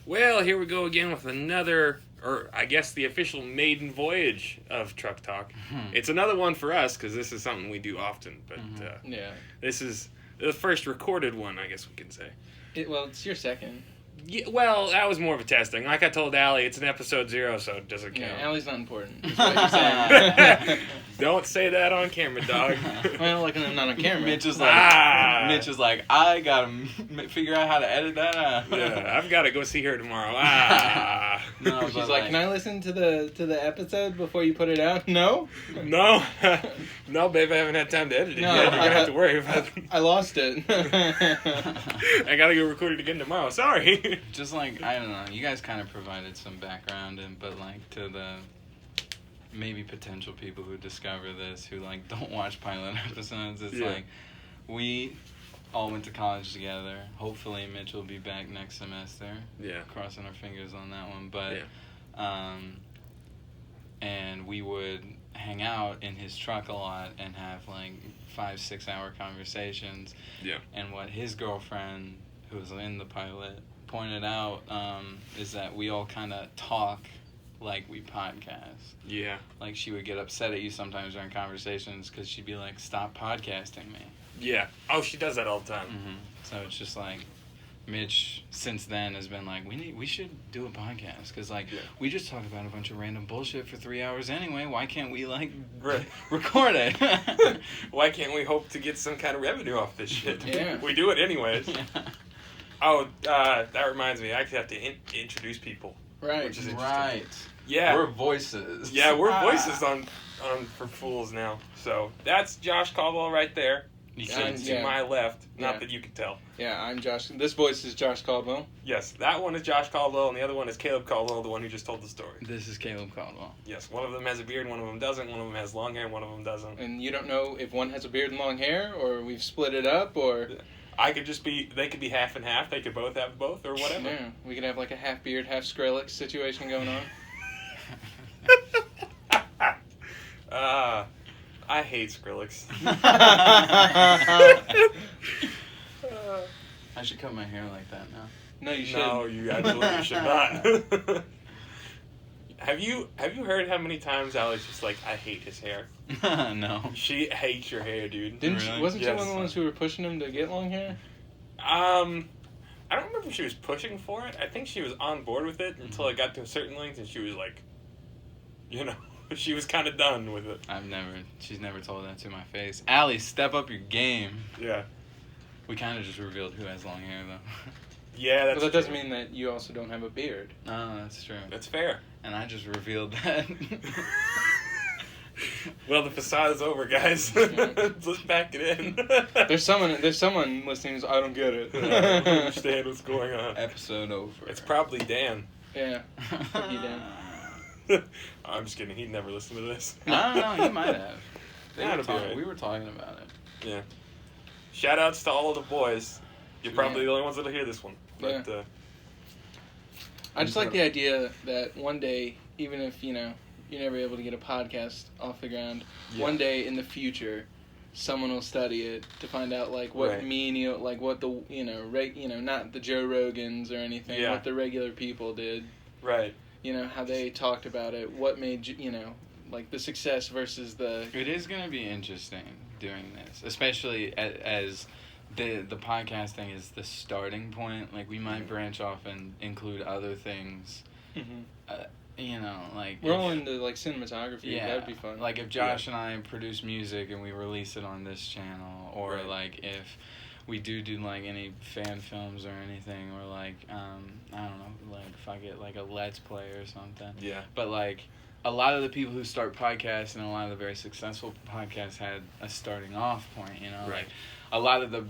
Well, here we go again with another, or I guess the official maiden voyage of Truck Talk. It's another one for us because this is something we do often, but yeah, this is the first recorded one, I guess we can say. It's your second. Yeah, well, that was more of a testing. Like I told Allie, it's an episode 0, so it doesn't count. Yeah, Allie's not important. That's what you're saying. Don't say that on camera, dog. Well, like I'm not on camera. Mitch is like, I gotta figure out how to edit that out. Yeah, I've got to go see her tomorrow. No, she's like, can I listen to the episode before you put it out? No? No, babe, I haven't had time to edit it yet. You're gonna have to worry about it. I lost it. I gotta go record it again tomorrow. Sorry. Just like, I don't know, you guys kind of provided some background, but like to the maybe potential people who discover this, who like don't watch pilot episodes, it's like, we all went to college together. Hopefully Mitch will be back next semester. Yeah. Crossing our fingers on that one. But, and we would hang out in his truck a lot and have like 5-6 hour conversations. Yeah. And what his girlfriend, who was in the pilot, pointed out is that we all kind of talk like we podcast. Yeah. Like she would get upset at you sometimes during conversations because she'd be like, stop podcasting me. Yeah. Oh, she does that all the time. Mm-hmm. So it's just like, Mitch since then has been like, we should do a podcast because like we just talk about a bunch of random bullshit for 3 hours anyway. Why can't we like record it? Why can't we hope to get some kind of revenue off this shit? Yeah. We do it anyways. Yeah. Oh, that reminds me. I actually have to introduce people. Right. Which is interesting. Right. Yeah. We're voices. Yeah, we're voices on For Fools now. So that's Josh Caldwell right there. To my left. Not that you can tell. Yeah, I'm Josh. This voice is Josh Caldwell. Yes, that one is Josh Caldwell, and the other one is Caleb Caldwell, the one who just told the story. This is Caleb Caldwell. Yes, one of them has a beard, one of them doesn't. One of them has long hair, one of them doesn't. And you don't know if one has a beard and long hair, or we've split it up, or... I could just be... They could be half and half. They could both have both, or whatever. Yeah, we could have like a half beard, half Skrillex situation going on. I hate Skrillex. I should cut my hair like that now. No, you should. No, you absolutely should not. Have you heard how many times Allie's just like, I hate his hair? No. She hates your hair, dude. Wasn't she one of the ones who were pushing him to get long hair? I don't remember if she was pushing for it. I think she was on board with it until it got to a certain length, and she was like, she was kind of done with it. She's never told that to my face. Allie, step up your game. Yeah. We kind of just revealed who has long hair, though. Yeah, that's But that doesn't mean that you also don't have a beard. No, that's true. That's fair. And I just revealed that. Well, the facade is over, guys. Let's back it in. There's someone listening who's, I don't get it. I don't understand what's going on. Episode over. It's probably Dan. Yeah. Fuck you, Dan. I'm just kidding. He'd never listen to this. No, he might have. Right. We were talking about it. Yeah. Shout outs to all of the boys. You're probably the only ones that'll hear this one. But I just like the idea that one day, even if you're never able to get a podcast off the ground, one day in the future, someone will study it to find out like what what the not the Joe Rogans or anything, what the regular people did. Right. How they talked about it, what made like the success versus the... It is going to be interesting doing this, especially as the podcasting is the starting point. Like, we might branch off and include other things. Like... We're all into, like, cinematography. Yeah. That would be fun. Like, if Josh and I produce music and we release it on this channel, or, like, if we do, like, any fan films or anything, or, like, I don't know, like, if I get, like, a Let's Play or something. Yeah. But, like, a lot of the people who start podcasts and a lot of the very successful podcasts had a starting off point, Right. Like, a lot of the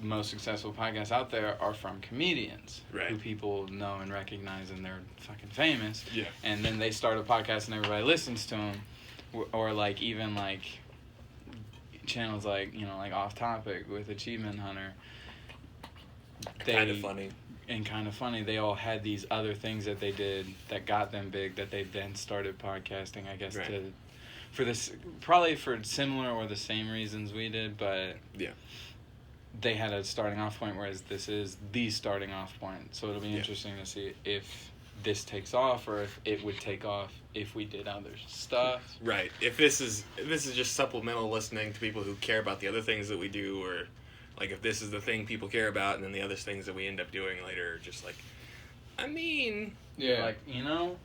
most successful podcasts out there are from comedians who people know and recognize, and they're fucking famous. Yeah. And then they start a podcast and everybody listens to them. Or, like, even, like... channels like like Off Topic with Achievement Hunter, kind of funny, they all had these other things that they did that got them big, that they then started podcasting, I guess, probably for similar or the same reasons we did, but they had a starting off point, whereas this is the starting off point. So it'll be interesting to see if this takes off, or if it would take off if we did other stuff. Right. If this is just supplemental listening to people who care about the other things that we do, or like if this is the thing people care about, and then the other things that we end up doing later are just like, I mean, Yeah. Like, you know,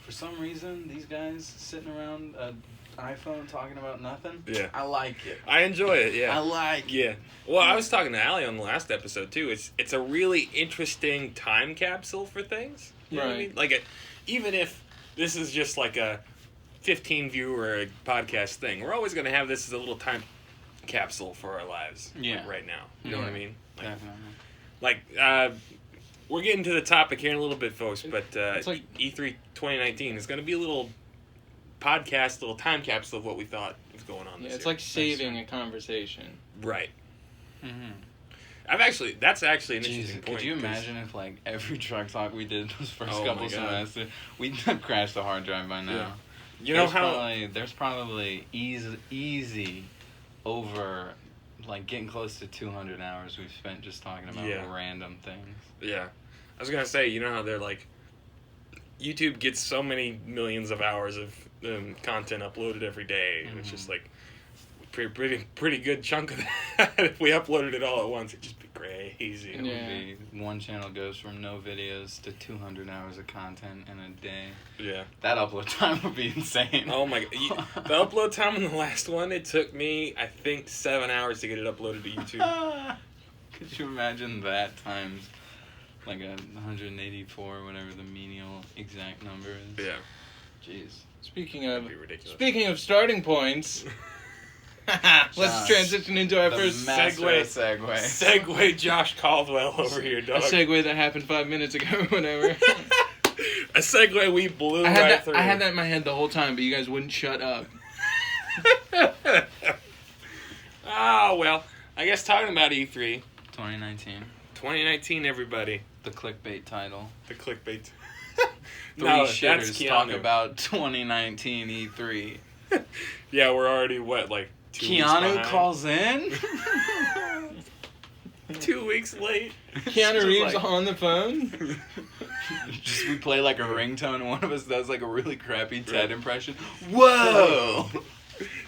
for some reason, these guys sitting around an iPhone talking about nothing. Yeah. I like it. I enjoy it. Yeah. I like it. Yeah. Well, I was talking to Allie on the last episode too. It's a really interesting time capsule for things. You know what I mean? Like even if this is just like a 15 viewer podcast thing, we're always going to have this as a little time capsule for our lives. Yeah. Like right now. You know what I mean? Like, Definitely. We're getting to the topic here in a little bit, folks, but it's like E3 2019 is going to be a little podcast, little time capsule of what we thought was going on this it's year. like saving a conversation. Right. Mm-hmm. That's actually an interesting point. Could you imagine if, like, every truck talk we did those first Oh couple my God. semesters, we'd have crashed the hard drive by now. Yeah. You know There's probably easy over, like, getting close to 200 hours we've spent just talking about random things. Yeah. I was going to say, you know how they're like, YouTube gets so many millions of hours of content uploaded every day. And it's just like, pretty good chunk of that. If we uploaded it all at once, it'd just be crazy. It would be, one channel goes from no videos to 200 hours of content in a day. Yeah. That upload time would be insane. Oh my God. The upload time on the last one, it took me, I think, 7 hours to get it uploaded to YouTube. Could you imagine that times like 184, whatever the menial exact number is? Yeah. Jeez. Speaking That'd be ridiculous. starting points, let's transition into our first segue. Segue Josh Caldwell over here, a dog. segue that happened 5 minutes ago, whatever. A segue we blew I had right that, through. I had that in my head the whole time, but you guys wouldn't shut up. Oh, well, I guess talking about E3. 2019. Everybody. The clickbait title. The clickbait. Three That's shitters talk Keanu. about 2019 E3. Yeah, we're already, like 2 weeks Keanu behind? calls in? 2 weeks late. Keanu Just Reeves like- on the phone? Just we play like a ringtone and one of us does like a really crappy Ted impression. Whoa!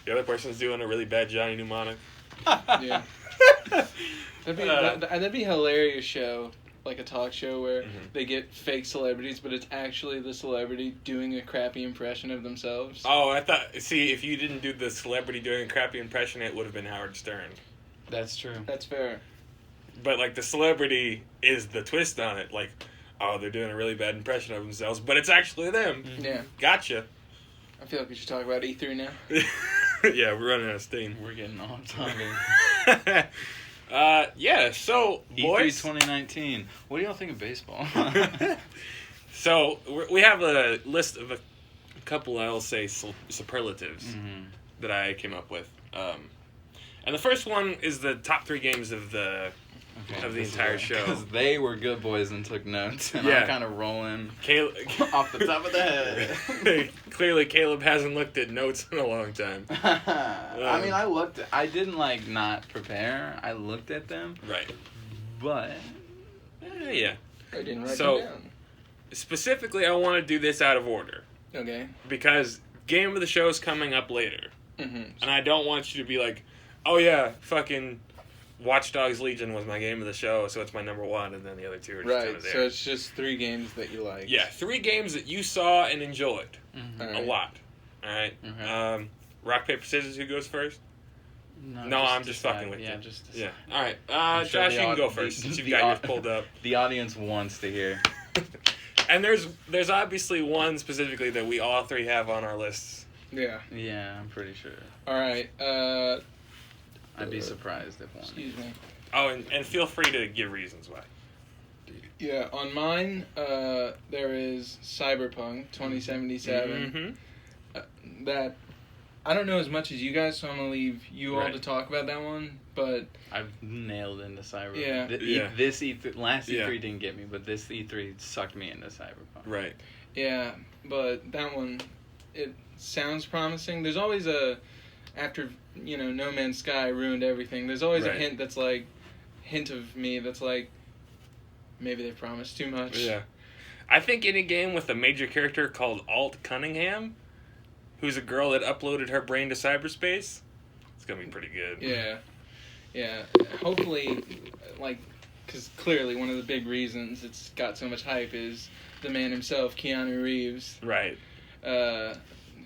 The other person's doing a really bad Johnny Mnemonic. Yeah. That'd be a hilarious show, like a talk show where they get fake celebrities, but it's actually the celebrity doing a crappy impression of themselves. Oh, I thought, see, if you didn't do the celebrity doing a crappy impression, it would have been Howard Stern. That's true. That's fair. But, like, the celebrity is the twist on it. Like, oh, they're doing a really bad impression of themselves, but it's actually them. Yeah. Gotcha. I feel like we should talk about E3 now. Yeah, we're running out of steam. We're getting off topic. Yeah, so, boys. E3 2019. What do y'all think of baseball? So, we have a list of a couple, I'll say, superlatives that I came up with. And the first one is the top 3 games of the entire show. Because they were good boys and took notes, and Yeah. I'm kind of rolling off the top of the head. Clearly, Caleb hasn't looked at notes in a long time. I mean, I didn't, like, not prepare. I looked at them. Right. But... Yeah. I didn't write So- them down. Specifically, I want to do this out of order. Okay. Because Game of the Show is coming up later. Mm-hmm. And I don't want you to be like, oh yeah, fucking Watch Dogs Legion was my game of the show, so it's my number 1, and then the other 2 are just kind Right, of there. so it's just 3 games that you like. Yeah, 3 games that you saw and enjoyed. All A right. lot. Alright? Okay. Rock, paper, scissors, who goes first? No, I'm just fucking with you. Yeah, just Yeah. Alright, I'm sure Josh, the you can au- go the- first, since you've the got au- yours pulled up. The audience wants to hear. And there's obviously one specifically that we all 3 have on our lists. Yeah. Yeah, I'm pretty sure. All right. I'd be surprised if one. Excuse me. Oh, and feel free to give reasons why. Yeah, on mine, there is Cyberpunk 2077. Mm-hmm. That I don't know as much as you guys, so I'm gonna leave you all Right. to talk about that one. But I've nailed into Cyberpunk. Yeah. This E3, last Yeah. E3 didn't get me, but this E3 sucked me into Cyberpunk. Right. yeah, but that one, it sounds promising. There's always after No Man's Sky ruined everything. There's always Right. a hint that's like, hint of me that's like, maybe they promised too much. Yeah. I think in a game with a major character called Alt Cunningham, who's a girl that uploaded her brain to cyberspace, it's going to be pretty good. Yeah. Yeah. Hopefully, like, because clearly one of the big reasons it's got so much hype is the man himself, Keanu Reeves. Right.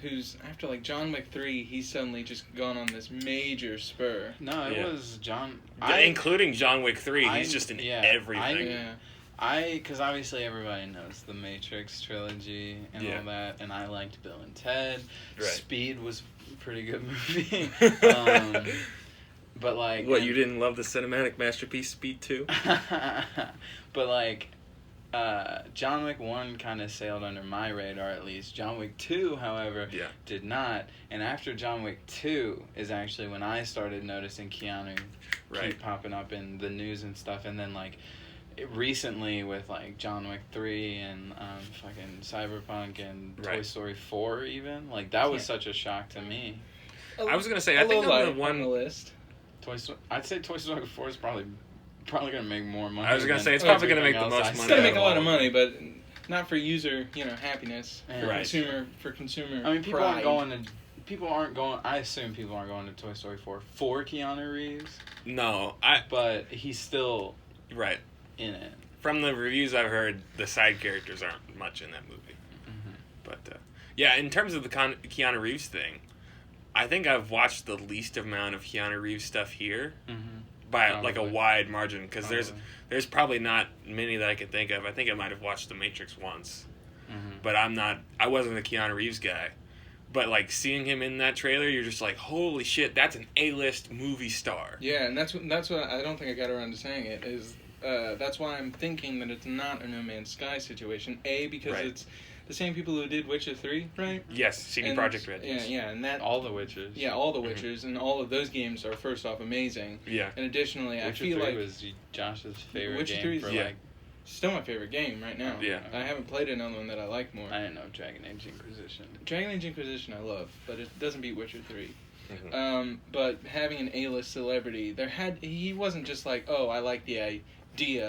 Who's, after, like, John Wick 3, he's suddenly just gone on this major spur. No, it was John... including John Wick 3, he's just in everything. Because obviously everybody knows the Matrix trilogy and all that, and I liked Bill and Ted. Right. Speed was a pretty good movie. But, like... What, you didn't love the cinematic masterpiece Speed 2? But, like... John Wick 1 kind of sailed under my radar, at least. John Wick 2, however, did not. And after John Wick 2 is actually when I started noticing Keanu keep popping up in the news and stuff. And then, like, recently with, like, John Wick 3 and fucking Cyberpunk and Toy Story 4 even. Like, that was such a shock to me. I was going to say, I think I'm the one... on the list. I'd say Toy Story 4 is probably gonna make more money. I was gonna say it's probably gonna make the most money. It's gonna make a lot of money, but not for user, happiness. Yeah. For consumer. I mean, people pride. aren't going. I assume people aren't going to Toy Story 4 for Keanu Reeves. No, but he's still in it. From the reviews I've heard, the side characters aren't much in that movie. Mm-hmm. But yeah, in terms of the Keanu Reeves thing, I think I've watched the least amount of Keanu Reeves stuff here. Mm-hmm. By like a wide margin, because there's probably not many that I can think of. I think I might have watched The Matrix once, but I wasn't a Keanu Reeves guy. But like seeing him in that trailer, you're just like, holy shit, that's an A-list movie star. Yeah, and that's what I don't think I got around to saying it is. That's why I'm thinking that it's not a No Man's Sky situation. Because it's the same people who did Witcher 3, right? Yes, CD Projekt Red. Yeah, and that... All the Witchers. Yeah, all the Witchers, and all of those games are, first off, amazing. Yeah. And additionally, Witcher I feel 3 like... was Josh's favorite Witcher game 3 for, like... Still my favorite game right now. Yeah. I haven't played another one that I like more. I didn't know Dragon Age Inquisition. Dragon Age Inquisition I love, but it doesn't beat Witcher 3. Mm-hmm. But having an A-list celebrity, he wasn't just like, oh, I like the idea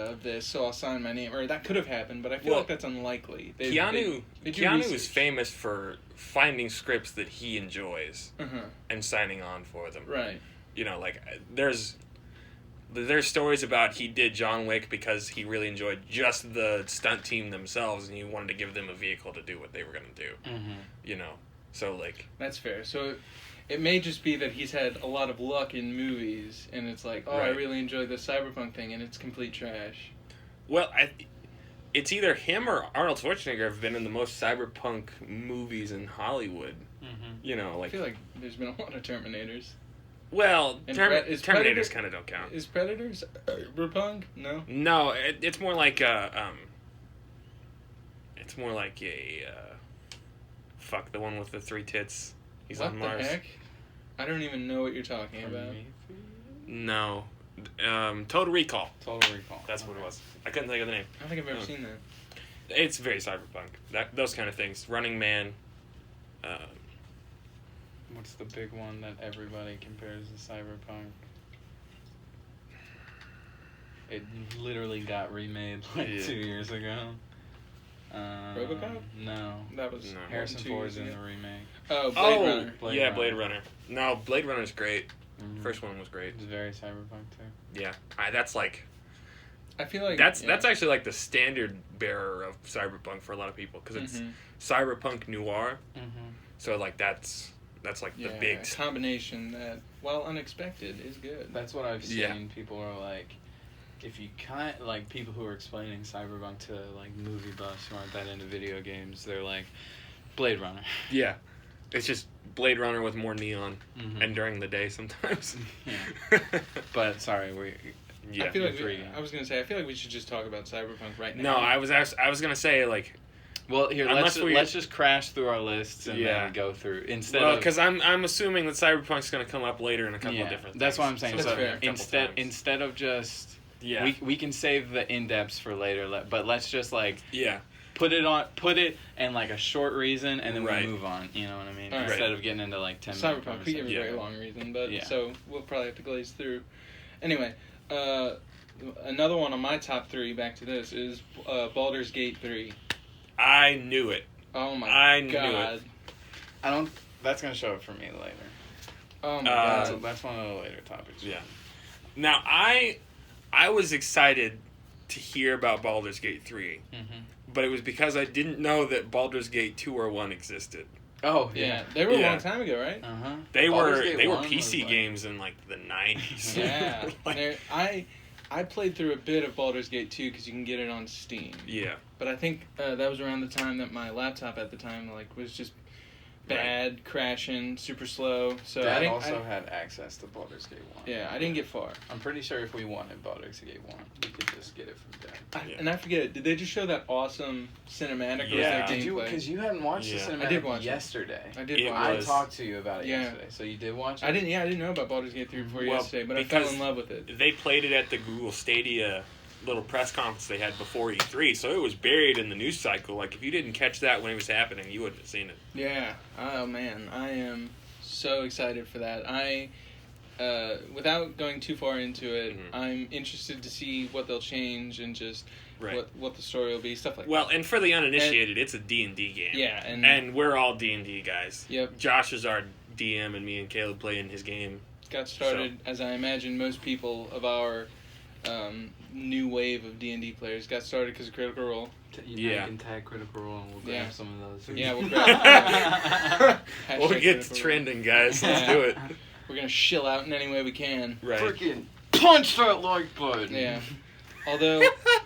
of this, so I'll sign my name. Or that could have happened, but I feel like that's unlikely. Keanu is famous for finding scripts that he enjoys and signing on for them. Right. Like there's stories about he did John Wick because he really enjoyed just the stunt team themselves and he wanted to give them a vehicle to do what they were going to do. Mm-hmm. So like... That's fair. So... It may just be that he's had a lot of luck in movies, and it's like, I really enjoy the Cyberpunk thing, and it's complete trash. Well, it's either him or Arnold Schwarzenegger have been in the most Cyberpunk movies in Hollywood. Mm-hmm. I feel like there's been a lot of Terminators. Well, Terminators kind of don't count. Is Predators Cyberpunk? No. No, it's more like the one with the 3 tits. He's on Mars. What the heck? I don't even know what you're talking about. No. Total Recall. Total Recall. That's what it was. I couldn't think of the name. I don't think I've ever seen that. It's very cyberpunk. Those kind of things. Running Man. What's the big one that everybody compares to Cyberpunk? It literally got remade 2 years ago. RoboCop? No. That was Harrison Ford's in the remake. Oh, Blade Runner. Blade Runner. No, Blade Runner's great. Mm-hmm. First one was great. It's very cyberpunk too. Yeah, that's like... I feel like... That's actually like the standard bearer of cyberpunk for a lot of people, because it's cyberpunk noir. Mm-hmm. So like that's like the big... combination that, while unexpected, is good. That's what I've seen. Yeah. People are like... If you like people who are explaining cyberpunk to like movie buffs who aren't that into video games, they're like Blade Runner. Yeah, it's just Blade Runner with more neon and during the day sometimes. Yeah. But sorry, I feel like I was gonna say I feel like we should just talk about cyberpunk right now. No, I was gonna say like. Well, here let's just crash through our lists and then go through because I'm assuming that cyberpunk's gonna come up later in a couple of different. That's things. what I'm saying. So instead of just. Yeah. We can save the in-depths for later, but let's just like put it and like a short reason and then we move on. You know what I mean? Instead of getting into like 10 minutes. Cyberpunk, we give a very long reason, but so we'll probably have to glaze through. Anyway, another one on my top 3, back to this, is Baldur's Gate 3. I knew it. Oh my I god. Knew it. That's going to show up for me later. Oh my god. That's one of the later topics. Yeah. Now, I was excited to hear about Baldur's Gate 3, but it was because I didn't know that Baldur's Gate 2 or 1 existed. Oh, yeah. They were a long time ago, right? Uh-huh. They were PC games in, like, the 90s. Yeah. I played through a bit of Baldur's Gate 2 because you can get it on Steam. Yeah. But I think that was around the time that my laptop at the time was just bad, crashing, super slow. So Dad also had access to Baldur's Gate 1. Yeah, I didn't get far. I'm pretty sure if we wanted Baldur's Gate 1, we could just get it from Dad. And I forget, did they just show that awesome cinematic? Yeah. Did you? Because you hadn't watched the cinematic I did watch yesterday. I did watch I talked to you about it yesterday. So you did watch it? I didn't know about Baldur's Gate 3 before yesterday, but I fell in love with it. They played it at the Google Stadia little press conference they had before E3, so it was buried in the news cycle. Like, if you didn't catch that when it was happening, you wouldn't have seen it. Yeah. Oh, man. I am so excited for that. Without going too far into it, I'm interested to see what they'll change and just what the story will be, stuff like that. Well, and for the uninitiated, it's a D&D game. Yeah. And we're all D&D guys. Yep. Josh is our DM, and me and Caleb play in his game. Got started, as I imagine most people of our new wave of D&D players got started because of Critical Role. You can tag Critical Role and we'll grab some of those. Yeah, we'll grab We'll get to trending, guys. Let's do it. We're going to shill out in any way we can. Right. Freaking punch that like button. Yeah. Although,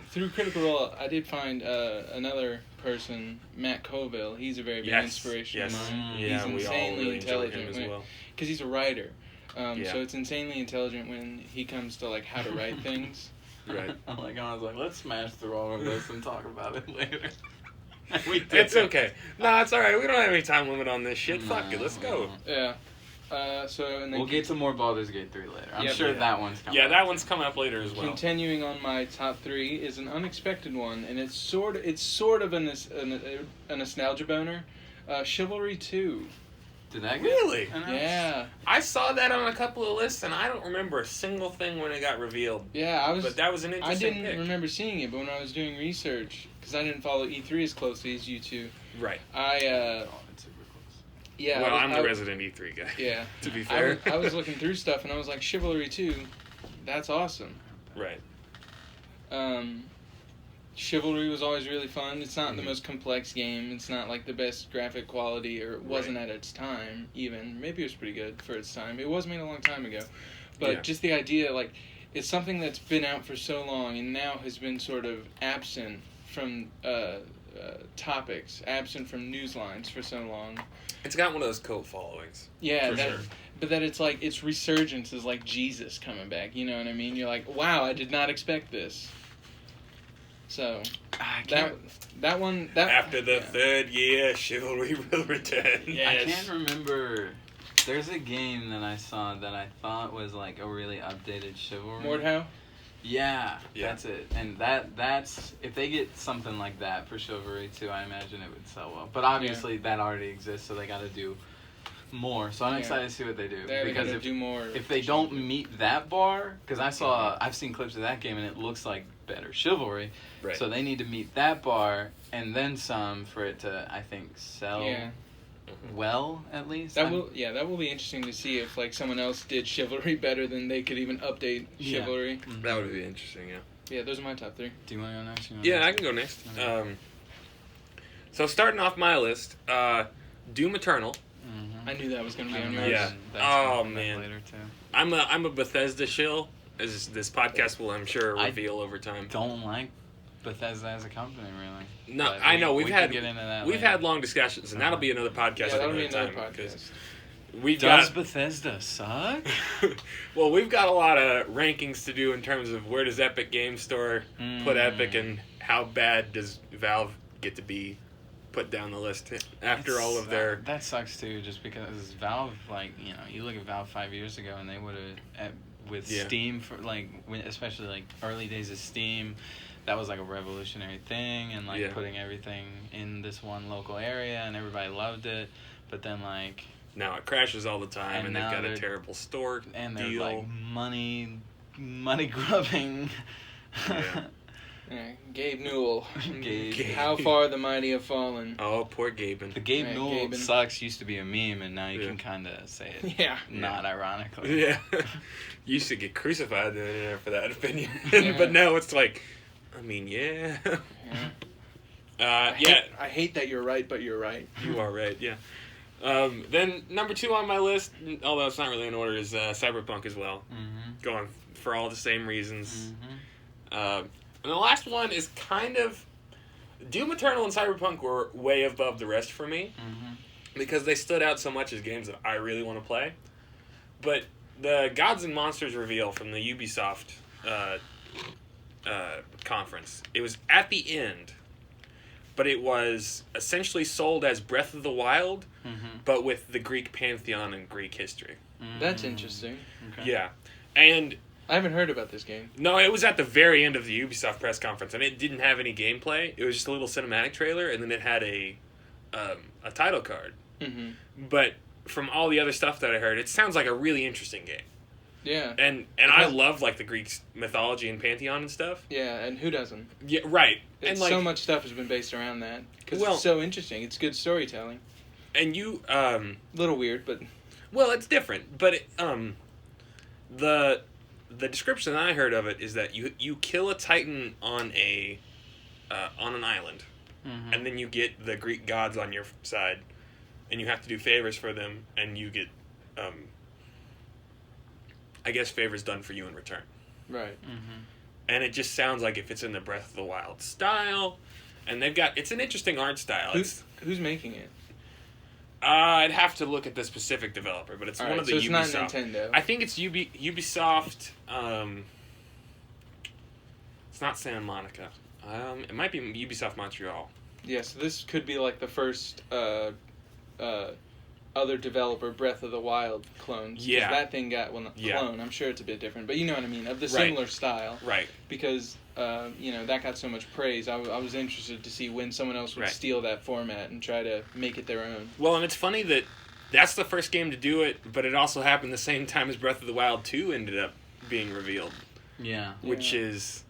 through Critical Role, I did find another person, Matt Colville. He's a very big inspiration of mine. Yeah, he's insanely intelligent as well. Because he's a writer. So it's insanely intelligent when he comes to like how to write things. Right. I was like, let's smash through all of this and talk about it later. It's okay. No, it's all right. We don't have any time limit on this shit. Fuck it. Let's go. Yeah. And then we'll get to more Baldur's Gate 3 later. I'm sure that one's coming. Yeah, that one's coming up later as well. Continuing on my top 3 is an unexpected one, and it's sort of a nostalgia boner. Chivalry 2. Did that really? Yeah. I saw that on a couple of lists, and I don't remember a single thing when it got revealed. Yeah, But that was an interesting I didn't pick. remember seeing it, but when I was doing research, because I didn't follow E3 as closely as you two. Right. Yeah. Well, I'm the resident E3 guy. Yeah. To be fair. I was looking through stuff, and I was like, Chivalry 2, that's awesome. Right. Chivalry was always really fun. It's not the most complex game. It's not like the best graphic quality, or it wasn't at its time, even. Maybe it was pretty good for its time. It was made a long time ago. But just the idea, like, it's something that's been out for so long and now has been sort of absent from topics, absent from news lines for so long. It's got one of those cult followings. Yeah, sure. But that it's like, its resurgence is like Jesus coming back, you know what I mean? You're like, wow, I did not expect this. So, that one... After the third year, Chivalry will return. Yes. I can't remember... There's a game that I saw that I thought was like a really updated Chivalry. Mordhau? Yeah, that's it. And that's... If they get something like that for Chivalry 2, I imagine it would sell well. But obviously that already exists, so they gotta do more. So I'm excited to see what they do. Because if they don't meet that bar... Because I've seen clips of that game and it looks like better Chivalry. Right. So they need to meet that bar and then some for it to, I think, sell well, at least. That will be interesting to see if like someone else did Chivalry better than they could even update Chivalry. Mm-hmm. That would be interesting, yeah. Yeah, those are my top 3. Do you want to go next? I can go next. Okay. So starting off my list, Doom Eternal. Mm-hmm. I knew that was going to be on yours. Yeah. Oh man. Later too. I'm a Bethesda shill, as this podcast will, I'm sure, reveal over time. Don't like Bethesda as a company, really. No, but I know we had get into that. We've had long discussions, and that'll be another podcast. Yeah, that'll be another time, podcast. Does Bethesda suck? Well, we've got a lot of rankings to do in terms of where does Epic Game Store put Epic, and how bad does Valve get to be put down the list after all of their... That sucks too, just because Valve, like, you know, you look at Valve 5 years ago and they would have, with Steam, for like, especially like early days of Steam, that was like a revolutionary thing, and like putting everything in this one local area and everybody loved it, but then like... Now it crashes all the time, and they've got a terrible store and deal. Like money money grubbing. Yeah, Gabe Newell. Gabe. How far the mighty have fallen. Oh, poor Gaben. The Gabe Right, Newell Gaben. sucks used to be a meme, and now you can kind of say it. Yeah. Not ironically. Yeah. You should get crucified for that opinion. Yeah. But now it's like, I mean, yeah. I hate that you're right, but you're right. You are right, yeah. Then number 2 on my list, although it's not really in order, is Cyberpunk as well. Mm-hmm. Going for all the same reasons. Mm-hmm. And the last one is kind of... Doom Eternal and Cyberpunk were way above the rest for me. Mm-hmm. Because they stood out so much as games that I really want to play. But the Gods and Monsters reveal from the Ubisoft conference, it was at the end, but it was essentially sold as Breath of the Wild, but with the Greek pantheon and Greek history. That's interesting. Okay. Yeah. And... I haven't heard about this game. No, it was at the very end of the Ubisoft press conference, and it didn't have any gameplay. It was just a little cinematic trailer, and then it had a title card. Mm-hmm. But from all the other stuff that I heard, it sounds like a really interesting game. Yeah. And I love like the Greek mythology and pantheon and stuff. Yeah, and who doesn't? Yeah, right. And like, so much stuff has been based around that because it's so interesting. It's good storytelling. And you, a little weird, but well, it's different. But the description I heard of it is that you kill a Titan on an island, and then you get the Greek gods on your side, and you have to do favors for them, and you get, I guess, favors done for you in return. Right. Mm-hmm. And it just sounds like if it's in the Breath of the Wild style, and it's an interesting art style. Who's making it? I'd have to look at the specific developer, but it's one of the so Ubisoft. it's not Nintendo. I think it's Ubisoft. It's not Santa Monica. It might be Ubisoft Montreal. Yeah, so this could be like the first other developer Breath of the Wild clones. Yeah. That thing got, well, not clone, I'm sure it's a bit different, but you know what I mean, of the similar style. Right. Because, that got so much praise. I was interested to see when someone else would steal that format and try to make it their own. Well, and it's funny that that's the first game to do it, but it also happened the same time as Breath of the Wild 2 ended up being revealed. Yeah. Which is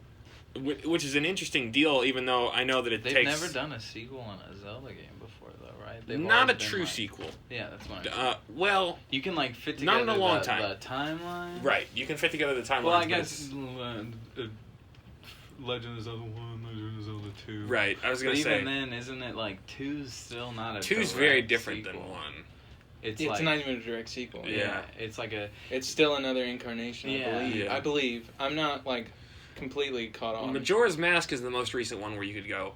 an interesting deal, even though I know that They've takes... never done a sequel on a Zelda game before, though, right? They've not a always been, true sequel. Yeah, that's what I mean. Well... You can, fit together not in a long the time. timeline. Right, you can fit together the timeline. Well, I guess Legend of Zelda 1, Legend of Zelda 2. Right, I was going to say... But even then, isn't it, 2's still not a 2's very different sequel. than 1. It's not even a direct sequel. Yeah. It's like a... It's still another incarnation, I believe. Yeah. I believe. I'm not, completely caught on. Majora's Mask is the most recent one where you could go,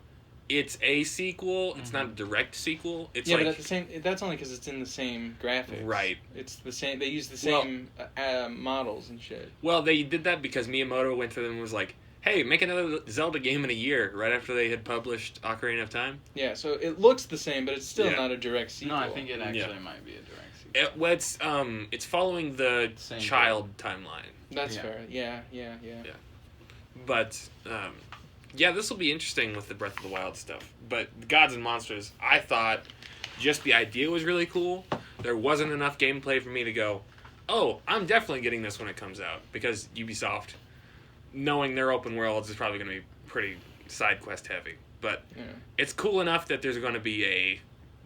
it's a sequel, it's not a direct sequel. It's but at the same, that's only because it's in the same graphics. Right. It's the same, they use the same models and shit. Well, they did that because Miyamoto went to them and was like, hey, make another Zelda game in a year, right after they had published Ocarina of Time. Yeah, so it looks the same, but it's still not a direct sequel. No, I think it actually might be a direct sequel. It's following the child timeline. That's fair. Yeah. But, this will be interesting with the Breath of the Wild stuff. But Gods and Monsters, I thought just the idea was really cool. There wasn't enough gameplay for me to go, oh, I'm definitely getting this when it comes out. Because Ubisoft, knowing their open worlds, is probably going to be pretty side quest heavy. But it's cool enough that there's going to be a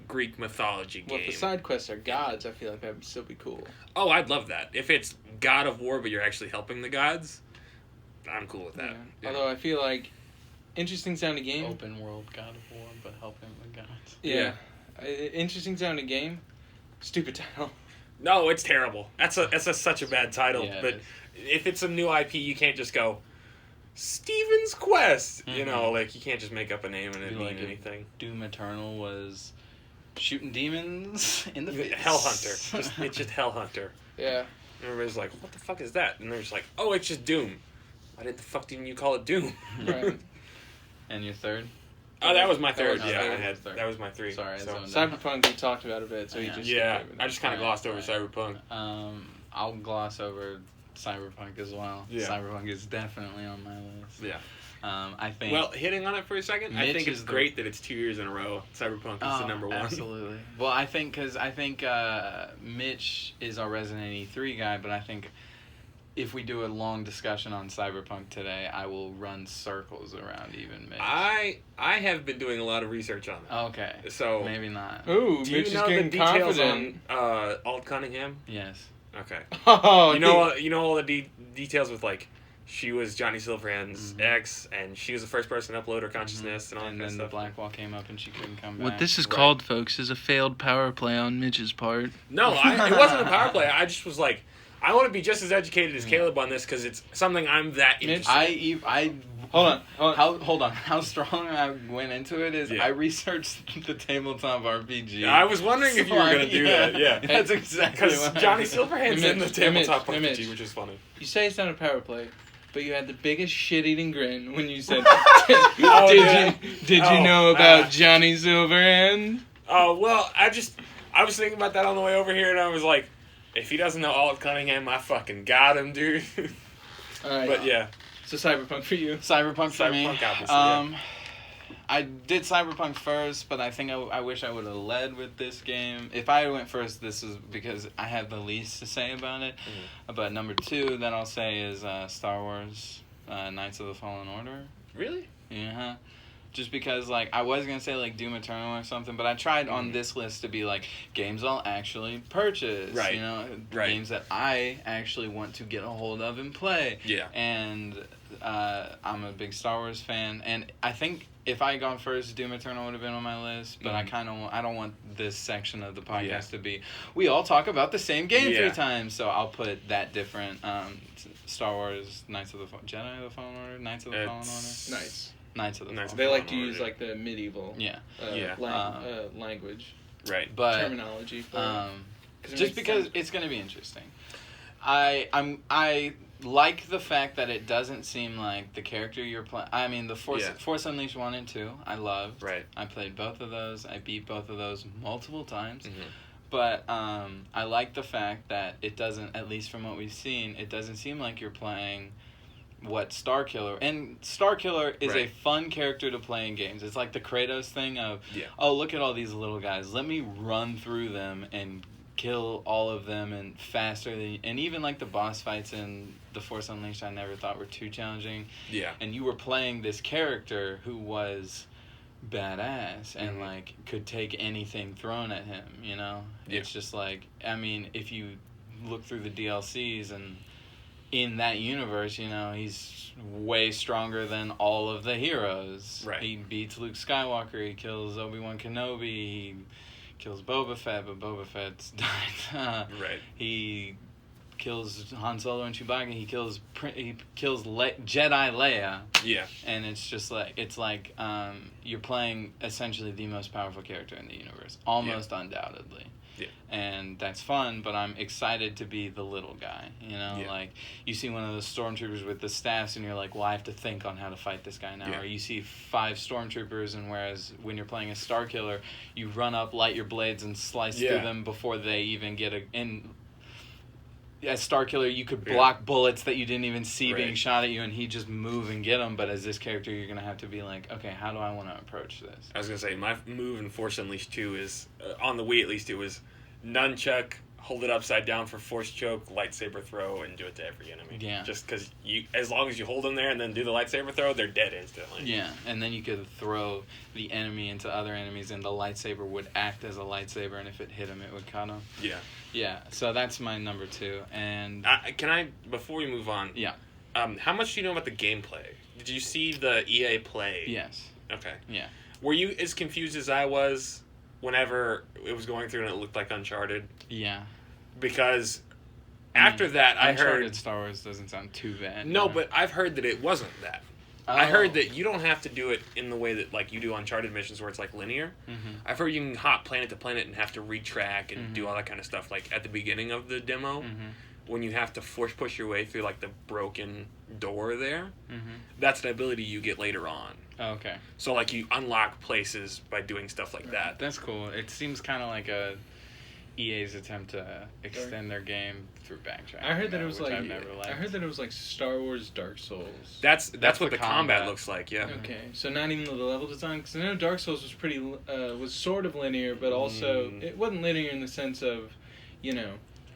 Greek mythology game. Well, if the side quests are gods, I feel like that would still be cool. Oh, I'd love that. If it's God of War, but you're actually helping the gods, I'm cool with that. Yeah. Yeah. Although I feel like interesting sounding game. Open world God of War, but helping the gods. Yeah. Interesting sounding game. Stupid title. No, it's terrible. That's such a bad title. Yeah, but if it's a new IP, you can't just go Steven's Quest. Mm-hmm. You know, you can't just make up a name and it mean like anything. Doom Eternal was shooting demons in the face. Hellhunter. It's just Hellhunter. Yeah. And everybody's like, what the fuck is that? And they're just like, oh, it's just Doom. Why did the fuck didn't you call it Doom? Right. And your third? Oh, that was my third. Third. That was my three. Sorry, so. Cyberpunk we talked about a bit, so you just I just kind of glossed over Cyberpunk. I'll gloss over Cyberpunk as well. Yeah. Cyberpunk is definitely on my list. Yeah. I think. Well, hitting on it for a second, I think it's is great that it's 2 years in a row. Cyberpunk is the number one. Absolutely. Well, I think Mitch is our Resident Evil 3 guy, but I think if we do a long discussion on Cyberpunk today, I will run circles around even Mitch. I have been doing a lot of research on it. Okay. So maybe not. Ooh, do Mitch you know is the getting details confident. on Alt Cunningham? Yes. Okay. Oh, You know all the details with like she was Johnny Silverhand's ex, and she was the first person to upload her consciousness and all that And kind of then stuff. the black wall came up and she couldn't come back. What this is Right. called, folks, is a failed power play on Mitch's part. No, it wasn't a power play. I just was like, I want to be just as educated as Caleb on this because it's something I'm that interested in. Hold on. How strong I went into it is I researched the tabletop RPG. I was wondering if you were going to do that. Yeah, that's exactly because what Johnny Silverhand's in the tabletop Mitch. RPG, which is funny. You say it's not a power play, but you had the biggest shit-eating grin when you said, Did you know about Johnny Silverhand? Oh, well, I was thinking about that on the way over here, and I was like, if he doesn't know Alt Cunningham, I fucking got him, dude. All right. But yeah. So Cyberpunk for you. Cyberpunk for me. Obviously, I did Cyberpunk first, but I think I wish I would have led with this game. If I went first, this is because I have the least to say about it. But number 2 that I'll say is Star Wars Knights of the Fallen Order. Really? Yeah. Just because, like, I was going to say, like, Doom Eternal or something, but I tried on this list to be, like, games I'll actually purchase. Right. You know? Right. Games that I actually want to get a hold of and play. Yeah. And I'm a big Star Wars fan. And I think if I had gone first, Doom Eternal would have been on my list. But I don't want this section of the podcast to be, we all talk about the same game 3 times. So I'll put that different Star Wars, Knights of the Jedi of the Fallen Order, Knights of the Fallen Order. Nice. Knights of the Fallen Order. They like to use like the medieval language, right? But terminology. Just because it's going to be interesting. I like the fact that it doesn't seem like the character you're playing. I mean, the Force Unleashed 1 and 2, I loved. Right. I played both of those. I beat both of those multiple times. But I like the fact that it doesn't, at least from what we've seen, it doesn't seem like you're playing what Starkiller, and Starkiller is a fun character to play in games. It's like the Kratos thing of, oh, look at all these little guys, let me run through them and kill all of them and faster than, and even like the boss fights in The Force Unleashed I never thought were too challenging. And you were playing this character who was badass and like could take anything thrown at him, you know? It's just like, I mean, if you look through the DLCs and in that universe, you know, he's way stronger than all of the heroes. He beats Luke Skywalker, he kills Obi-Wan Kenobi, he kills Boba Fett, but Boba Fett's died. He kills Han Solo and Chewbacca, he kills Jedi Leia. And it's just like, you're playing essentially the most powerful character in the universe, almost undoubtedly. And that's fun, but I'm excited to be the little guy, you know? Like, you see one of those stormtroopers with the staffs, and you're like, well, I have to think on how to fight this guy now. Or you see 5 stormtroopers, and whereas when you're playing a Starkiller, you run up, light your blades, and slice through them before they even get and as Starkiller, you could block bullets that you didn't even see being shot at you, and he'd just move and get them. But as this character, you're going to have to be like, okay, how do I want to approach this? I was going to say, my move in Force Unleashed 2 is, on the Wii at least, it was nunchuck, hold it upside down for force choke, lightsaber throw, and do it to every enemy. Just because as long as you hold them there and then do the lightsaber throw, they're dead instantly. And then you could throw the enemy into other enemies, and the lightsaber would act as a lightsaber, and if it hit him, it would cut him. So that's my number 2. And can I, before we move on, how much do you know about the gameplay? Did you see the EA Play? Yes. Okay. Were you as confused as I was whenever it was going through and it looked like Uncharted? Because after that, I heard... Uncharted Star Wars doesn't sound too bad. No, but I've heard that it wasn't that. I heard that you don't have to do it in the way that like you do Uncharted missions where it's like linear. I've heard you can hop planet to planet and have to retrack and do all that kind of stuff like at the beginning of the demo when you have to force push your way through like the broken door there. That's an ability you get later on. Okay. So like you unlock places by doing stuff like that. That's cool. It seems kind of like a EA's attempt to extend their game through backtracking. I heard that it was like I heard that it was like Star Wars Dark Souls. That's what the combat looks like. Okay, so not even the level design, because I know Dark Souls was pretty was sort of linear, but also it wasn't linear in the sense of, you know,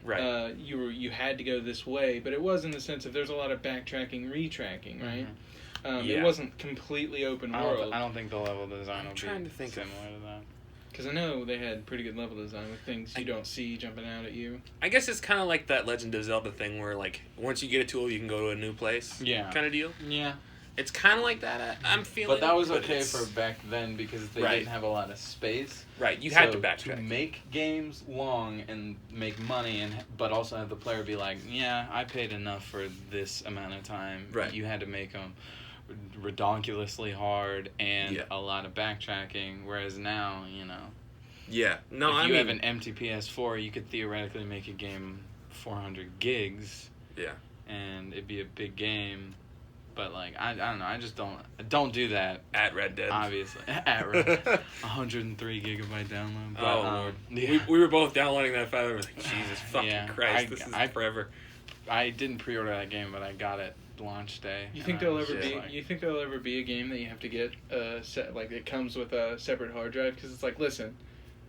Right. You had to go this way, but it was in the sense of there's a lot of backtracking, retracking, right? It wasn't completely open world. I don't think the level design will be similar to that. Because I know they had pretty good level design with things you don't see jumping out at you. I guess it's kind of like that Legend of Zelda thing where, like, once you get a tool, you can go to a new place. Yeah. Kind of deal. Yeah. It's kind of like that. I'm feeling. But that was okay for back then because they didn't have a lot of space. Right. You had to backtrack. To make games long and make money, but also have the player be like, yeah, I paid enough for this amount of time. Right. You had to make them redonkulously hard and a lot of backtracking, whereas now, Yeah. No, if you have an empty PS4, you could theoretically make a game 400 gigs. Yeah. And it'd be a big game. But, like, I don't know. I just don't do that. At Red Dead. Obviously. At Red Dead. 103 gigabyte download. But, Lord. Yeah. We were both downloading that file. We were like, Jesus fucking Christ, this is forever. I didn't pre-order that game, but I got it launch day. You think there'll ever be a game that you have to get like it comes with a separate hard drive? Because it's like, listen,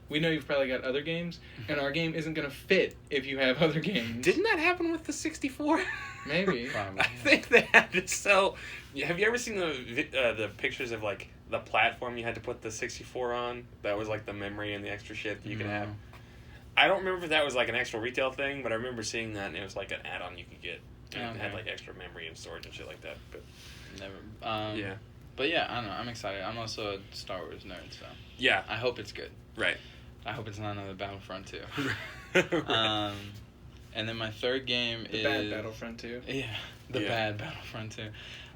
we know you've probably got other games, and our game isn't going to fit if you have other games. Didn't that happen with the 64? Maybe. Probably. I think they had to sell. Have you ever seen the pictures of, like, the platform you had to put the 64 on? That was, like, the memory and the extra shit that you could have. I don't remember if that was, like, an actual retail thing, but I remember seeing that, and it was, like, an add-on you could get. And it had, like, extra memory and storage and shit like that. But never. Yeah. But, yeah, I don't know. I'm excited. I'm also a Star Wars nerd, so. Yeah. I hope it's good. Right. I hope it's not another Battlefront 2. And then my third game is... The bad Battlefront 2. Yeah, bad Battlefront 2.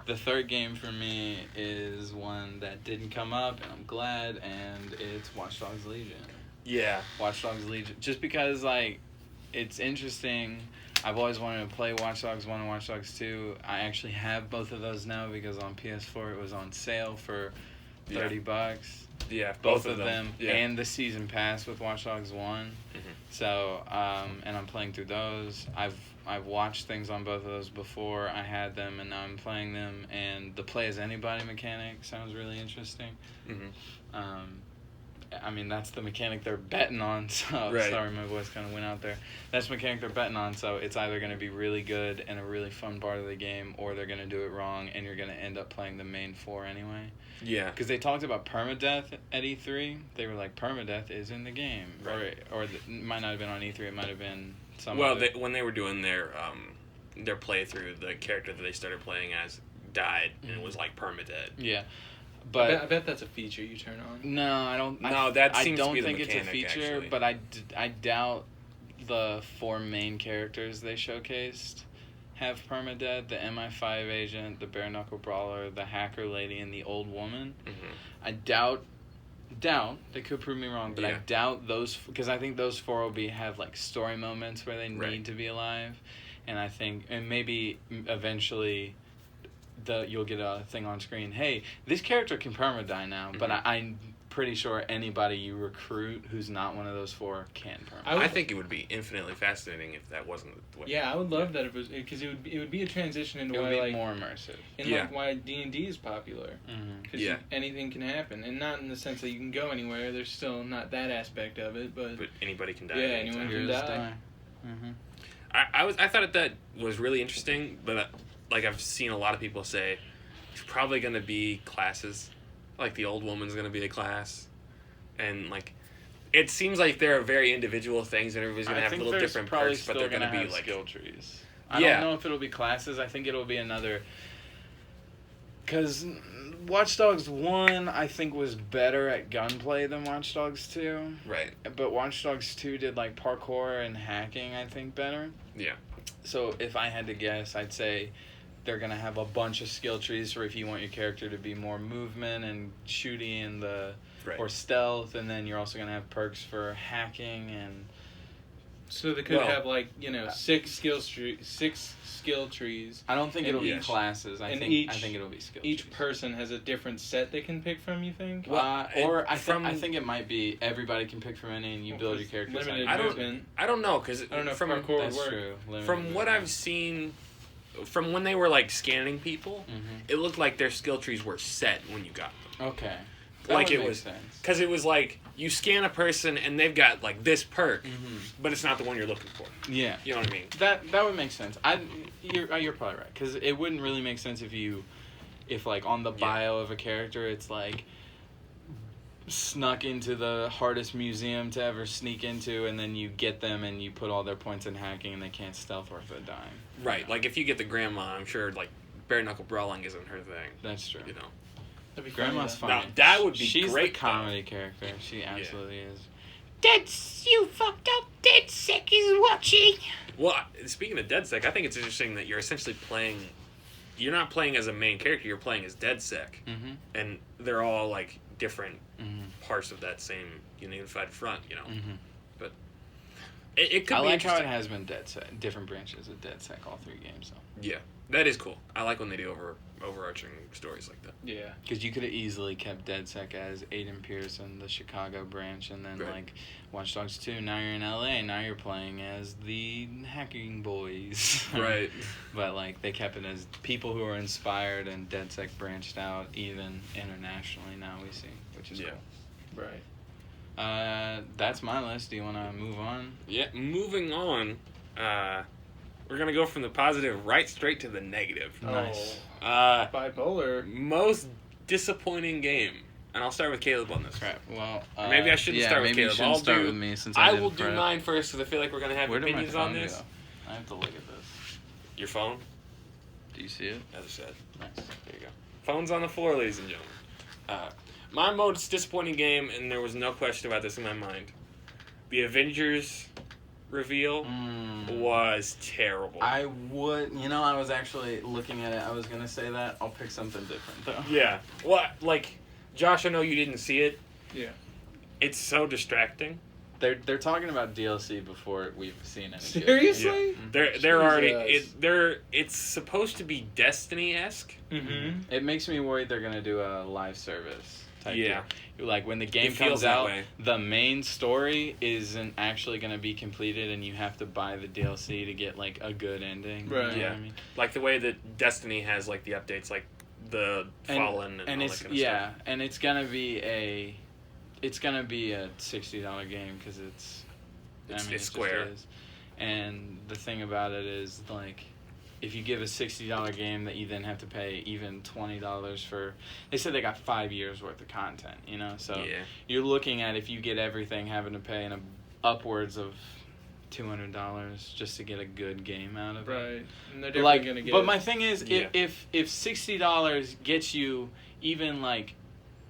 The third game for me is one that didn't come up, and I'm glad, and it's Watch Dogs Legion. Yeah. Watch Dogs Legion. Just because, like, it's interesting. I've always wanted to play Watch Dogs 1 and Watch Dogs 2. I actually have both of those now because on PS4 it was on sale for $30. Yeah, both of them. Yeah. And the season pass with Watch Dogs 1. Mm-hmm. So, and I'm playing through those. I've watched things on both of those before. I had them, and now I'm playing them. And the play as anybody mechanic sounds really interesting. Mm-hmm. I mean, that's the mechanic they're betting on. So sorry, my voice kind of went out there. That's the mechanic they're betting on. So it's either going to be really good and a really fun part of the game, or they're going to do it wrong, and you're going to end up playing the main 4 anyway. Yeah. Because they talked about permadeath at E3. They were like, permadeath is in the game. Right. Or it might not have been on E3. It might have been some when they were doing their playthrough, the character that they started playing as died, and it was like permadead. Yeah. But I bet that's a feature you turn on. No, I don't. No, that seems I to be don't the think it's a feature, actually. but I doubt the 4 main characters they showcased have permadead: the MI5 agent, the bare knuckle brawler, the hacker lady, and the old woman. Mm-hmm. I doubt. They could prove me wrong, but I doubt those, because I think those 4 will have like story moments where they need to be alive, and I think, and maybe eventually you'll get a thing on screen. Hey, this character can perma-die now, but I'm pretty sure anybody you recruit who's not one of those 4 can perma-die. I think it would be infinitely fascinating if that wasn't the way. Yeah, I would love that if it was, because it would be a transition into why, like, more immersive. And like why D&D is popular. Because anything can happen, and not in the sense that you can go anywhere. There's still not that aspect of it, but anybody can die. Yeah, anyone can die. I thought that was really interesting, but like I've seen a lot of people say, it's probably going to be classes. Like the old woman's going to be a class, and like it seems like there are very individual things, and everybody's going to have little different perks, but they're going to be like skill trees. I don't know if it'll be classes. I think it'll be another, because Watch Dogs 1 I think was better at gunplay than Watch Dogs 2. Right. But Watch Dogs 2 did like parkour and hacking, I think, better. Yeah. So if I had to guess, I'd say they're going to have a bunch of skill trees for if you want your character to be more movement and shooty and or stealth, and then you're also going to have perks for hacking, and so they could have like 6 skill trees. I don't think it'll be classes. I think it'll be skill trees. Each person has a different set they can pick from, you think? I think it might be everybody can pick from any, and you build your character. I don't know, because I don't know if parkour would work. True. From what I've seen, from when they were like scanning people, it looked like their skill trees were set when you got them. Okay. like it was, because it was like you scan a person and they've got like this perk, but it's not the one you're looking for. Yeah, you know what I mean. That would make sense. You're probably right, because it wouldn't really make sense if like on the bio of a character it's like snuck into the hardest museum to ever sneak into, and then you get them and you put all their points in hacking and they can't stealth worth a dime. Right, like if you get the grandma, I'm sure like bare knuckle brawling isn't her thing. That's true. You know, that'd be Grandma's funny. Now, that would be She's great. The comedy character. She absolutely is. You fucked up. DedSec is watching. Well, speaking of DedSec, I think it's interesting that you're essentially playing. You're not playing as a main character. You're playing as DedSec, and they're all like different parts of that same unified front. You know, but it could. I be like how it interesting. has been DedSec, different branches of DedSec all 3 games. So. Yeah, that is cool. I like when they do overarching stories like that. Yeah. Because you could have easily kept DedSec as Aiden Pearson, the Chicago branch, and then like Watch Dogs 2, now you're in LA, now you're playing as the Hacking Boys. Right. But like they kept it as people who are inspired, and DedSec branched out even internationally now we see, which is cool. Right. That's my list. Do you want to move on? Yeah, moving on. We're going to go from the positive right straight to the negative. Nice. Bipolar. Most disappointing game. And I'll start with Caleb on this. Crap. Well, Maybe I shouldn't start with Caleb. I'll start with me since I didn't will do prep. mine first because I feel like we're going to have Where did my opinions on phone this. go? I have to look at this. Your phone? Do you see it? As I said. Nice. There you go. Phone's on the floor, ladies and gentlemen. My most disappointing game, and there was no question about this in my mind, the Avengers reveal was terrible. I was actually looking at it. I was going to say that. I'll pick something different, though. Yeah. Well, like, Josh, I know you didn't see it. Yeah. It's so distracting. They're talking about DLC before we've seen it. Seriously? Yeah. They're already it's supposed to be Destiny-esque. It makes me worried they're gonna do a live service type deal. Like when the game It feels comes that out, way. the main story isn't actually gonna be completed, and you have to buy the DLC to get like a good ending. Right. You know Yeah. what I mean? Like the way that Destiny has like the updates, like the Fallen and all it's that kind of stuff. and it's gonna be a $60 game because it's It's Square. Just is. And the thing about it is like, if you give a $60 game that you then have to pay even $20 for, they said they got 5 years worth of content, you know. So you're looking at, if you get everything, having to pay upwards of $200 just to get a good game out of it. Right. And they're definitely gonna get. But my thing is, if $60 gets you even like,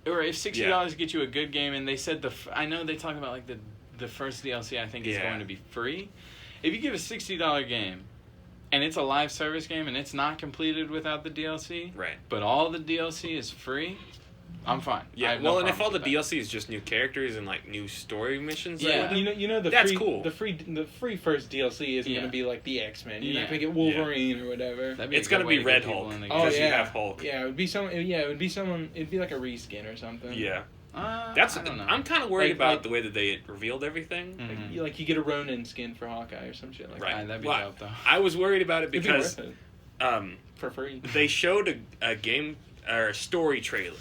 or if $60 gets you a good game, and they said I know they talk about like the first DLC I think is going to be free. If you give a $60 game, and it's a live service game, and it's not completed without the DLC, Right. but all the DLC is free, I'm fine. Yeah, well, and if all the DLC is just new characters and like new story missions, you know the that's free, cool. The free first DLC isn't going to be like the X-Men. You're not going to get Wolverine or whatever. It's going to be Red Hulk. Because you have Hulk. Yeah, it would be someone. Yeah, it would be someone. It'd be like a reskin or something. Yeah. I don't know. I'm kind of worried about the way that they revealed everything. Like you get a Ronin skin for Hawkeye or some shit like that. That'd be dope though. I was worried about it because It'd be worth it. For free. They showed a game or a story trailer,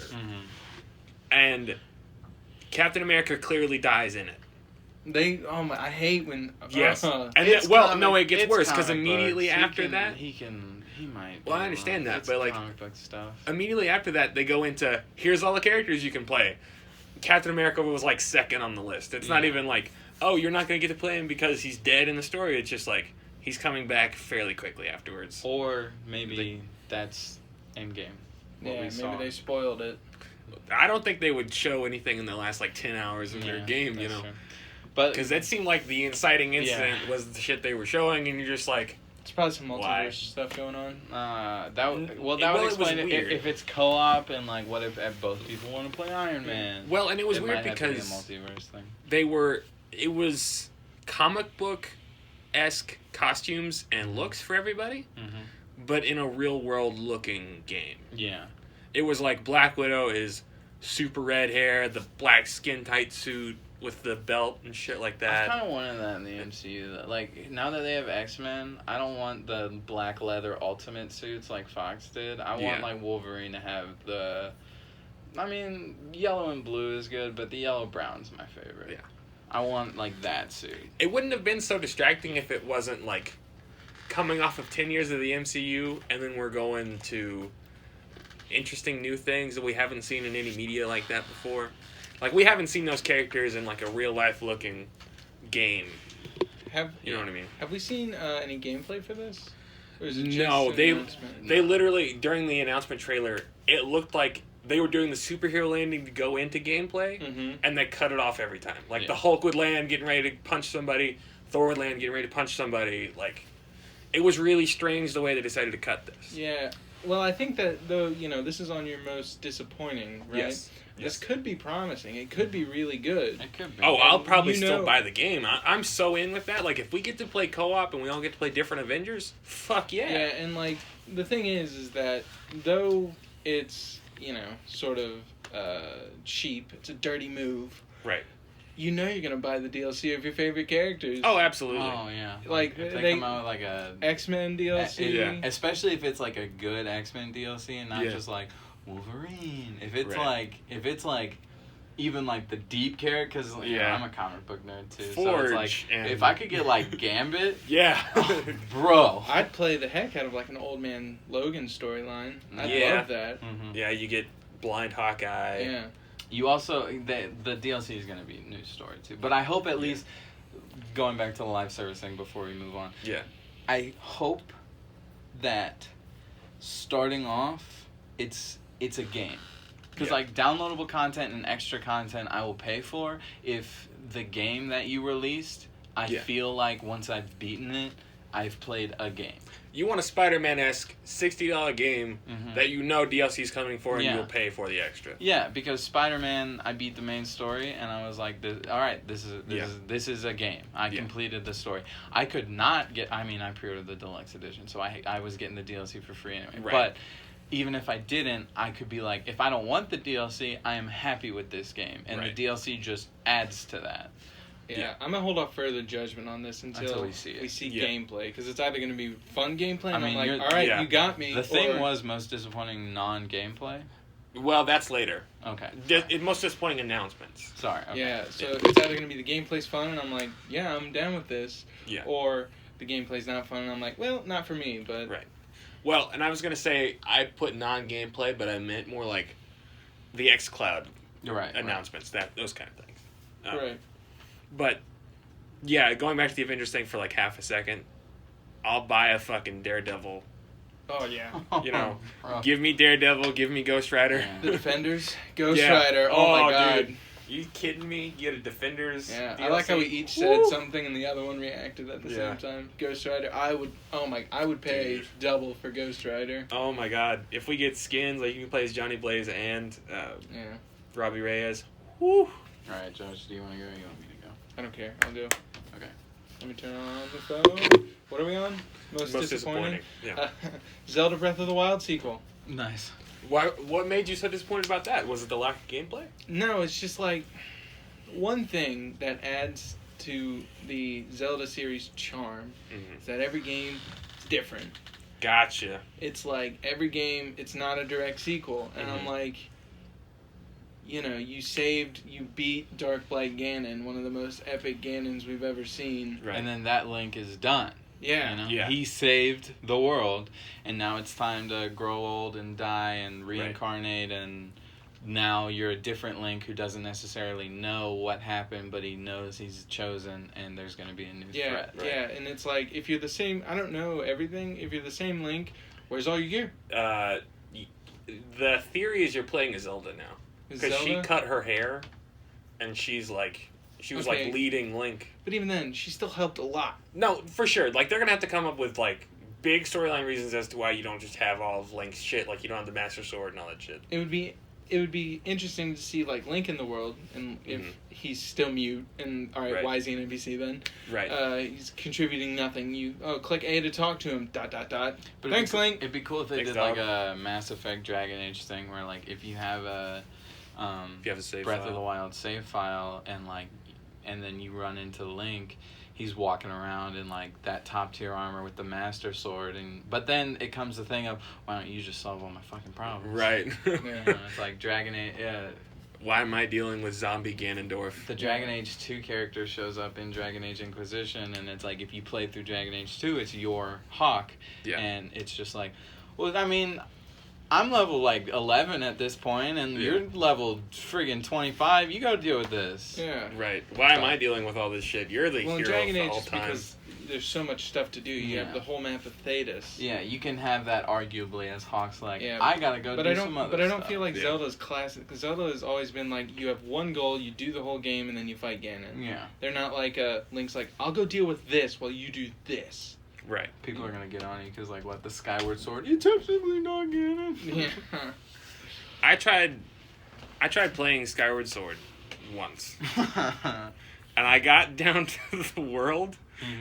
and Captain America clearly dies in it. I hate when. Yes. And it gets worse because immediately after that, he might. Well, I understand that, but like comic book stuff. Immediately after that, they go into here's all the characters you can play. Captain America was like second on the list. It's not even like, oh, you're not going to get to play him because he's dead in the story. It's just like he's coming back fairly quickly afterwards. Or maybe that's Endgame. Maybe they spoiled it. I don't think they would show anything in the last like 10 hours of their game, you know. True. But because that seemed like the inciting incident was the shit they were showing, and you're just like, it's probably some multiverse stuff going on. That would explain it if it's co-op, and like what if both people want to play Iron Man. Well, and it was weird might have to be a because multiverse thing. It was comic book-esque costumes and looks for everybody, but in a real world looking game. Yeah. It was like Black Widow is super red hair, the black skin tight suit with the belt and shit like that. I kind of wanted that in the MCU. Like, now that they have X-Men, I don't want the black leather ultimate suits like Fox did. I want, like, Wolverine to have I mean, yellow and blue is good, but the yellow brown's my favorite. Yeah. I want, like, that suit. It wouldn't have been so distracting if it wasn't, like, coming off of 10 years of the MCU, and then we're going to interesting new things that we haven't seen in any media like that before. Like, we haven't seen those characters in, like, a real-life-looking game. You know what I mean? Have we seen any gameplay for this? Or is it just No, an they announcement? literally, during the announcement trailer, it looked like they were doing the superhero landing to go into gameplay, and they cut it off every time. Like, the Hulk would land getting ready to punch somebody, Thor would land getting ready to punch somebody. Like, it was really strange the way they decided to cut this. Yeah. Well, I think that, though, this is on your most disappointing, right? Yes. This could be promising. It could be really good. It could be. Oh, I'll probably you still know- buy the game. I'm so in with that. Like, if we get to play co-op and we all get to play different Avengers, fuck yeah. Yeah, and, like, the thing is that though it's, sort of cheap, it's a dirty move, Right. you're going to buy the DLC of your favorite characters. Oh, absolutely. Oh, yeah. Like, if they they come out with, like, a... X-Men DLC. Yeah. Especially if it's, like, a good X-Men DLC and not just, like, Wolverine. If it's, like, even, like, the deep character, because, I'm a comic book nerd, too. Forge, so it's, like, and... if I could get, like, Gambit... Yeah. Bro. I'd play the heck out of, like, an Old Man Logan storyline. I'd Yeah. love that. Mm-hmm. Yeah, you get Blind Hawkeye. Yeah. You also... The DLC is going to be a new story, too. But I hope at least... Going back to the live service thing before we move on. Yeah. I hope that starting off, it's a game. Because, like, downloadable content and extra content I will pay for if the game that you released, I feel like once I've beaten it, I've played a game. You want a Spider-Man-esque $60 game that DLC is coming for and you'll pay for the extra. Yeah, because Spider-Man, I beat the main story and I was like, all right, this is a game. I completed the story. I could not get, I pre-ordered the deluxe edition, so I was getting the DLC for free anyway. Right. But even if I didn't, I could be like, if I don't want the DLC, I am happy with this game. And the DLC just adds to that. Yeah, I'm going to hold off further judgment on this until we see it. gameplay. Because it's either going to be fun gameplay, and I'm like, you're- all right, you got me. The thing was most disappointing non-gameplay. Well, that's later. Okay. Most disappointing announcements. Sorry. Okay. Yeah, so it's either going to be the gameplay's fun, and I'm like, yeah, I'm down with this. Yeah. Or the gameplay's not fun, and I'm like, well, not for me, but... Right. Well, and I was going to say, I put non-gameplay, but I meant more like the xCloud You're right. announcements, those kind of things. Right. But, yeah, going back to the Avengers thing for like half a second, I'll buy a fucking Daredevil. Oh, yeah. Give me Daredevil, give me Ghost Rider. Yeah. The Defenders, Ghost Rider, oh my god. Dude. You kidding me? You get a Defenders Yeah, DLC? I like how we each said something and the other one reacted at the same time. Ghost Rider, I would pay double for Ghost Rider. Oh my god. If we get skins, like you can play as Johnny Blaze and Robbie Reyes. Woo! Alright, Josh, do you want to go or you want me to go? I don't care, I'll go. Okay. Let me turn on the phone. What are we on? Most disappointing? Yeah. Zelda Breath of the Wild sequel. Nice. What made you so disappointed about that? Was it the lack of gameplay? No, it's just like one thing that adds to the Zelda series charm is that every game is different. Gotcha. It's like every game, it's not a direct sequel. And I'm like, you beat Darkblight Ganon, one of the most epic Ganons we've ever seen. Right. And then that Link is done. Yeah. You know? He saved the world, and now it's time to grow old and die and reincarnate, and now you're a different Link who doesn't necessarily know what happened, but he knows he's chosen, and there's going to be a new threat. Yeah, and it's like, if you're the same, I don't know everything, if you're the same Link, where's all your gear? The theory is you're playing as Zelda now. Because she cut her hair, and she was like leading Link. But even then, she still helped a lot. No, for sure. Like, they're going to have to come up with, like, big storyline reasons as to why you don't just have all of Link's shit. Like, you don't have the Master Sword and all that shit. It would be interesting to see, like, Link in the world, and if he's still mute, and, alright, why is he an NPC then? Right. He's contributing nothing. Click A to talk to him, ... But thanks, Link! It'd be cool if they did, like, a Mass Effect Dragon Age thing, where, like, if you have a... if you have a save Breath file. of the Wild save file, and then you run into Link, he's walking around in like that top tier armor with the master sword, but then it comes the thing of, why don't you just solve all my fucking problems? Right. It's like Dragon Age. Why am I dealing with zombie Ganondorf? The Dragon Age 2 character shows up in Dragon Age Inquisition, and it's like, if you play through Dragon Age 2, it's your Hawk. Yeah. And it's just like, well, I mean, I'm level like 11 at this point, and you're level friggin' 25. You gotta deal with this. Yeah. Right. Why am I dealing with all this shit? You're the hero Dragon of Age all is time. because there's so much stuff to do. You have the whole map of Thetis. Yeah, you can have that arguably as Hawk's like, I gotta go do some other stuff. But I don't feel like Zelda's classic, because Zelda has always been like, you have one goal, you do the whole game, and then you fight Ganon. Yeah. They're not like, Link's like, I'll go deal with this while you do this. Right. People are gonna get on you because, like, what, the Skyward Sword? You technically not Ganon. Yeah. I tried playing Skyward Sword once. And I got down to the world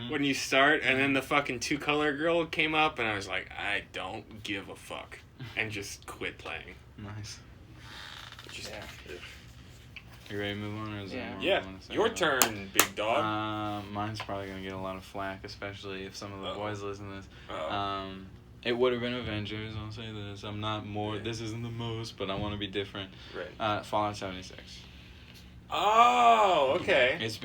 when you start, and then the fucking 2-color girl came up, and I was like, I don't give a fuck. And just quit playing. Nice. Yeah. You ready to move on? Or is there more you wanna say Your about turn, big dog. Mine's probably going to get a lot of flack, especially if some of the boys listen to this. Uh-oh. It would have been Avengers, I'll say this. I'm not more, this isn't the most, but I want to be different. Right. Fallout 76. Oh, okay. It's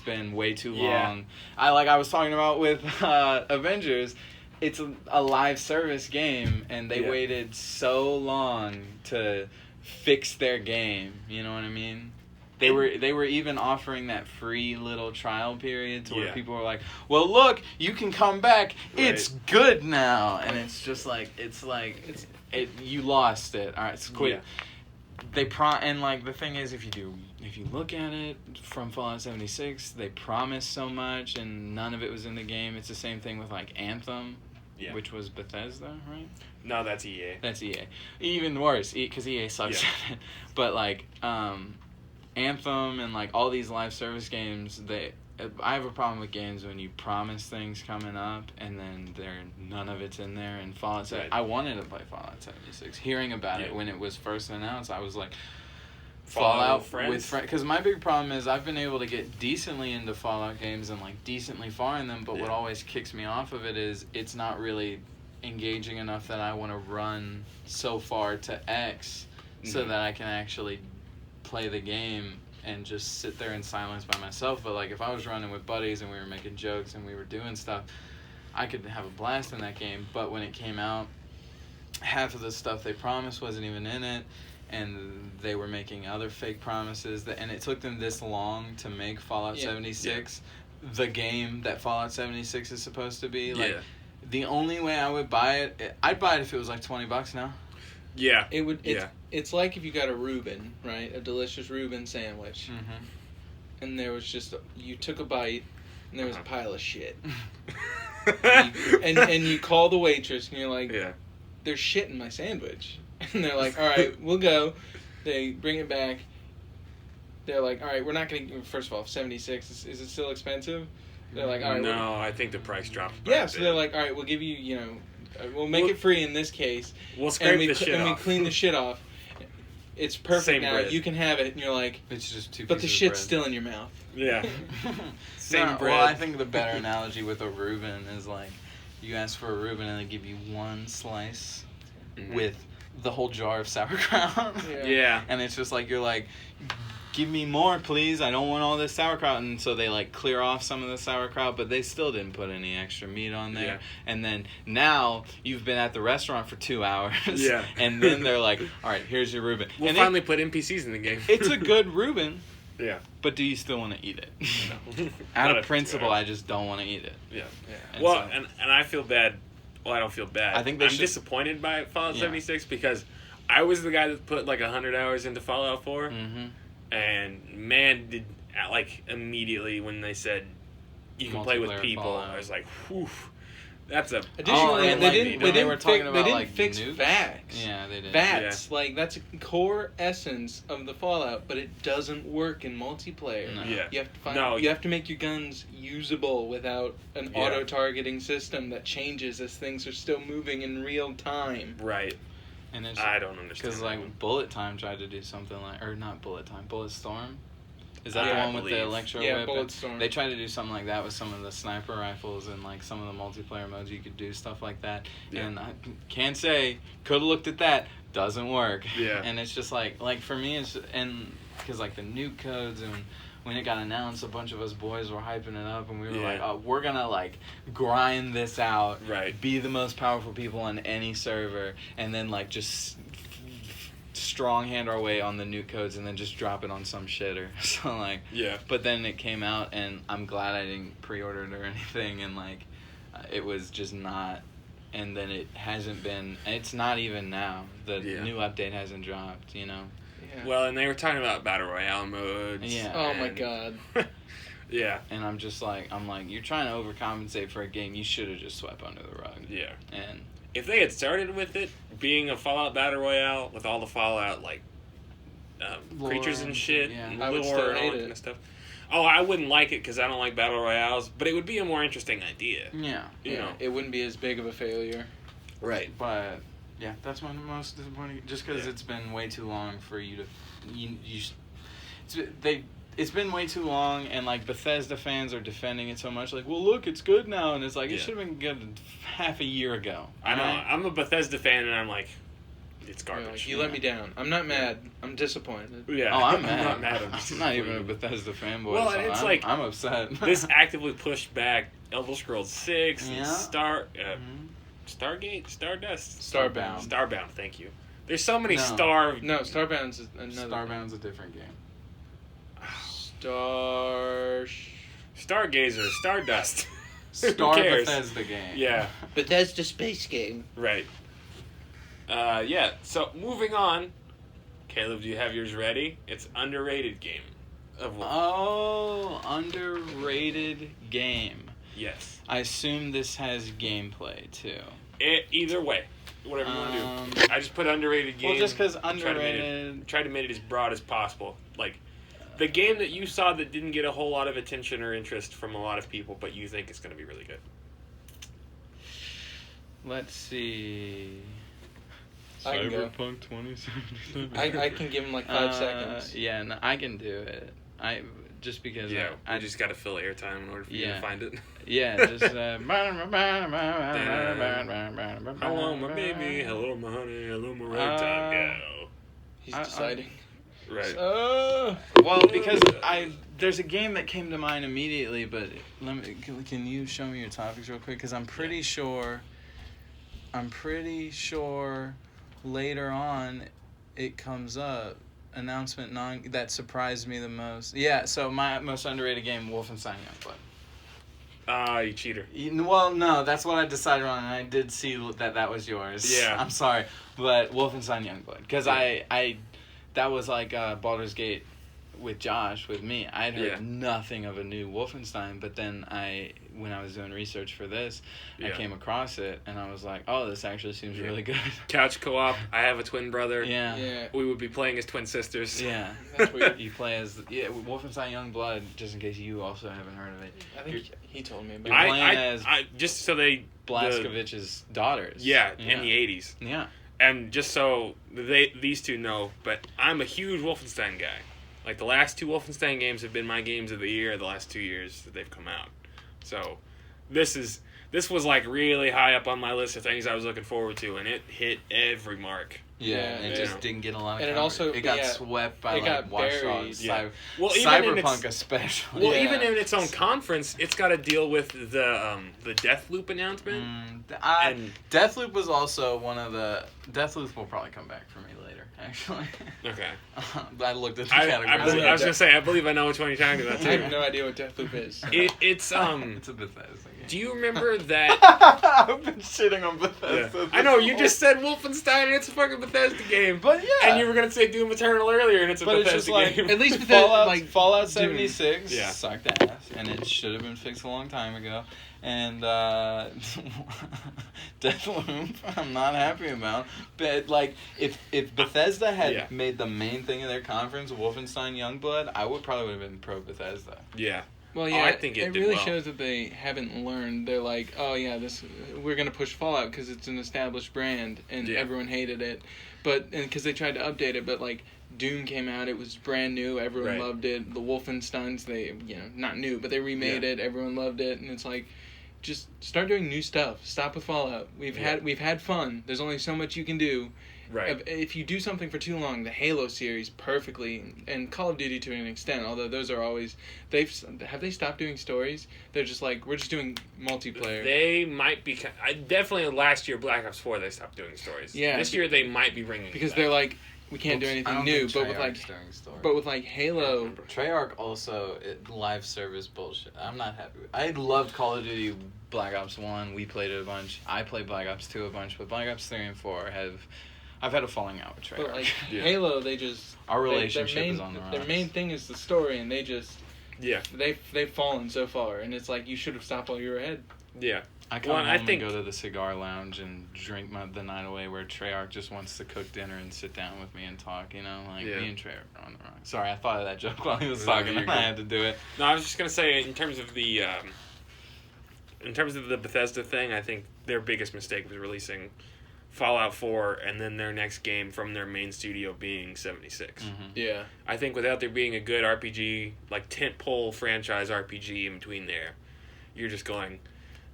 been way too long. I was talking about with Avengers, it's a live service game, and they waited so long to fix their game. You know what I mean? They were even offering that free little trial period to where people were like, well, look, you can come back. Right. It's good now. And it's just like, you lost it. All right, so quit. Yeah. And like the thing is, if you look at it from Fallout 76, they promised so much and none of it was in the game. It's the same thing with like Anthem, which was Bethesda, right? No, that's EA. That's EA. Even worse, because EA sucks at it. But like Anthem and like all these live service games, I have a problem with games when you promise things coming up and then none of it's in there. And Fallout 7, I wanted to play Fallout 76. Hearing about it when it was first announced, I was like, Fallout with friends. Because my big problem is I've been able to get decently into Fallout games and like decently far in them, but what always kicks me off of it is it's not really engaging enough that I want to run so far to X so that I can actually play the game and just sit there in silence by myself. But like if I was running with buddies and we were making jokes and we were doing stuff, I could have a blast in that game. But when it came out, half of the stuff they promised wasn't even in it, and they were making other fake promises and it took them this long to make Fallout 76 the game that Fallout 76 is supposed to be. Like the only way I would buy it, I'd buy it if it was like $20 now. Yeah. It would. It's like if you got a Reuben, right? A delicious Reuben sandwich. And there was just, you took a bite, and there was a pile of shit. and you call the waitress, and you're like, there's shit in my sandwich. And they're like, all right, we'll go. They bring it back. They're like, all right, we're not going to, first of all, 76, is it still expensive? They're like, all right. No, I think the price dropped. Yeah, so they're like, all right, we'll give you, we'll make it free in this case. We'll scrape the shit off. And we clean the shit off. It's perfect Same now. bread. You can have it. And you're like, it's just two but the pieces of shit's bread. still in your mouth. Yeah. Same bread. Well, I think the better analogy with a Reuben is like, you ask for a Reuben and they give you one slice with the whole jar of sauerkraut. Yeah. And it's just like, you're like, give me more, please. I don't want all this sauerkraut. And so they like clear off some of the sauerkraut, but they still didn't put any extra meat on there. Yeah. And then now you've been at the restaurant for 2 hours. Yeah. And then they're like, all right, here's your Reuben. We'll and finally put NPCs in the game. It's a good Reuben. Yeah. But do you still want to eat it? No. Out of principle, I just don't want to eat it. Yeah. And well, so, and I feel bad. Well, I don't feel bad. I'm disappointed by Fallout 76 because I was the guy that put like 100 hours into Fallout 4. And man, did immediately when they said you can play with people, Fallout. I was like, whew, that's a. Additionally, they didn't fix nukes? VAX. Yeah, they did. VAX, that's a core essence of the Fallout, but it doesn't work in multiplayer. No. Yeah. You have to you have to make your guns usable without an auto targeting system that changes as things are still moving in real time. Right. And it's, I don't understand. Because Bullet Time tried to do something like, or not Bullet Time, Bullet Storm. Is that the one with the electro whip? Bulletstorm. They tried to do something like that with some of the sniper rifles and like some of the multiplayer modes. You could do stuff like that, and I can't say could have looked at that. Doesn't work. Yeah. And it's just like for me, it's because like the nuke codes and when it got announced, a bunch of us boys were hyping it up, and we were like, oh, we're gonna like grind this out, right? Be the most powerful people on any server, and then like just strong hand our way on the nuke codes and then just drop it on some shitter. So like but then it came out and I'm glad I didn't pre-order it or anything, and like it was just not, and then it hasn't been, it's not even now, the new update hasn't dropped, you know. Well, and they were talking about battle royale modes. Oh my god. Yeah. And I'm like you're trying to overcompensate for a game you should have just swept under the rug. Yeah. And if they had started with it being a Fallout Battle Royale with all the Fallout, like, creatures and shit, and I would lore still and all hate that it. kind of stuff. Oh, I wouldn't like it because I don't like Battle Royales, but it would be a more interesting idea. Yeah. You know. It wouldn't be as big of a failure. Right. But, yeah, that's my most disappointing, just because it's been way too long for you to... It's been way too long, and like Bethesda fans are defending it so much. Like, well, look, it's good now, and it's like it should have been good half a year ago. I know. I'm a Bethesda fan, and I'm like, it's garbage. Like, you let me down. I'm not mad. I'm disappointed. Yeah. Oh, I'm mad. I'm not mad. I'm not even a Bethesda fanboy. Well, so it's like I'm upset. This actively pushed back Elder Scrolls 6, and Stargate, Stardust, Starbound. Thank you. There's so many No, Starbound's another. Starbound's a different game. Stargazer, Stardust. Star Who cares? Bethesda game. Yeah. Bethesda space game. Right. Yeah. So moving on. Caleb, do you have yours ready? It's underrated game. Underrated game. Yes. I assume this has gameplay too. Either way, whatever you want to do. I just put underrated game. Well, just because underrated. Try to make it as broad as possible. Like, the game that you saw that didn't get a whole lot of attention or interest from a lot of people, but you think it's going to be really good. Let's see. I can go. Cyberpunk 2077. I can give him like 5 seconds. Yeah, no, I can do it. Just because. Yeah, I just got to fill airtime in order for you to find it. Yeah, just. Hello, my baby. Hello, my honey. Hello, my ragtime gal. He's deciding. Right. Well, because there's a game that came to mind immediately, but can you show me your topics real quick? Because I'm pretty sure later on it comes up. Announcement that surprised me the most. Yeah, so my most underrated game, Wolfenstein Youngblood. You cheater. Well, no, that's what I decided on, and I did see that was yours. Yeah. I'm sorry, but Wolfenstein Youngblood, because that was like Baldur's Gate with me. I'd heard nothing of a new Wolfenstein, but then when I was doing research for this, I came across it, and I was like, oh, this actually seems really good. Couch co-op. I have a twin brother. Yeah. We would be playing as twin sisters. Yeah. That's weird. You play as Wolfenstein Youngblood, just in case you also haven't heard of it. I think he told me about You're it. playing as just so they... Blazkowicz's daughters. Yeah, in the 80s. Yeah. And just so these two know, but I'm a huge Wolfenstein guy. Like, the last 2 Wolfenstein games have been my games of the year the last 2 years that they've come out. So, this was, like, really high up on my list of things I was looking forward to, and it hit every mark. Yeah, it just didn't get a lot of coverage. It got swept by, Watch Dogs. Yeah. Cyberpunk especially. Well, even in its own conference, it's got to deal with the Deathloop announcement. Deathloop was also one of the... Deathloop will probably come back for me later, actually. Okay. I looked at the categories. I was going to say, I believe I know which one you're talking about, too. I have no idea what Deathloop is. It's It's a Bethesda game. Do you remember that... I've been shitting on Bethesda. Yeah. I know, you just said Wolfenstein and it's a fucking Bethesda game. But yeah. And you were going to say Doom Eternal earlier and it's a Bethesda game. At least Bethesda, Fallout 76 Yeah. sucked ass, and it should have been fixed a long time ago. And Deathloop, I'm not happy about. But like, if Bethesda had made the main thing of their conference Wolfenstein Youngblood, I probably would have been pro Bethesda. Yeah. Well, yeah, I think it really well. shows that they haven't learned. They're like, oh yeah, we're gonna push Fallout because it's an established brand and everyone hated it, but because they tried to update it, but like Doom came out, it was brand new, everyone loved it. The Wolfensteins, they, not new, but they remade it, everyone loved it, and it's like, just start doing new stuff. Stop with Fallout. We've had fun. There's only so much you can do. Right. If you do something for too long, the Halo series perfectly, and Call of Duty to an extent, although those are always, have they stopped doing stories? They're just like, we're just doing multiplayer. They might be, definitely last year, Black Ops 4, they stopped doing stories. Yeah. This year, they might be bringing because it back. they're like, we can't do anything new, but with like Halo. Treyarch also live service bullshit. I'm not happy. I loved Call of Duty Black Ops 1. We played it a bunch. I played Black Ops 2 a bunch, but Black Ops 3 and 4 I've had a falling out with Treyarch. But like Halo, they just our relationship is on the rise. Their main thing is the story, and they just they've fallen so far, and it's like you should have stopped while you were ahead. Yeah. I come home and go to the cigar lounge and drink the night away where Treyarch just wants to cook dinner and sit down with me and talk, me and Treyarch are on the run. Sorry, I thought of that joke while he was talking and I had to do it. No, I was just going to say, in terms of the Bethesda thing, I think their biggest mistake was releasing Fallout 4 and then their next game from their main studio being 76. Mm-hmm. Yeah. I think without there being a good RPG, like tentpole franchise RPG in between there, you're just going,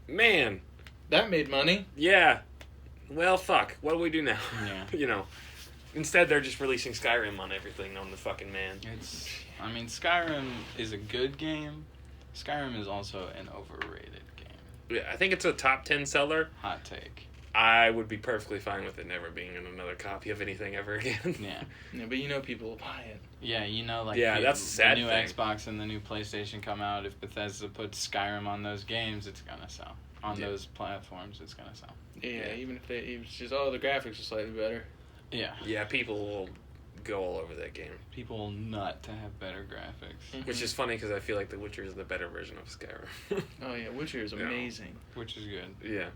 man, that made money. Yeah. Well, fuck. What do we do now? Yeah. Instead they're just releasing Skyrim on everything on the fucking man. Skyrim is a good game. Skyrim is also an overrated game. Yeah, I think it's a top 10 seller. Hot take. I would be perfectly fine with it never being in another copy of anything ever again. Yeah. Yeah, but people will buy it. Yeah, that's a sad the new thing. Xbox and the new PlayStation come out. If Bethesda puts Skyrim on those games, it's gonna sell. On those platforms, it's gonna sell. Yeah, even if it's just the graphics are slightly better. Yeah. Yeah, people will go all over that game. People will nut to have better graphics. Mm-hmm. Which is funny because I feel like The Witcher is the better version of Skyrim. Oh yeah, Witcher is amazing. Witcher's good. Yeah.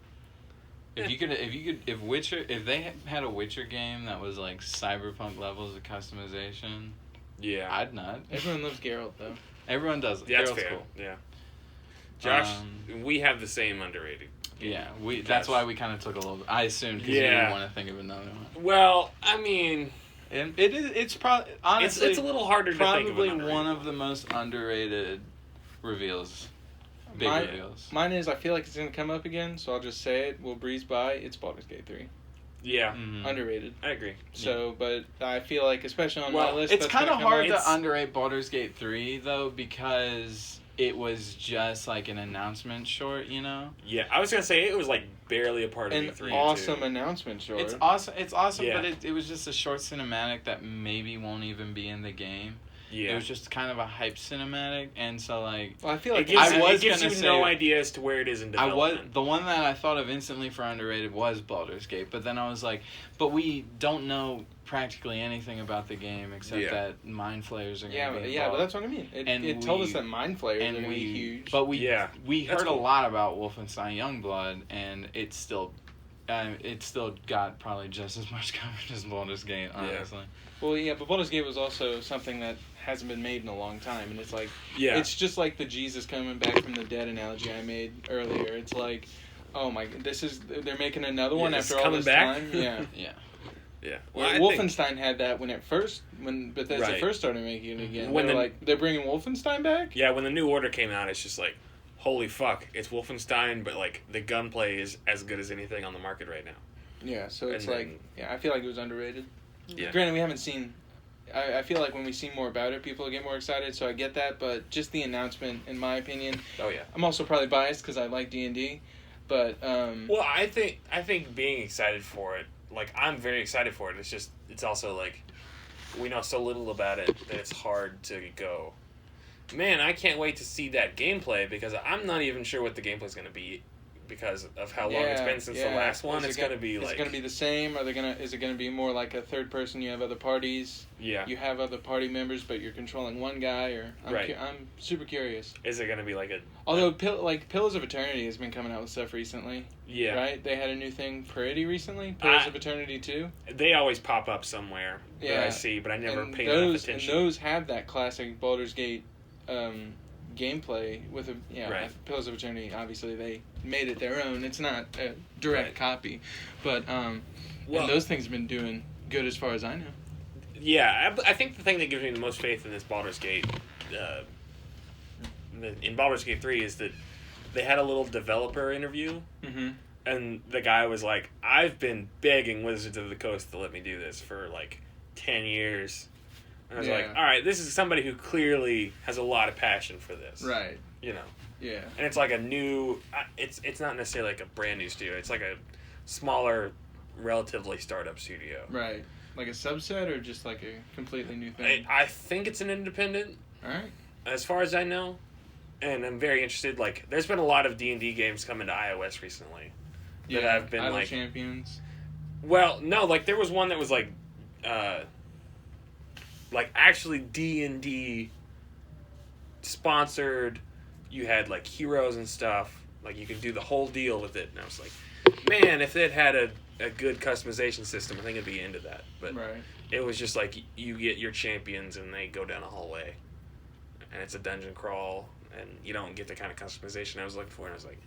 If they had a Witcher game that was like cyberpunk levels of customization, I'd nut. Everyone loves Geralt though. Everyone does. Yeah, that's Geralt's fair. cool. Yeah. Josh, we have the same underrated. Yeah, that's why we kind of took a little. I assumed because you didn't want to think of another one. Well, I mean, and it's probably honestly it's a little harder to think of. Probably one of the most underrated reveals. Reveals. Mine is, I feel like it's going to come up again, so I'll just say it. We'll breeze by. It's Baldur's Gate 3. Yeah. Mm-hmm. Underrated. I agree. So, but I feel like, especially on my list, it's kind of hard to underrate Baldur's Gate 3, though, because it was just like an announcement short, Yeah, I was going to say it was like barely a part of E3. An awesome announcement short. It's awesome, but it was just a short cinematic that maybe won't even be in the game. Yeah. It was just kind of a hype cinematic, and so like... Well, I feel like it gives you no idea as to where it is in development. The one that I thought of instantly for underrated was Baldur's Gate, but then I was like, but we don't know practically anything about the game except that Mind Flayers are going to be involved. Yeah, but that's what I mean. It told us that Mind Flayers are going to be huge. But we heard a lot about Wolfenstein Youngblood, and it's still got probably just as much coverage as Baldur's Gate, honestly. Yeah. Well, yeah, but Baldur's Gate was also something that hasn't been made in a long time, and it's like, it's just like the Jesus coming back from the dead analogy I made earlier. It's like, oh my, they're making another one after all this time. Yeah. Yeah. Well, Wolfenstein had that when Bethesda first started making it again. They're bringing Wolfenstein back? Yeah, when the New Order came out, it's just like, holy fuck, it's Wolfenstein, but like the gunplay is as good as anything on the market right now. Yeah, so it's I feel like it was underrated. Yeah. Granted, we haven't seen... I feel like when we see more about it, people get more excited, so I get that, but just the announcement, in my opinion... Oh, yeah. I'm also probably biased because I like D&D, but... Well, I think being excited for it, like, I'm very excited for it, it's also, like, we know so little about it that it's hard to go, man, I can't wait to see that gameplay, because I'm not even sure what the gameplay's going to be, because of how long it's been since the last one. It's going to be like... Is it going to be the same? Is it going to be more like a third person, you have other parties? Yeah. You have other party members, but you're controlling one guy, or... I'm super curious. Is it going to be like a... Although, Pillars of Eternity has been coming out with stuff recently. Yeah. Right? They had a new thing pretty recently? Pillars of Eternity 2? They always pop up somewhere that I see, but I never pay enough attention. And those have that classic Baldur's Gate gameplay with Pillars of Eternity. Obviously, they made it their own. It's not a direct copy, but and those things have been doing good as far as I know. Yeah, I think the thing that gives me the most faith in this Baldur's Gate, in Baldur's Gate 3, is that they had a little developer interview, and the guy was like, I've been begging Wizards of the Coast to let me do this for, 10 years. And I was like, all right, this is somebody who clearly has a lot of passion for this. Right. Yeah. And it's like a new, it's not necessarily like a brand new studio. It's like a smaller, relatively startup studio. Right. Like a subset or just like a completely new thing? I think it's an independent. All right. As far as I know. And I'm very interested. There's been a lot of D&D games coming to iOS recently. That I've been Idle Champions. Well, no, there was one that was actually D&D sponsored. You had heroes and stuff. You could do the whole deal with it. And I was like, man, if it had a good customization system, I think I'd be into that. But it was just you get your champions and they go down a hallway. And it's a dungeon crawl. And you don't get the kind of customization I was looking for. And I was like,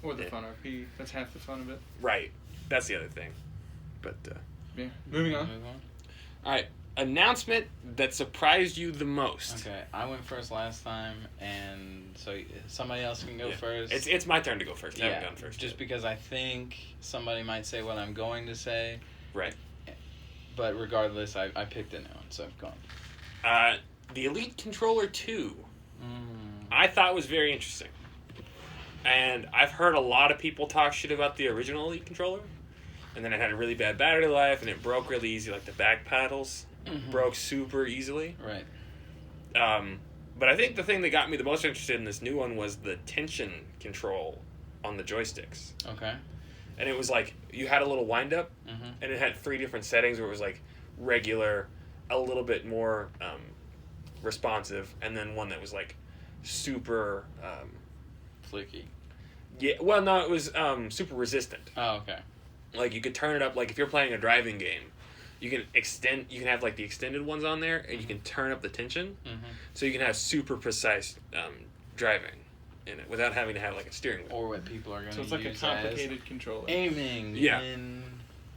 Or the fun RP. That's half the fun of it. Right. That's the other thing. But, yeah. Moving on. All right. Announcement that surprised you the most. Okay. I went first last time, and so somebody else can go first. It's my turn to go first. I haven't gone first just yet. because I think somebody might say what I'm going to say. Right. But regardless, I picked a new one, so go on. The Elite Controller 2. I thought was very interesting. And I've heard a lot of people talk shit about the original Elite Controller. And then it had a really bad battery life, and it broke really easy. The back paddles broke super easily. Right. But I think the thing that got me the most interested in this new one was the tension control on the joysticks. Okay. And it was you had a little wind-up, and it had 3 different settings where it was regular, a little bit more responsive, and then one that was super flicky. Yeah, well, no, it was super resistant. Oh, okay. You could turn it up, if you're playing a driving game, you can have the extended ones on there, and you can turn up the tension, so you can have super precise driving in it without having to have a steering wheel. Or what people are going to use. So it's a complicated controller. Aiming in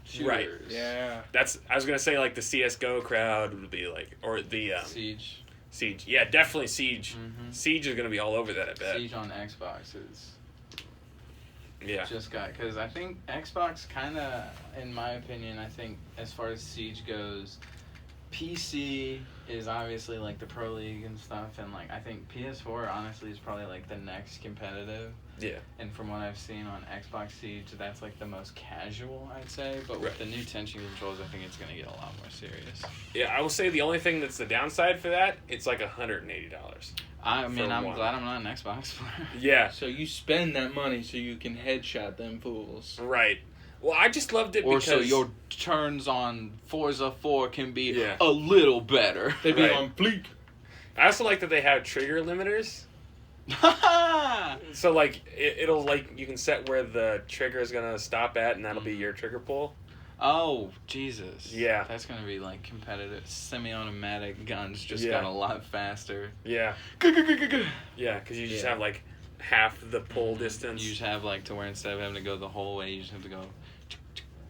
shooters. Right. Yeah. I was going to say the CSGO crowd would be or the Siege. Yeah, definitely Siege. Siege is going to be all over that, I bet. Siege on Xbox is Yeah. Just got, because I think Xbox kind of, in my opinion, I think as far as Siege goes, PC is obviously like the Pro League and stuff, and like I think PS4 honestly is probably like the next competitive. Yeah. And from what I've seen on Xbox Siege, that's like the most casual, I'd say. But with the new tension controls, I think it's going to get a lot more serious. Yeah, I will say the only thing that's the downside for that, it's like $180. I mean, I'm glad I'm not an Xbox player. Yeah. So you spend that money so you can headshot them fools. Right. Well, I just loved it or because... so your turns on Forza 4 can be a little better. They be on fleek. I also like that they have trigger limiters. So, like, it'll, like, you can set where the trigger is going to stop at, and that'll be your trigger pull. Oh, Jesus. Yeah. That's going to be, like, competitive. Semi-automatic guns just got a lot faster. Yeah. Yeah, because you just have, like, half the pull distance. You just have, like, to where instead of having to go the whole way, you just have to go...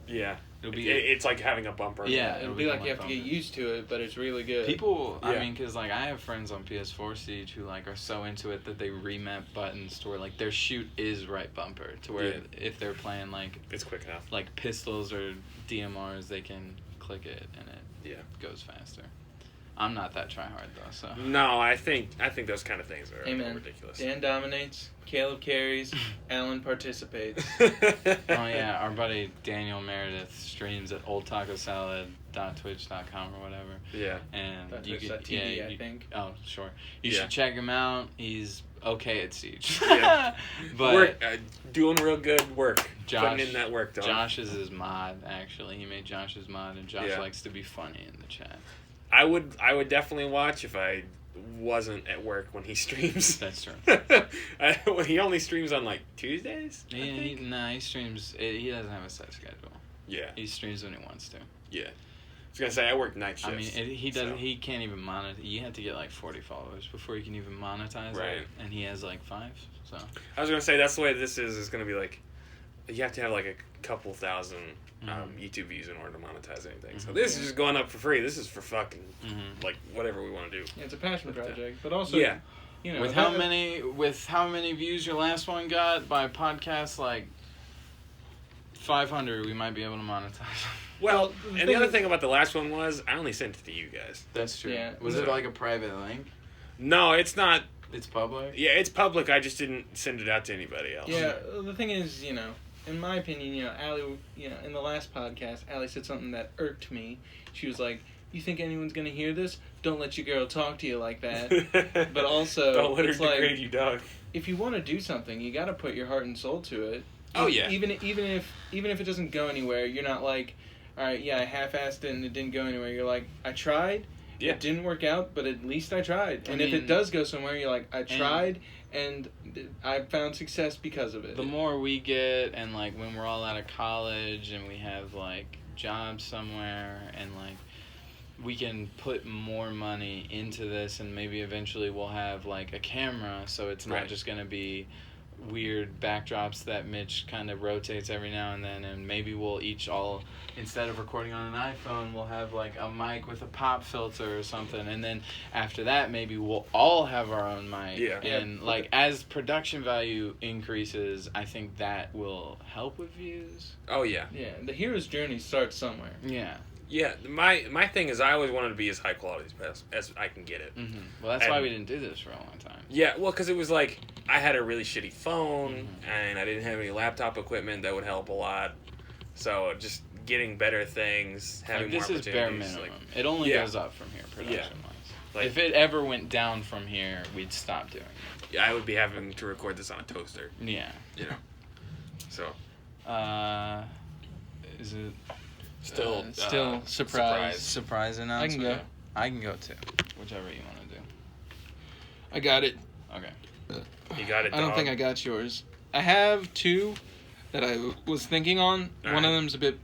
Yeah. It's like having a bumper. Yeah, it'll be like you have to get used to it, but it's really good. People, I mean, because, like, I have friends on PS4 Siege who, like, are so into it that they remap buttons to where, like, their shoot is right bumper. To where if they're playing, like... It's quick enough. Like, pistols or DMRs, they can click it and it goes faster. I'm not that tryhard, though, so... No, I think those kind of things are ridiculous. Dan dominates, Caleb carries, Alan participates. Oh, yeah, our buddy Daniel Meredith streams at oldtacosalad.twitch.com or whatever. Yeah. And you get TV, I think. Oh, sure. You should check him out. He's okay at Siege. But doing real good work. Josh, putting in that work, though. Josh is his mod, actually. He made Josh's mod, and Josh likes to be funny in the chat. I would definitely watch if I wasn't at work when he streams. That's true. He only streams on like Tuesdays. He streams. He doesn't have a set schedule. Yeah. He streams when he wants to. Yeah. I was gonna say I work night shifts. I mean, he doesn't. So. He can't even monetize. You have to get like 40 followers before you can even monetize. Right. It, and he has like 5. So. I was gonna say that's the way this is. Is gonna be like you have to have like a couple thousand YouTube views in order to monetize anything. So this is just going up for free. This is for fucking like whatever we want to do. Yeah, it's a passion project, but also you know, with how many views your last one got by podcast, like 500, we might be able to monetize. Well, and the other thing about the last one was I only sent it to you guys. That's true. Yeah. Was it like a private link? No, it's not. It's public? Yeah, it's public. I just didn't send it out to anybody else. Yeah, the thing is, you know, in my opinion, you know, Allie, you know, in the last podcast, Allie said something that irked me. She was like, "You think anyone's gonna hear this? Don't let your girl talk to you like that." But also, don't let her it's like, degrade you, dog. if you want to do something, you got to put your heart and soul to it. Oh yeah. Even if it doesn't go anywhere, you're not like, all right, yeah, I half-assed it and it didn't go anywhere. You're like, I tried. Yeah. It didn't work out, but at least I tried. And if it does go somewhere, you're like, I tried, and I found success because of it. The more we get, and like when we're all out of college and we have like jobs somewhere, and like we can put more money into this, and maybe eventually we'll have like a camera, so it's not just going to be weird backdrops that Mitch kind of rotates every now and then, and maybe we'll each all, instead of recording on an iPhone, we'll have like a mic with a pop filter or something, and then after that maybe we'll all have our own mic. And like as production value increases, I think that will help with views. Oh yeah. Yeah, the hero's journey starts somewhere. Yeah, my thing is I always wanted to be as high quality as I can get it. Well, that's why we didn't do this for a long time. Yeah, well, because it was like I had a really shitty phone and I didn't have any laptop equipment that would help a lot. So just getting better things, having more opportunities. This is bare minimum. Like, it only goes up from here, production-wise. Like, if it ever went down from here, we'd stop doing it. Yeah, I would be having to record this on a toaster. Yeah. You know. So. Is it... Still surprise announcement. I can go too. Whichever you want to do. I got it. Okay. You got it. I don't think I got yours. I have two that I was thinking on. One of them's a bit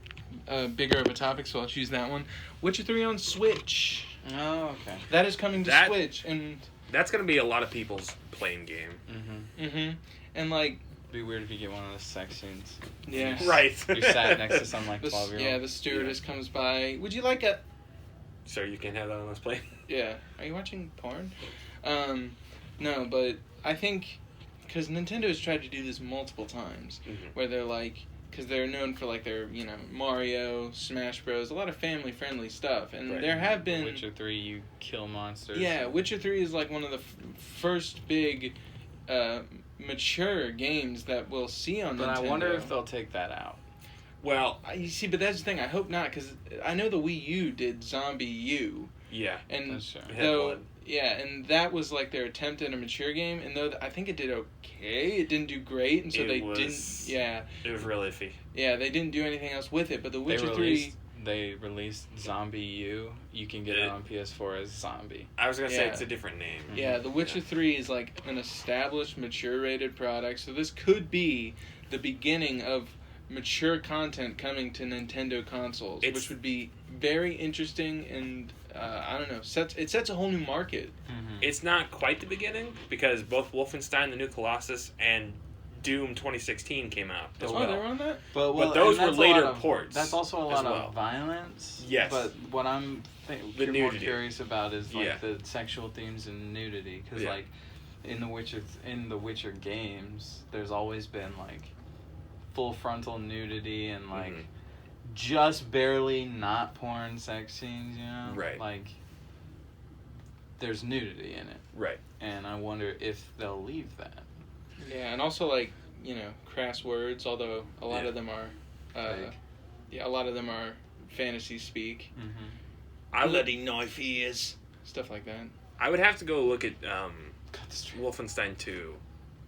bigger of a topic, so I'll choose that one. Witcher 3 on Switch. Oh, okay. That is coming to Switch, and that's gonna be a lot of people's playing game. And like. It'd be weird if you get one of those sex scenes. Yeah. Right. You're sat next to some like 12-year-old. Yeah, the stewardess comes by. Would you like a... Sir, you can't have that on this plane. Yeah. Are you watching porn? No, but I think... Because Nintendo's tried to do this multiple times. Where they're like... Because they're known for like their, you know, Mario, Smash Bros. A lot of family-friendly stuff. And there have been... Witcher 3, you kill monsters. Yeah, Witcher 3 is like one of the first big... mature games that we'll see on Nintendo. But I wonder if they'll take that out. Well, you see, but that's the thing. I hope not, because I know the Wii U did Zombie U. Yeah, and that's true. And that was like their attempt at a mature game. And though I think it did okay, it didn't do great, and so they didn't. Yeah, it was real iffy. Yeah, they didn't do anything else with it. But the Witcher 3. They released Zombie U. You can get it on PS4 as Zombie. I was going to say it's a different name. Yeah, The Witcher 3 is like an established, mature-rated product. So this could be the beginning of mature content coming to Nintendo consoles, which would be very interesting and, I don't know, it sets a whole new market. It's not quite the beginning, because both Wolfenstein: The New Colossus and Doom 2016 came out as well. They're on that? But those were later ports. That's also a lot of violence. Yes. But what I'm more curious about is like the sexual themes and nudity, because like in the Witcher games, there's always been like full frontal nudity and like just barely not porn sex scenes, you know? Right. Like there's nudity in it. Right. And I wonder if they'll leave that. Yeah, and also like, you know, crass words, although a lot of them are a lot of them are fantasy speak. Bloody knife ears, stuff like that. I would have to go look at Wolfenstein 2,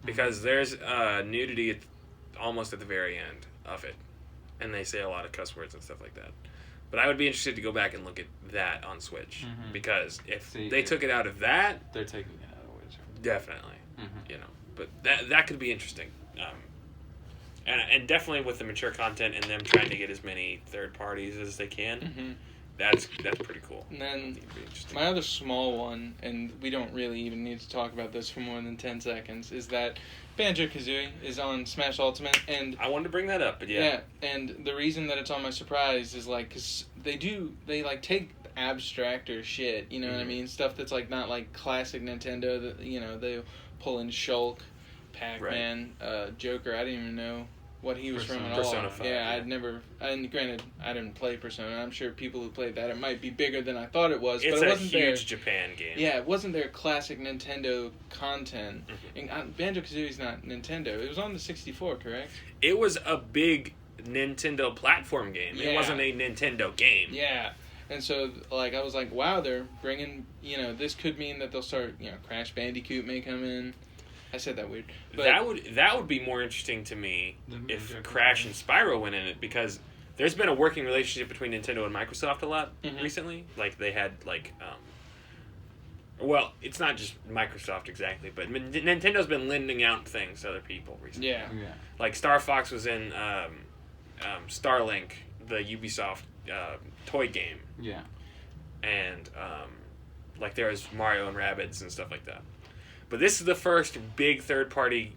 because there's nudity almost at the very end of it, and they say a lot of cuss words and stuff like that. But I would be interested to go back and look at that on Switch, because if they took it out of that, they're taking it out of Witcher. Definitely, you know. But that could be interesting, and definitely with the mature content and them trying to get as many third parties as they can, That's pretty cool. And then my other small one, and we don't really even need to talk about this for more than 10 seconds, is that Banjo-Kazooie is on Smash Ultimate, and I wanted to bring that up, but yeah. Yeah, and the reason that it's on my surprise is, like, because they take abstracter shit, you know what I mean? Stuff that's, like, not, like, classic Nintendo, that, you know, they pull in Shulk, Pac-Man, Joker. I didn't even know what he was from at all. Persona 5. Yeah, granted, I didn't play Persona. I'm sure people who played that, it might be bigger than I thought it was. It's but it a wasn't huge Japan game. Yeah, it wasn't their classic Nintendo content. Mm-hmm. And Banjo-Kazooie's not Nintendo. It was on the 64, correct? It was a big Nintendo platform game. Yeah. It wasn't a Nintendo game. Yeah. And so, like, I was like, wow, they're bringing, you know, this could mean that they'll start, you know, Crash Bandicoot may come in. I said that weird. But that would be more interesting to me if Crash and Spyro went in it, because there's been a working relationship between Nintendo and Microsoft a lot recently. Like, they had, like, well, it's not just Microsoft exactly, but Nintendo's been lending out things to other people recently. Yeah. Like, Star Fox was in Starlink, the Ubisoft toy game. Yeah. And, like, there was Mario and Rabbids and stuff like that. But this is the first big third-party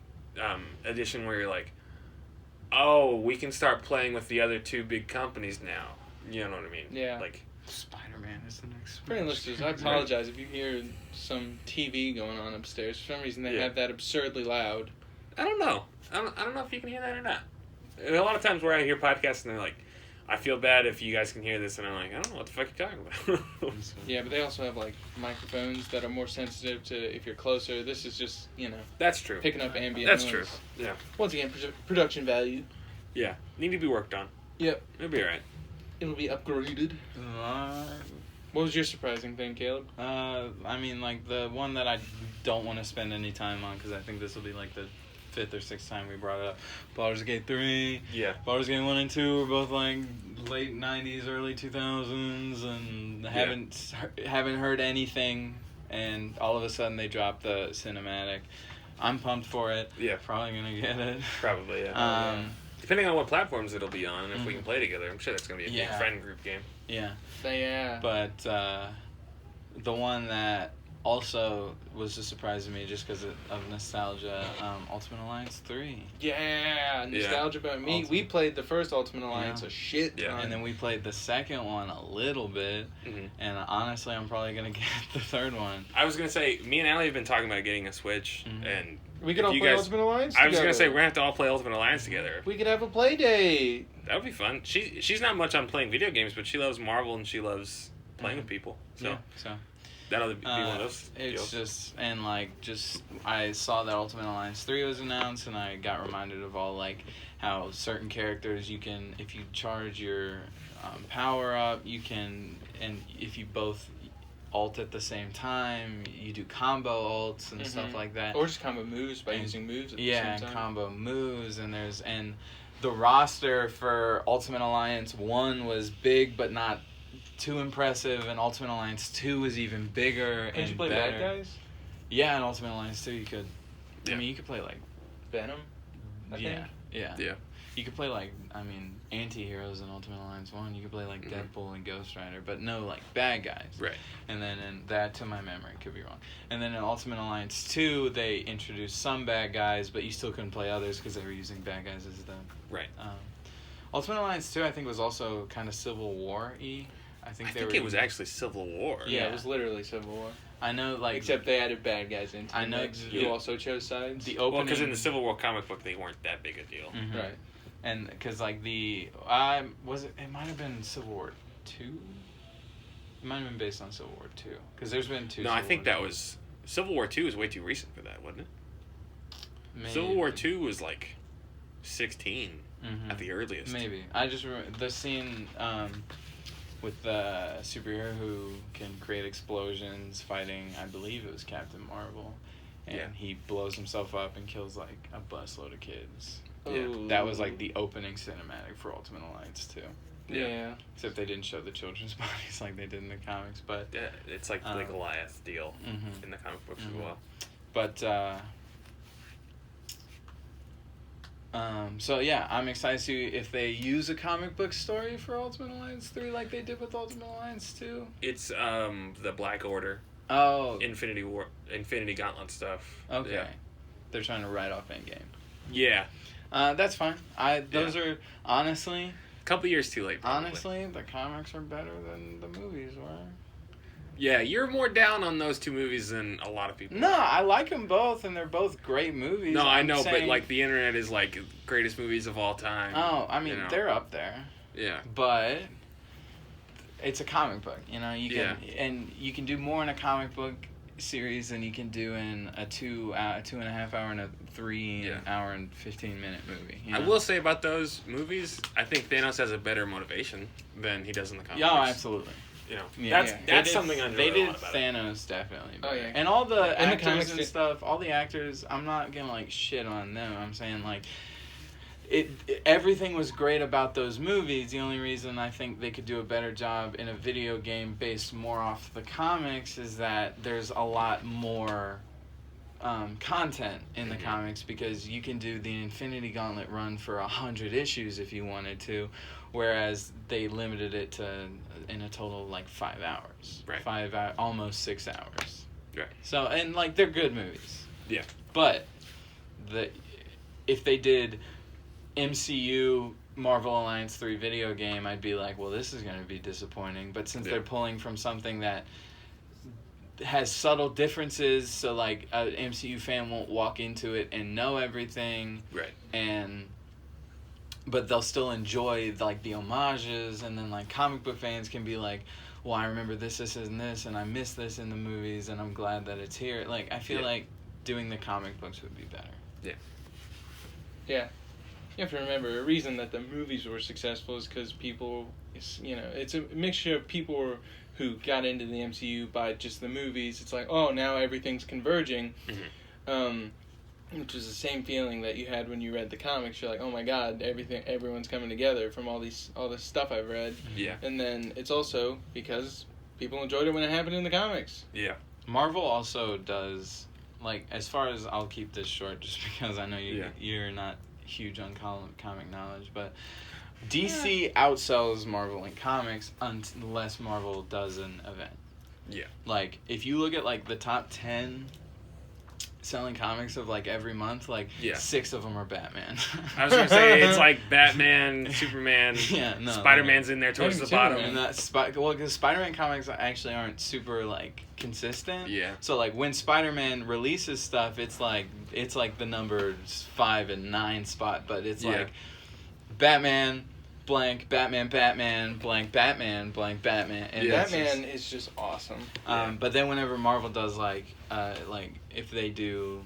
edition where you're like, oh, we can start playing with the other two big companies now. You know what I mean? Yeah. Like, Spider-Man is the next For any listeners, I apologize if you hear some TV going on upstairs. For some reason, they have that absurdly loud. I don't know. I don't know if you can hear that or not. A lot of times where I hear podcasts and they're like, I feel bad if you guys can hear this, and I'm like, I don't know what the fuck you're talking about. Yeah, but they also have, like, microphones that are more sensitive to if you're closer. This is just, you know... That's true. Picking up ambient That's noise. true, yeah. Once again, production value. Yeah, need to be worked on. Yep. It'll be alright. It'll be upgraded. What was your surprising thing, Caleb? I mean, like, the one that I don't want to spend any time on, because I think this will be, like, the 5th or 6th time we brought it up. Baldur's Gate 3. Yeah. Baldur's Gate 1 and 2 were both, like, late 90s, early 2000s, and haven't heard anything, and all of a sudden they dropped the cinematic. I'm pumped for it. Yeah. Probably gonna get it. Probably, yeah. Depending on what platforms it'll be on, and if we can play together, I'm sure that's going to be a big friend group game. Yeah. Yeah. But the one that also was a surprise to me just because of nostalgia, Ultimate Alliance 3. Yeah, nostalgia about me. We played the first Ultimate Alliance a shit ton. Yeah. And then we played the second one a little bit, and honestly, I'm probably going to get the third one. I was going to say, me and Allie have been talking about getting a Switch, and... We could all play Ultimate Alliance together. I was going to say, we're going to have to all play Ultimate Alliance together. We could have a play date. That would be fun. She's not much on playing video games, but she loves Marvel, and she loves playing with people. So... That'll be one of those deals. Just, and like, just, I saw that Ultimate Alliance 3 was announced, and I got reminded of all, like, how certain characters you can, if you charge your power up, you can, and if you both ult at the same time, you do combo ults and stuff like that. Or just combo moves by using moves at the same time. Yeah, combo moves, and the roster for Ultimate Alliance 1 was big, but not too impressive, and Ultimate Alliance 2 was even bigger and better. Could you play bad guys? Yeah, in Ultimate Alliance 2 you could. Yeah. I mean, you could play, like... Venom? Yeah. Yeah. You could play, like, I mean, anti-heroes in Ultimate Alliance 1. You could play, like, Deadpool and Ghost Rider, but no, like, bad guys. Right. And then, that, to my memory, could be wrong. And then in Ultimate Alliance 2, they introduced some bad guys, but you still couldn't play others because they were using bad guys as the... Right. Ultimate Alliance 2, I think, was also kind of Civil War-y. I think it was actually Civil War. Yeah, it was literally Civil War. I know, like... Except they added bad guys into it. I know who also chose sides. The opening... Well, because in the Civil War comic book, they weren't that big a deal. Mm-hmm. Right. And, because, like, it might have been Civil War 2? It might have been based on Civil War 2. Because there's been two No, I think that was... Civil War 2 is way too recent for that, wasn't it? Maybe. Civil War 2 was, like, 16 at the earliest. Maybe. I just remember the scene... with the superhero who can create explosions fighting, I believe it was Captain Marvel, and he blows himself up and kills, like, a busload of kids. Yeah. That was, like, the opening cinematic for Ultimate Alliance 2. Yeah. Except they didn't show the children's bodies like they did in the comics, but... Yeah, it's like the Goliath deal in the comic books as well. But, So yeah, I'm excited to see if they use a comic book story for Ultimate Alliance 3 like they did with Ultimate Alliance 2. It's the Black Order. Oh. Infinity Gauntlet stuff. Okay. Yeah. They're trying to write off Endgame. Yeah. That's fine. Those are honestly a couple years too late. Probably. Honestly, the comics are better than the movies were. Yeah, you're more down on those two movies than a lot of people. No, I like them both, and they're both great movies. No, I know, but like the internet is like greatest movies of all time. Oh, I mean, they're up there. Yeah. But it's a comic book, you know. You can and you can do more in a comic book series than you can do in a 2.5 hour and a 3 hour and 15-minute movie. You know? I will say about those movies, I think Thanos has a better motivation than he does in the comics. Yeah, absolutely. You know, that's something I really did about Thanos it. Definitely. Oh yeah. And all the actors comics and stuff, all the actors, I'm not gonna like shit on them. I'm saying like everything was great about those movies. The only reason I think they could do a better job in a video game based more off the comics is that there's a lot more content in the comics, because you can do the Infinity Gauntlet run for 100 issues if you wanted to, whereas they limited it to in a total of like 5 hours. Right. Almost 6 hours. Right. So, and like they're good movies. Yeah. But if they did MCU Marvel Alliance 3 video game, I'd be like, well, this is going to be disappointing. But since they're pulling from something that has subtle differences, so like an MCU fan won't walk into it and know everything. Right. But they'll still enjoy like the homages, and then like comic book fans can be like, well, I remember this, and this, and I missed this in the movies, and I'm glad that it's here. Like, I feel like doing the comic books would be better. Yeah. Yeah. You have to remember, a reason that the movies were successful is because people, you know, it's a mixture of people who got into the MCU by just the movies. It's like, oh, now everything's converging. Mm-hmm. Which is the same feeling that you had when you read the comics. You're like, oh my god, everyone's coming together from all this stuff I've read. Yeah. And then it's also because people enjoyed it when it happened in the comics. Yeah. Marvel also does, like, as far as, I'll keep this short just because I know you're not huge on comic knowledge, but DC outsells Marvel in comics unless Marvel does an event. Yeah. Like, if you look at, like, the top 10 selling comics of like every month, like 6 of them are Batman. I was gonna say it's like Batman, Superman, Spider-Man's in there towards the bottom. And because Spider-Man comics actually aren't super like consistent. Yeah. So like when Spider-Man releases stuff, it's like the numbers 5 and 9 spot, but it's like Batman, blank, Batman, blank, Batman, blank, Batman. And Batman is just awesome. But then whenever Marvel does like if they do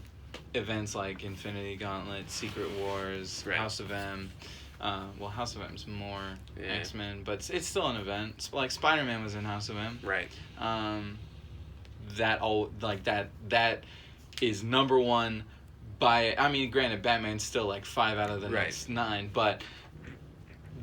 events like Infinity Gauntlet, Secret Wars, House of M, House of M's more X-Men, but it's still an event. Like Spider-Man was in House of M. Right. That is number one by, I mean, granted, Batman's still like 5 out of the next 9, but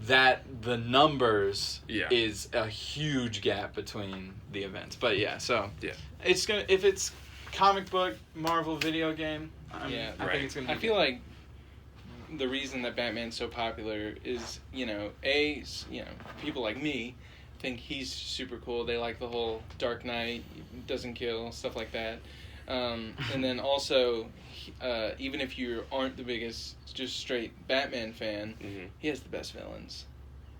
the numbers is a huge gap between the events. But it's gonna, if it's comic book, Marvel video game, I think it's gonna be. I feel like the reason that Batman's so popular is, people like me think he's super cool. They like the whole Dark Knight, doesn't kill, stuff like that. And then also, even if you aren't the biggest, just straight Batman fan, he has the best villains.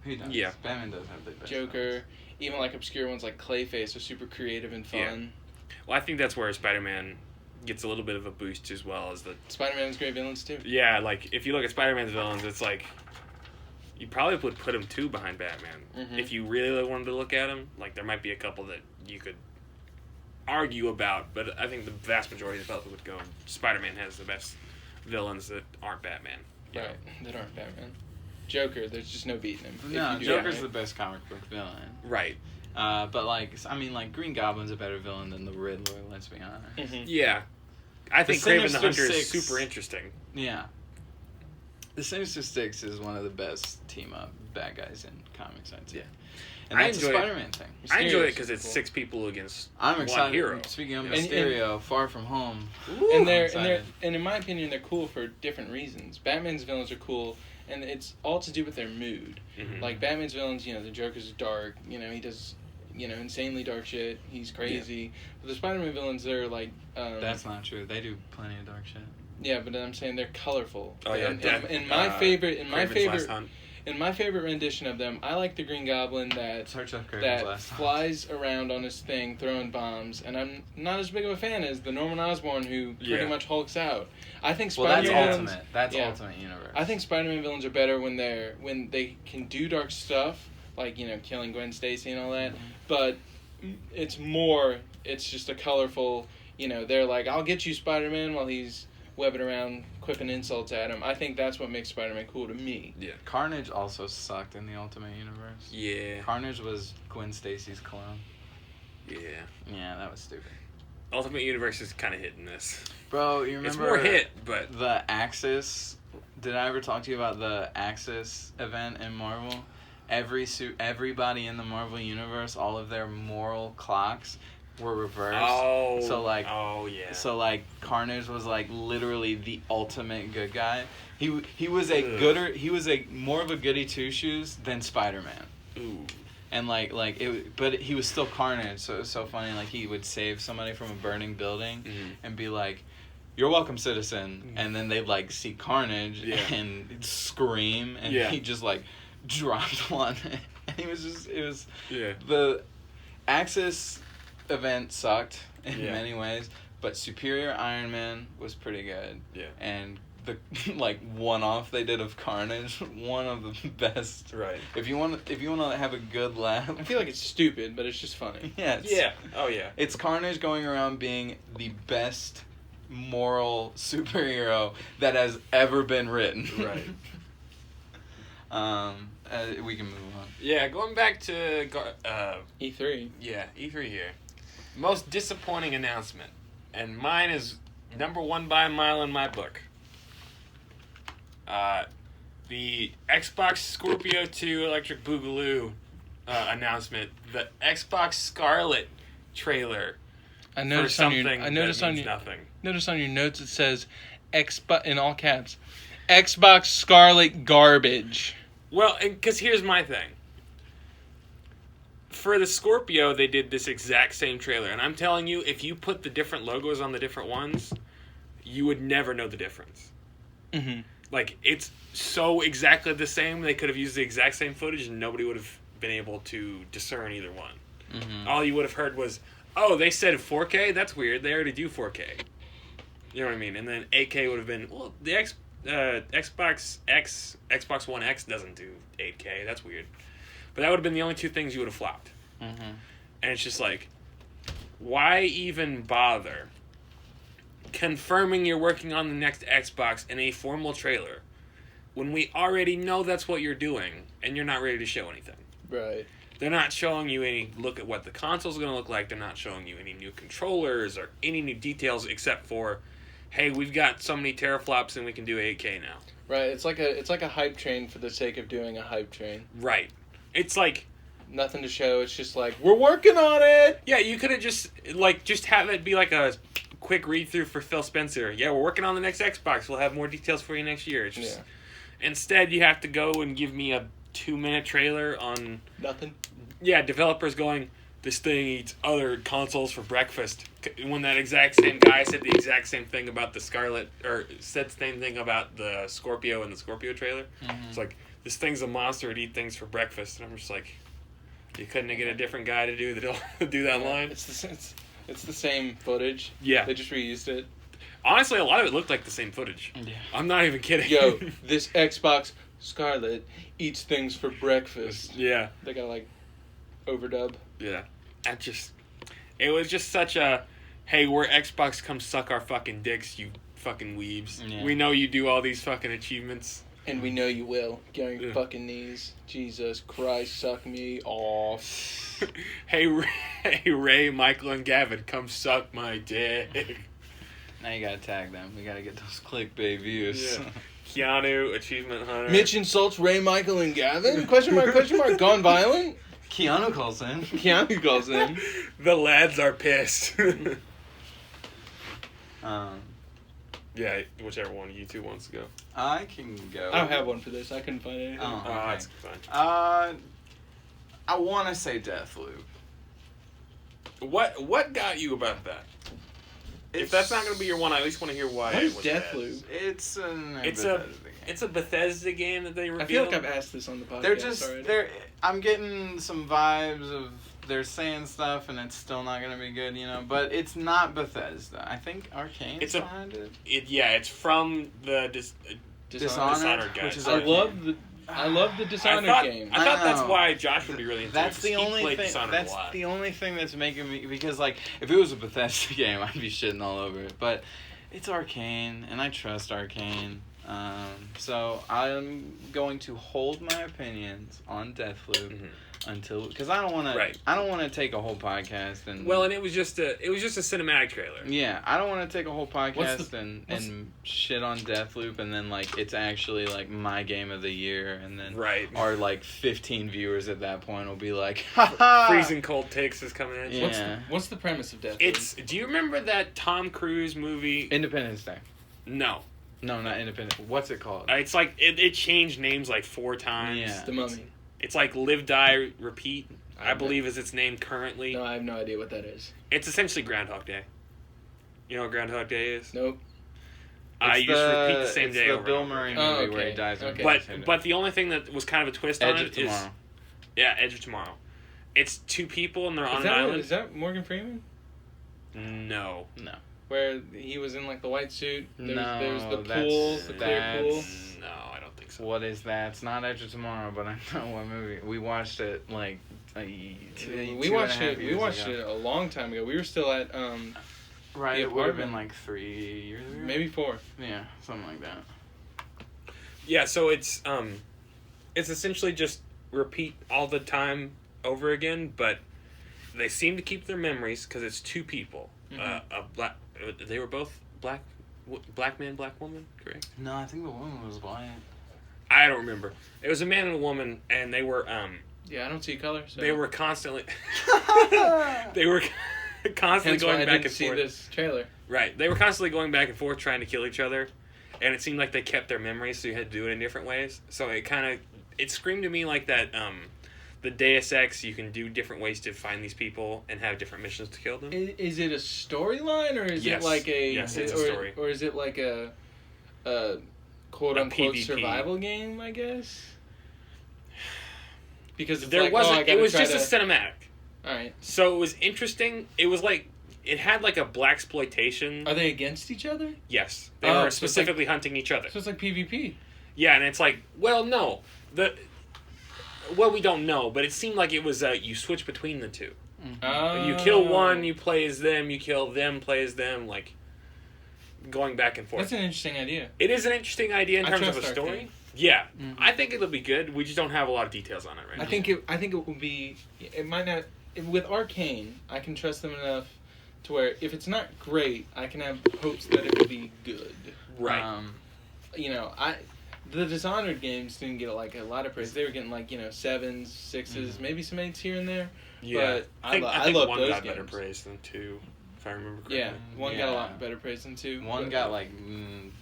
He does. Yeah. Batman does have the best Joker, villains. even like obscure ones like Clayface are super creative and fun. Yeah. Well, I think that's where Spider-Man gets a little bit of a boost as well. As Spider-Man's great villains too. Yeah, like if you look at Spider-Man's villains, it's like you probably would put him 2 behind Batman. Mm-hmm. If you really wanted to look at him, like there might be a couple that you could argue about, but I think the vast majority of the people would go Spider-Man has the best villains that aren't Batman. Right, that aren't Batman. Joker, there's just no beating him. No, Joker's the best comic book villain. Right. But Green Goblin's a better villain than the Riddler, let's be honest. Mm-hmm. Yeah. I think Kraven the Hunter is super interesting. Yeah. The Sinister Six is one of the best team-up bad guys in comics, I'd say. Yeah. And that's a Spider-Man thing. I enjoy it because it's 6 people against I'm excited. one hero. Speaking of Mysterio, Far From Home. Ooh, and in my opinion, they're cool for different reasons. Batman's villains are cool, and it's all to do with their mood. Mm-hmm. Like Batman's villains, the Joker's dark. He does, insanely dark shit. He's crazy. Yeah. But the Spider-Man villains, they're like. That's not true. They do plenty of dark shit. Yeah, but I'm saying they're colorful. Oh yeah, in my favorite rendition of them, I like the Green Goblin that flies around on his thing throwing bombs, and I'm not as big of a fan as the Norman Osborn who pretty much hulks out. I think Spider-Man That's Ultimate Universe. I think Spider-Man villains are better when they can do dark stuff, like killing Gwen Stacy and all that, but it's just a colorful. They're like, I'll get you, Spider-Man, while he's webbing around, quipping insults at him. I think that's what makes Spider-Man cool to me. Yeah. Carnage also sucked in the Ultimate Universe. Yeah. Carnage was Gwen Stacy's clone. Yeah. Yeah, that was stupid. Ultimate Universe is kind of hit and miss. Bro, you remember... It's more hit, but... The Axis... Did I ever talk to you about the Axis event in Marvel? Everybody in the Marvel Universe, all of their moral clocks... were reversed. Oh yeah. So Carnage was literally the ultimate good guy. He was a gooder. He was more of a goody two shoes than Spider-Man. Ooh. And but he was still Carnage. So it was so funny. He would save somebody from a burning building and be like, "You're welcome, citizen." And then they'd see Carnage and scream, and he just dropped one. And the Axis event sucked in many ways, but Superior Iron Man was pretty good. Yeah. And the one-off they did of Carnage, one of the best. Right. If you want to have a good laugh. I feel like it's stupid, but it's just funny. Yeah. Oh yeah. It's Carnage going around being the best moral superhero that has ever been written. Right. We can move on. Yeah, going back to E3. Yeah, E3 here. Most disappointing announcement, and mine is number 1 by a mile in my book. The Xbox Scorpio 2 Electric Boogaloo announcement, the Xbox Scarlet trailer. I noticed on your notice on your notes it says Xbox in all caps. Xbox Scarlet garbage. Well, because here's my thing. For the Scorpio, they did this exact same trailer. And I'm telling you, if you put the different logos on the different ones, you would never know the difference. Mm-hmm. It's so exactly the same. They could have used the exact same footage and nobody would have been able to discern either one. Mm-hmm. All you would have heard was, oh, they said 4K? That's weird. They already do 4K. You know what I mean? And then 8K would have been, well, the Xbox One X doesn't do 8K. That's weird. But that would have been the only two things you would have flopped. Mm-hmm. And it's just why even bother confirming you're working on the next Xbox in a formal trailer when we already know that's what you're doing and you're not ready to show anything? Right. They're not showing you any look at what the console's going to look like. They're not showing you any new controllers or any new details except for, hey, we've got so many teraflops and we can do 8K now. Right. It's like a hype train for the sake of doing a hype train. Right. It's nothing to show. It's just we're working on it. Yeah, you could have just have it be a quick read through for Phil Spencer. Yeah, we're working on the next Xbox. We'll have more details for you next year. It's just instead you have to go and give me a 2-minute trailer on nothing. Yeah, developers going, this thing eats other consoles for breakfast. When that exact same guy said the exact same thing about the Scarlet, or said the same thing about the Scorpio in the Scorpio trailer. Mm-hmm. It's this thing's a monster. It'd eat things for breakfast. And I'm just you couldn't get a different guy to do that line? It's the same footage. Yeah. They just reused it. Honestly, a lot of it looked like the same footage. Yeah. I'm not even kidding. Yo, this Xbox Scarlet eats things for breakfast. Yeah. They got overdub. Yeah. It was just such a, hey, we're Xbox, come suck our fucking dicks, you fucking weebs. Yeah. We know you do all these fucking achievements. And we know you will. Get on your fucking knees. Jesus Christ, suck me off. Hey, Ray, Michael, and Gavin, come suck my dick. Now you gotta tag them. We gotta get those clickbait views. Yeah. Keanu, Achievement Hunter. Mitch insults Ray, Michael, and Gavin? Question mark, question mark. Gone violent? Keanu calls in. Keanu calls in. The lads are pissed. Yeah, whichever one of you two wants to go. I can go. I don't have one for this. I couldn't find anything. Oh, okay. That's fine. I want to say Deathloop. What got you about that? If that's not going to be your one, I at least want to hear why. What is it was Deathloop? It's a Bethesda game that they revealed. I feel like I've asked this on the podcast. I'm getting some vibes of they're saying stuff and it's still not going to be good, but it's not Bethesda. I think Arcane's behind it. It's from the Dishonored guys. Which is I love the Dishonored game. I thought that's why Josh would be really into That's it. the only thing. That's the only thing that's making me, because if it was a Bethesda game, I'd be shitting all over it. But it's Arcane, and I trust Arcane. So I'm going to hold my opinions on Deathloop until, because I don't want to. I don't want to take a whole podcast and. Well, and it was just a cinematic trailer. Yeah, I don't want to take a whole podcast and shit on Deathloop, and then it's actually my game of the year, and then our 15 viewers at that point will be like, Freezing Cold Takes is coming in. Yeah. What's the premise of Deathloop? Do you remember that Tom Cruise movie? Independence Day. No, not Independence. What's it called? It's it changed names 4 times. Yeah. The Mummy. It's Live, Die, Repeat, I believe is its name currently. No, I have no idea what that is. It's essentially Groundhog Day. You know what Groundhog Day is? Nope. You just repeat the same day over. It's the Bill Murray movie where he dies. But the only thing that was kind of a twist on it is... Edge of Tomorrow. It's 2 people and they're on an island. Is that Morgan Freeman? No. Where he was in the white suit? There's the that's- pool, the clear pool. No, I don't think so. What is that? It's not Edge of Tomorrow, but I know what movie. We watched it We watched it a long time ago. We were still at Right, it would have been 3 years ago. maybe 4. Yeah, something like that. Yeah, so it's essentially just repeat all the time over again, but they seem to keep their memories because it's 2 people. They were both black man, black woman, correct? No, I think the woman was white. I don't remember. It was a man and a woman, and they were Yeah, I don't see color. So. they were constantly going back and forth. See this trailer. Right, they were constantly going back and forth trying to kill each other, and it seemed like they kept their memories, so you had to do it in different ways. So it screamed to me like that. The Deus Ex, you can do different ways to find these people and have different missions to kill them. Is it a storyline, or is it like a... Yes, it's a story. Or is it like a quote-unquote PvP. survival game, I guess? Because it's it was just a cinematic. Alright. So it was interesting. It was it had a blaxploitation. Are they against each other? Yes. They were specifically hunting each other. So it's like PvP. Yeah, and it's well, no. Well, we don't know, but it seemed like it was you switch between the 2. You kill one, you play as them. You kill them, play as them. Going back and forth. That's an interesting idea. It is an interesting idea in terms of a story. Arcane. Yeah, I think it'll be good. We just don't have a lot of details on it right now. I think it will be. It might not. With Arcane, I can trust them enough to where if it's not great, I can have hopes that it will be good. Right. The Dishonored games didn't get a lot of praise. They were getting 7s, 6s, maybe some 8s here and there. Yeah, but I think love one those got games. better praise than 2, if I remember correctly. Yeah, one got a lot better praise than 2. One got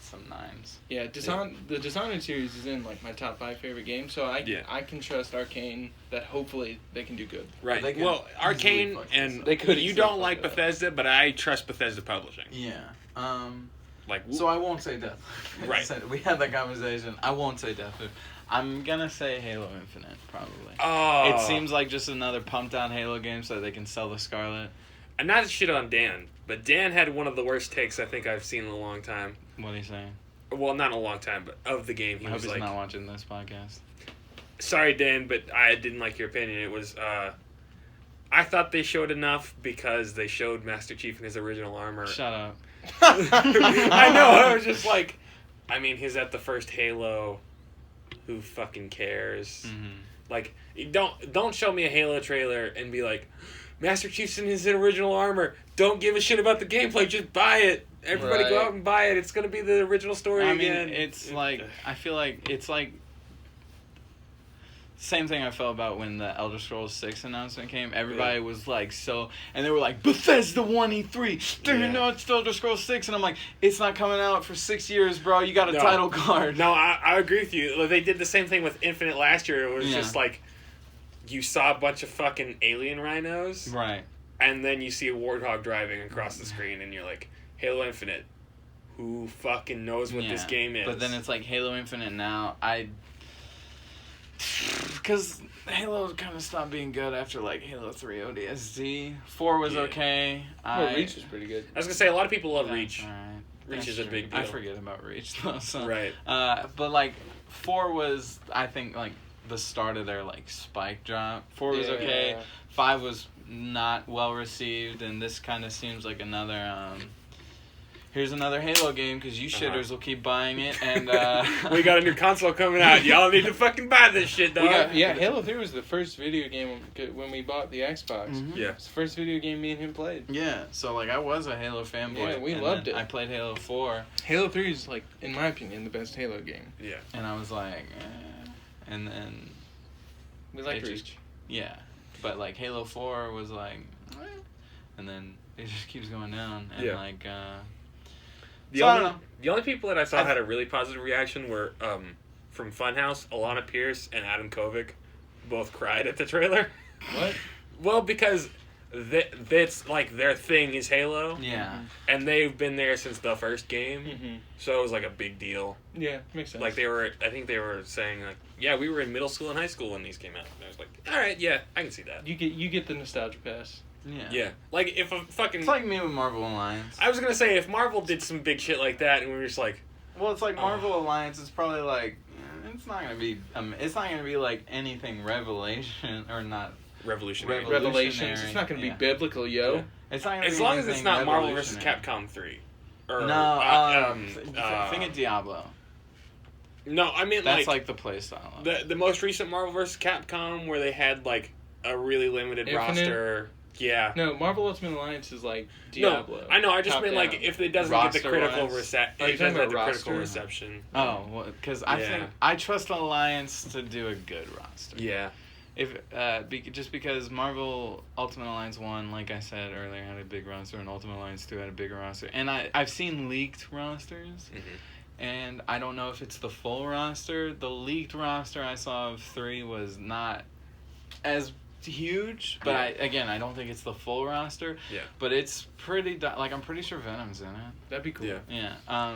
some 9s. Yeah, the Dishonored series is in my top 5 favorite games, so I can trust Arcane that hopefully they can do good. Right. Well, Arcane and you don't like Bethesda, but I trust Bethesda Publishing. Yeah. So I won't say Deathloop. Right. We had that conversation. I won't say Deathloop. I'm gonna say Halo Infinite, probably. Oh. It seems like just another pumped out Halo game so they can sell the Scarlet. And not to shit on Dan, but Dan had one of the worst takes I think I've seen in a long time. What are you saying? Well, not in a long time, but of the game. I hope he's not watching this podcast. Sorry, Dan, but I didn't like your opinion. It was, I thought they showed enough because they showed Master Chief in his original armor. Shut up. I know, I was just he's at the first Halo. Who fucking cares? Mm-hmm. Don't show me a Halo trailer and be like, Master Chief's in his original armor. Don't give a shit about the gameplay. Just buy it. Everybody go out and buy it. It's gonna be the original story again. It's I feel like it's same thing I felt about when the Elder Scrolls 6 announcement came. Everybody was like and they were like, Bethesda 1E3, they're gonna know it's Elder Scrolls 6, and I'm like, it's not coming out for 6 years, bro. You got a title card. No, I agree with you. They did the same thing with Infinite last year. It was just like, you saw a bunch of fucking alien rhinos, right? And then you see a warthog driving across the screen, and you're like, Halo Infinite. Who fucking knows what this game is? But then it's like Halo Infinite now. Because Halo kind of stopped being good after like Halo 3 ODST. 4 was okay. Reach was pretty good. I was gonna say a lot of people love Reach. Right. Reach is a big deal. I forget about Reach though. So. Right. But like 4 was, I think, like the start of their like spike drop. 4 was okay. 5 was not well received, and this kind of seems like another. Here's another Halo game because you shitters will keep buying it, and we got a new console coming out. Y'all need to fucking buy this shit, dog. Halo 3 was the first video game when we bought the Xbox. Mm-hmm. Yeah, it's the first video game me and him played. Yeah, so like I was a Halo fanboy. Yeah, we loved it. I played Halo 4. Halo 3 is like, in my opinion, the best Halo game. Yeah, and I was like, and then we liked Reach. Yeah, but like Halo 4 was like, and then it just keeps going down, and like. The only people that I saw had a really positive reaction were from Funhouse, Alana Pierce and Adam Kovic both cried at the trailer. What? Well, because that's like their thing is Halo. Yeah. And they've been there since the first game. Mm-hmm. So it was like a big deal. Yeah, makes sense. Like I think they were saying like, yeah, we were in middle school and high school when these came out. And I was like, all right, yeah, I can see that. You get the nostalgia pass. Yeah. Like if a fucking. It's like me with Marvel Alliance. I was gonna say if Marvel did some big shit like that, and we were just like. Well, it's like Marvel Alliance is probably like it's not gonna be like anything revelation or not revolutionary. Revelations. It's not gonna be biblical, yo. Yeah. It's not gonna as be long as it's not Marvel vs. revolutionary. Capcom 3. Think of Diablo. No, I mean that's like the playstyle. The most recent Marvel vs. Capcom where they had like a really limited roster. Yeah. No, Marvel Ultimate Alliance is like Diablo. No, I know. I just mean like if it doesn't get the critical reception. Oh, well, because I think I trust Alliance to do a good roster. Yeah. If just because Marvel Ultimate Alliance 1, like I said earlier, had a big roster, and Ultimate Alliance 2 had a bigger roster, and I've seen leaked rosters, and I don't know if it's the full roster. The leaked roster I saw of 3 was not as huge, but I don't think it's the full roster. Yeah. But it's pretty like I'm pretty sure Venom's in it. That'd be cool. Yeah.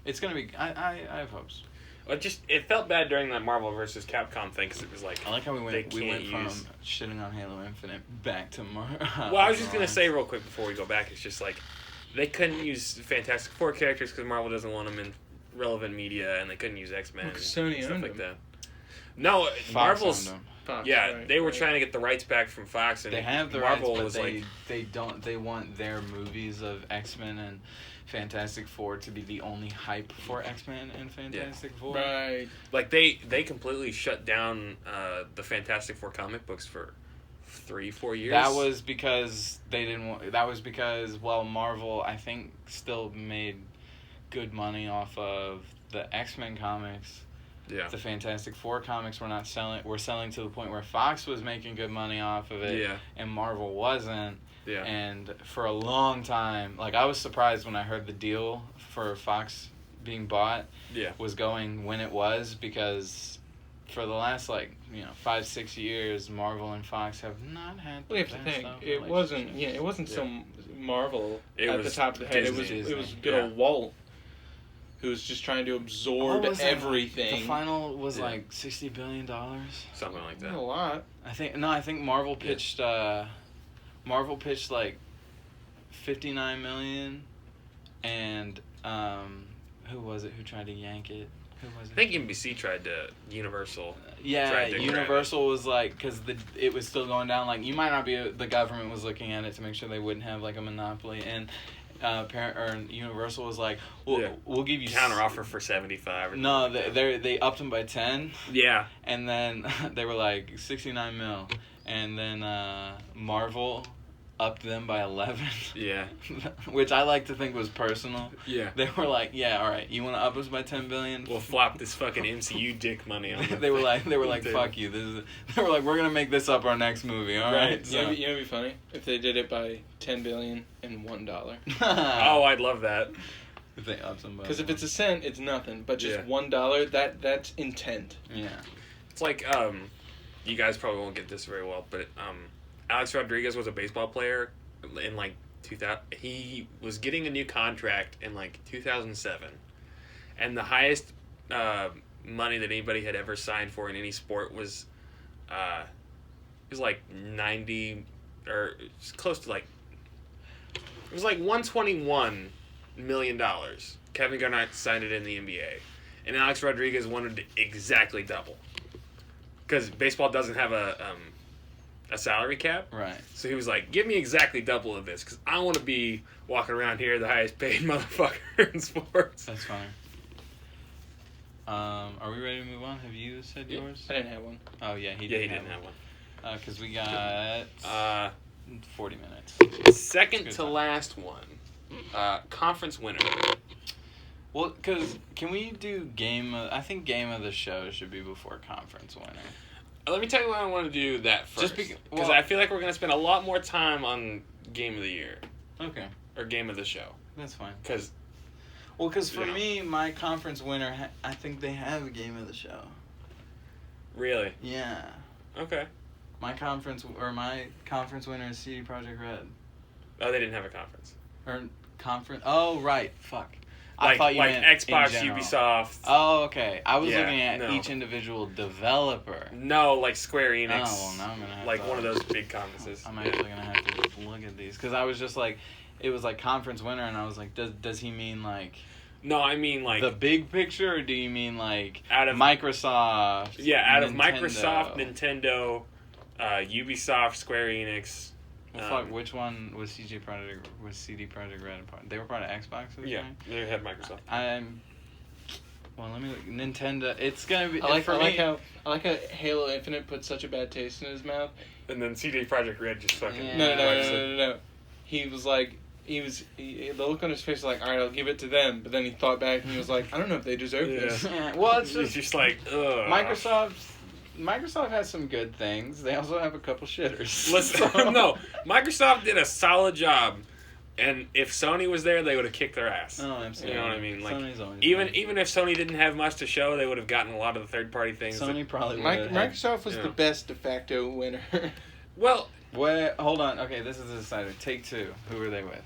It's gonna be. I have hopes. It felt bad during that Marvel vs. Capcom thing because it was like I like how we went from shitting on Halo Infinite back to Well, I was just gonna say real quick before we go back, it's just like they couldn't use Fantastic Four characters because Marvel doesn't want them in relevant media, and they couldn't use X-Men and Sony stuff owned like them. that. No, Marvel's. Owned them. Fox, they were trying to get the rights back from Fox, and they have the Marvel rights, was but like they don't. They want their movies of X-Men and Fantastic Four to be the only hype for X-Men and Fantastic Four. Right. Like they completely shut down the Fantastic Four comic books for 3-4 years. That was because they didn't want. That was because Marvel I think still made good money off of the X-Men comics. Yeah. The Fantastic Four comics were selling to the point where Fox was making good money off of it, and Marvel wasn't. Yeah. And for a long time, like I was surprised when I heard the deal for Fox being bought was going when it was, because for the last 5-6 years, Marvel and Fox have not had. Well, you have to think it wasn't some Marvel at the top of the head. Disney. It was good old Walt, who was just trying to absorb everything. The final was like $60 billion. Something like that. Not a lot. I think Marvel pitched. Marvel pitched like $59 million, and who was it who tried to yank it? Who was it? I think NBC tried to Universal. Universal was like, because it was still going down. Like you might not be. The government was looking at it to make sure they wouldn't have like a monopoly, and Universal was like, we'll give you counter offer for 75. No, they upped them by 10. Yeah, and then they were like $69 million, and then Marvel upped them by 11. Yeah. Which I like to think was personal. Yeah. They were like, yeah, all right, you want to up us by 10 billion? We'll flop this fucking MCU dick money on them. They were like, fuck you. They were like, we're gonna make this up our next movie. All right. So. You know, it'd be funny if they did it by 10 billion and $1. Oh, I'd love that. If they up somebody. Because if it's a cent, it's nothing. But just $1, that's intent. Yeah. It's like you guys probably won't get this very well, but Alex Rodriguez was a baseball player in like 2000. He was getting a new contract in like 2007, and the highest money that anybody had ever signed for in any sport was it was like 90 or it's close to like it was like $121 million. Kevin Garnett signed it in the NBA, and Alex Rodriguez wanted to exactly double because baseball doesn't have a salary cap. Right. So he was like, give me exactly double of this because I want to be walking around here the highest paid motherfucker in sports. That's funny. Are we ready to move on? Have you said yours? I didn't have one. Oh, yeah, he didn't have one. Because we got 40 minutes. Second to last one. Conference winner. Well, because can we do I think game of the show should be before conference winner. Let me tell you why I want to do that first. Because I feel like we're going to spend a lot more time on game of the year. Okay. Or game of the show. That's fine. Because for me, my conference winner, I think they have a game of the show. Really? Yeah. Okay. My conference winner is CD Projekt Red. Oh, they didn't have a conference. Or conference. Oh, right. Fuck. Like, I thought you meant Xbox, in general. Ubisoft. Oh, okay. I was looking at each individual developer. No, like Square Enix. Oh, well, now I'm going to have like one of those big conferences. I'm actually going to have to look at these. Because I was just like, it was like conference winner, and I was like, does he mean like... No, I mean like... The big picture, or do you mean like out of Microsoft? Yeah, out of Nintendo? Microsoft, Nintendo, Ubisoft, Square Enix... Well, fuck, which one was CD Projekt Red a part? They were part of Xbox? Yeah, they had Microsoft. Well, let me look. Nintendo. It's gonna be. I like how Halo Infinite put such a bad taste in his mouth. And then CD Projekt Red just fucking. Yeah. No. He was like, the look on his face was like, all right, I'll give it to them. But then he thought back and he was like, I don't know if they deserve this. Yeah. Well, it's just like, ugh. Microsoft has some good things. They also have a couple shitters. Listen, no, Microsoft did a solid job, and if Sony was there, they would have kicked their ass. Oh, absolutely. You know what I mean? Like, Sony's always even if Sony didn't have much to show, they would have gotten a lot of the third-party things. Sony probably would. Microsoft was the best de facto winner. Well, hold on. Okay, this is a decider. Take Two. Who were they with?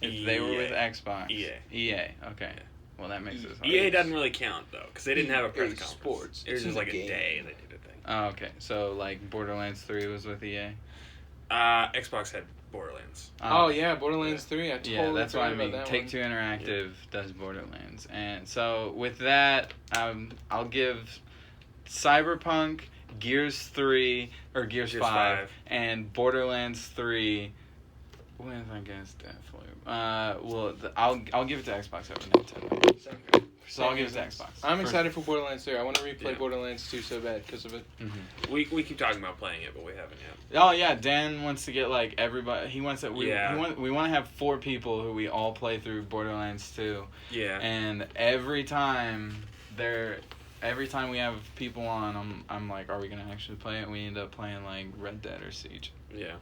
If they were with Xbox. EA. Okay. Well, that makes it hard. EA doesn't really count, though, because they didn't have a press conference. Sports. It was just like a day they did a thing. Oh, okay. So, like, Borderlands 3 was with EA? Xbox had Borderlands. Oh, yeah, Borderlands 3. I totally that's what I mean. that Take-Two Interactive does Borderlands. And so, with that, I'll give Cyberpunk, Gears 5, 5, and Borderlands 3... With, I guess, Deathloop. I'll give it to Xbox over Nintendo. So I'll give it to Xbox. I'm excited for Borderlands 3. I want to replay Borderlands 2 so bad because of it. Mm-hmm. We keep talking about playing it, but we haven't yet. Oh yeah, Dan wants to get like everybody. He wants that. We want to have 4 people who we all play through Borderlands 2. Yeah. And every time we have people on, I'm like, are we gonna actually play it? And we end up playing like Red Dead or Siege. Yeah.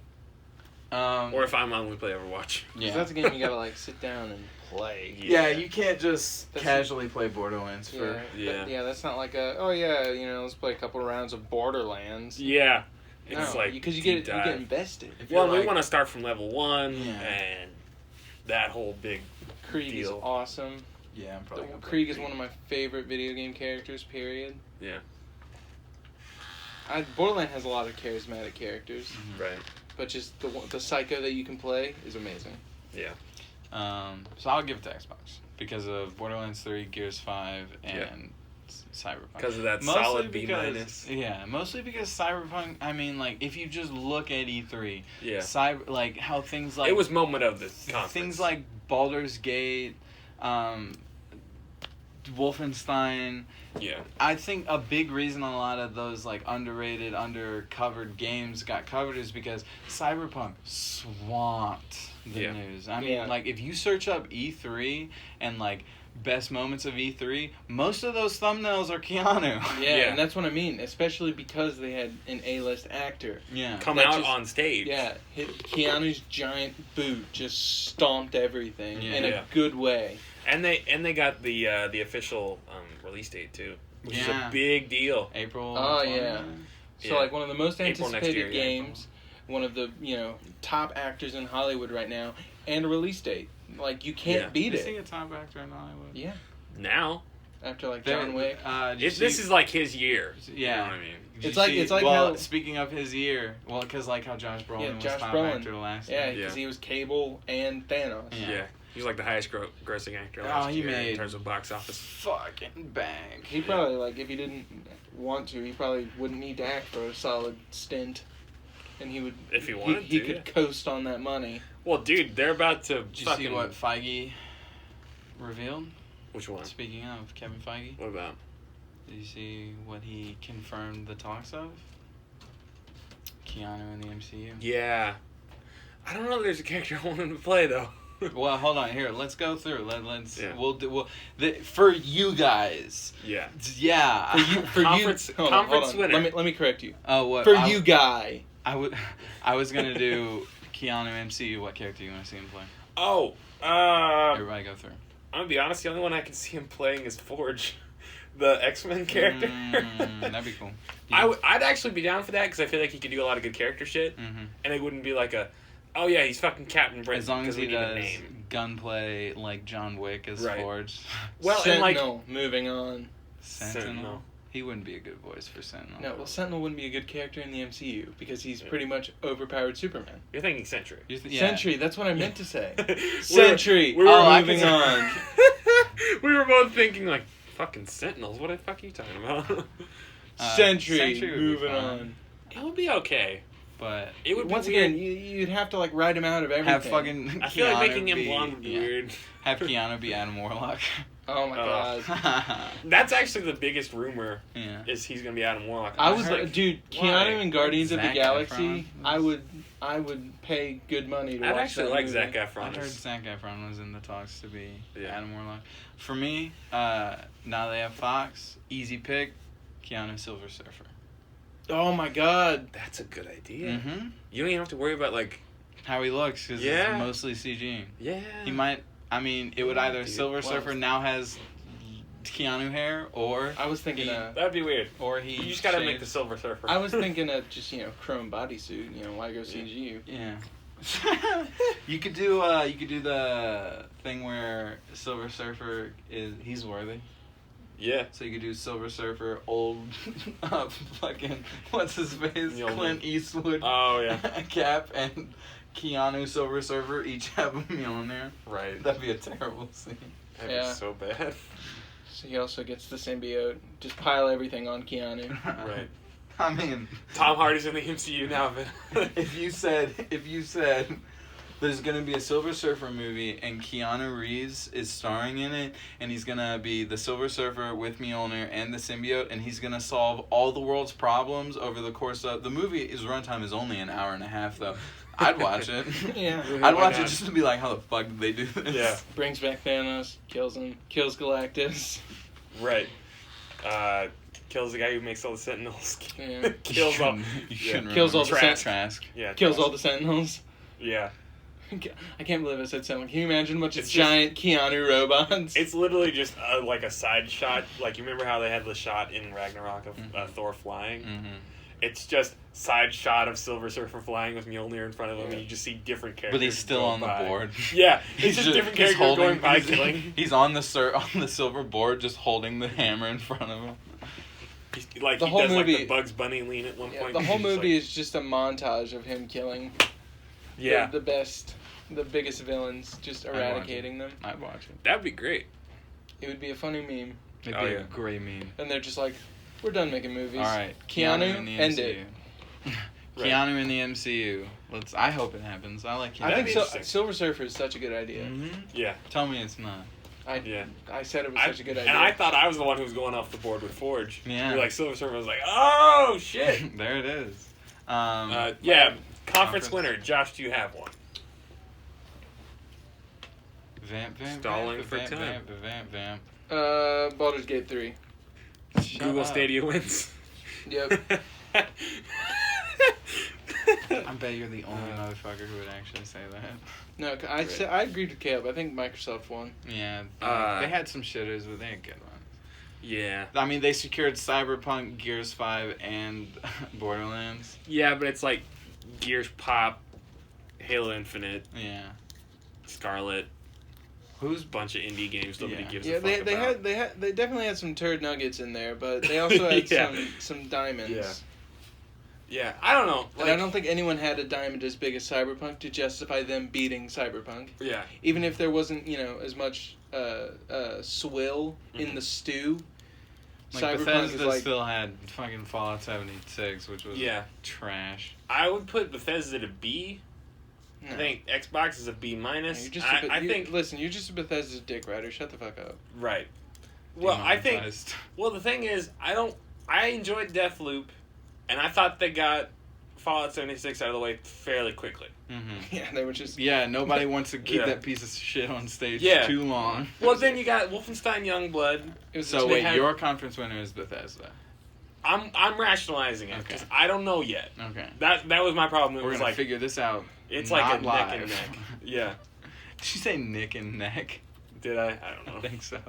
Or if I'm on, we play Overwatch. Yeah. That's a game you gotta like sit down and play. Yeah, you can't just casually play Borderlands for... Yeah, that's not like let's play a couple of rounds of Borderlands. Yeah. It's because you get invested. Well, we want to start from level 1 and that whole big Krieg deal. is awesome. Yeah, I'm probably Krieg is one of my favorite video game characters, period. Yeah. Borderlands has a lot of charismatic characters. Mm-hmm. Right. But just the psycho that you can play is amazing. Yeah. So I'll give it to Xbox because of Borderlands 3, Gears 5, and Cyberpunk. Because of that mostly solid B-. Yeah, mostly because Cyberpunk, I mean, like, if you just look at E3, like, how things like... It was moment of the conference. Things like Baldur's Gate, Wolfenstein. Yeah. I think a big reason a lot of those like underrated, undercovered games got covered is because Cyberpunk swamped the news. I mean, like if you search up E3 and like best moments of E3, most of those thumbnails are Keanu. Yeah, and that's what I mean, especially because they had an A-list actor. Yeah. Come out on stage. Yeah, Keanu's giant boot just stomped everything in a good way. And they got the official release date too, which is a big deal. April. Oh yeah. So like one of the most anticipated year, games, one of the top actors in Hollywood right now, and a release date. Like you can't beat Is it. he a top actor in Hollywood? Yeah. Now. After like John Wick. This is like his year. Yeah. You know what I mean? It's like how, speaking of his year, because like how Josh Brolin was top actor last year. Yeah, because he was Cable and Thanos. Yeah. He's like the highest grossing actor last year in terms of box office. Fucking bang. He probably, like, if he didn't want to, he probably wouldn't need to act for a solid stint. And he would... If he wanted he could coast on that money. Well, dude, they're about to Did you see what Feige revealed? Which one? Speaking of Kevin Feige. What about? Did you see what he confirmed the talks of? Keanu in the MCU. Yeah. I don't know if there's a character I want him to play, though. Well, hold on. Here, let's go through. For you guys. Yeah. Yeah. For conference winner. Let me correct you. Oh, what? For you guy. I was gonna do Keanu MCU. What character you want to see him play? Oh. Everybody go through. I'm gonna be honest. The only one I can see him playing is Forge, the X-Men character. That'd be cool. Yeah. I'd actually be down for that because I feel like he could do a lot of good character shit, and it wouldn't be like oh yeah, he's fucking Captain Britain. As long as he does name. Gunplay like John Wick as Forge. Well, Sentinel, moving on. Sentinel. He wouldn't be a good voice for Sentinel. No, well, Sentinel wouldn't be a good character in the MCU because he's pretty much overpowered Superman. You're thinking Sentry. Sentry, that's what I meant to say. Sentry. We were moving on. We were both thinking like, fucking Sentinels. What the fuck are you talking about? Sentry moving on. It would be okay. But it would once again, you'd have to like write him out of everything. Have fucking I feel like making him blonde would be weird. Have Keanu be Adam Warlock. Oh my god. That's actually the biggest rumor. Yeah. Is he's gonna be Adam Warlock. Dude, Keanu in Guardians of the Galaxy. I would pay good money to watch that. I'd actually like Zac Efron. I heard Zac Efron was in the talks to be Adam Warlock. For me, now they have Fox. Easy pick, Keanu Silver Surfer. Oh my god. That's a good idea. Mm-hmm. You don't even have to worry about like how he looks because it's mostly CG. Yeah. He might. I mean, it would either Silver Surfer now has Keanu hair, or I was thinking that'd be weird. Or you just gotta make the Silver Surfer. I was thinking of just chrome bodysuit. Why go CG? Yeah. You could do the thing where Silver Surfer he's worthy. Yeah. So you could do Silver Surfer, old, fucking what's his face, Clint Eastwood. Oh yeah. Cap and Keanu Silver Surfer each have a Mjolnir. Right. That'd be a terrible scene. That'd be so bad. So he also gets the symbiote. Just pile everything on Keanu. Right. I mean, Tom Hardy's in the MCU now, but if you said there's gonna be a Silver Surfer movie and Keanu Reeves is starring in it, and he's gonna be the Silver Surfer with Mjolnir and the symbiote, and he's gonna solve all the world's problems over the course of the movie. His runtime is only an hour and a half, though. I'd watch it. Yeah. I'd watch it just to be like, how the fuck did they do this? Yeah. Brings back Thanos, kills him, kills Galactus. Right. Kills the guy who makes all the Sentinels. Yeah. Kills all. Kills all the Trask. Yeah. Kills all the Sentinels. Yeah. I can't believe I said Sentinel. Can you imagine a bunch of giant Keanu robots? It's literally just like a side shot. Like, you remember how they had the shot in Ragnarok of Thor flying? Mm-hmm. It's just side shot of Silver Surfer flying with Mjolnir in front of him, and you just see different characters. But he's still on the board. Yeah, it's just different characters going by killing. He's on the silver board, just holding the hammer in front of him. He does like the Bugs Bunny lean at one point. The whole movie is just a montage of him killing. The biggest villains, just eradicating them. I'd watch it. That'd be great. It would be a funny meme. It'd be a great meme. And they're just like, we're done making movies. All right, Keanu in the end MCU. it. Keanu in the MCU. I hope it happens. I like Keanu. I think Silver Surfer is such a good idea. Mm-hmm. Yeah. Tell me it's not. I said it was such a good idea. And I thought I was the one who was going off the board with Forge. Yeah. You're like Silver Surfer. I was like, oh shit. There it is. Conference winner. Josh, do you have one? Stalling for time. Baldur's Gate 3. Google Stadia wins. Yep. I bet you're the only motherfucker who would actually say that. No, I agreed with Caleb. I think Microsoft won. Yeah, they had some shitters, but they had good ones. Yeah. I mean, they secured Cyberpunk, Gears 5, and Borderlands. Yeah, but it's like Gears Pop, Halo Infinite, Scarlet. Who's bunch of indie games nobody gives a fuck about. They definitely had some turd nuggets in there, but they also had some diamonds. Yeah, I don't know. And I don't think anyone had a diamond as big as Cyberpunk to justify them beating Cyberpunk. Yeah. Even if there wasn't, as much swill in the stew. Like Cyberpunk Bethesda still had fucking Fallout 76, which was trash. I would put Bethesda to B. No. I think Xbox is a B minus. Listen, you're just a Bethesda dick rider. Shut the fuck up. Right. Well, the thing is, I enjoyed Deathloop, and I thought they got Fallout 76 out of the way fairly quickly. Mm-hmm. Yeah, they were just... Yeah, nobody wants to keep that piece of shit on stage too long. Well, then you got Wolfenstein Youngblood. So wait, your conference winner is Bethesda. I'm rationalizing it because I don't know yet. Okay. That was my problem. We're gonna figure this out. It's like a neck and neck. Yeah. Did you say neck and neck? Did I? I don't know. I think so.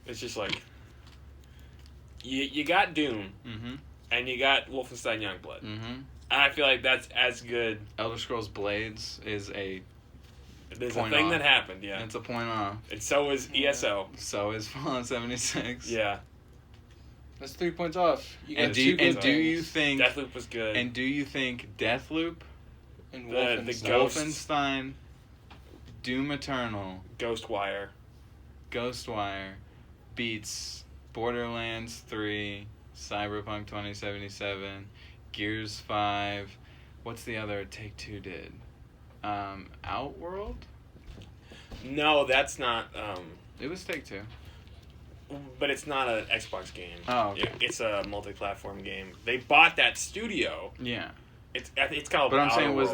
It's just like you got Doom, and you got Wolfenstein Youngblood, and I feel like that's as good. Elder Scrolls Blades is There's a thing that happened. Yeah. It's a point off. And so is ESO. So is Fallout 76. Yeah. That's 3 points off. Do you think Deathloop was good? And do you think Deathloop and Wolfenstein, Doom Eternal, Ghostwire beats Borderlands 3, Cyberpunk 2077, Gears 5, what's the other Take-Two did? Outworld? No, that's not... It was Take-Two. But it's not an Xbox game. Oh, okay. It's a multi-platform game. They bought that studio. Yeah. It's called. But I'm saying, Worlds.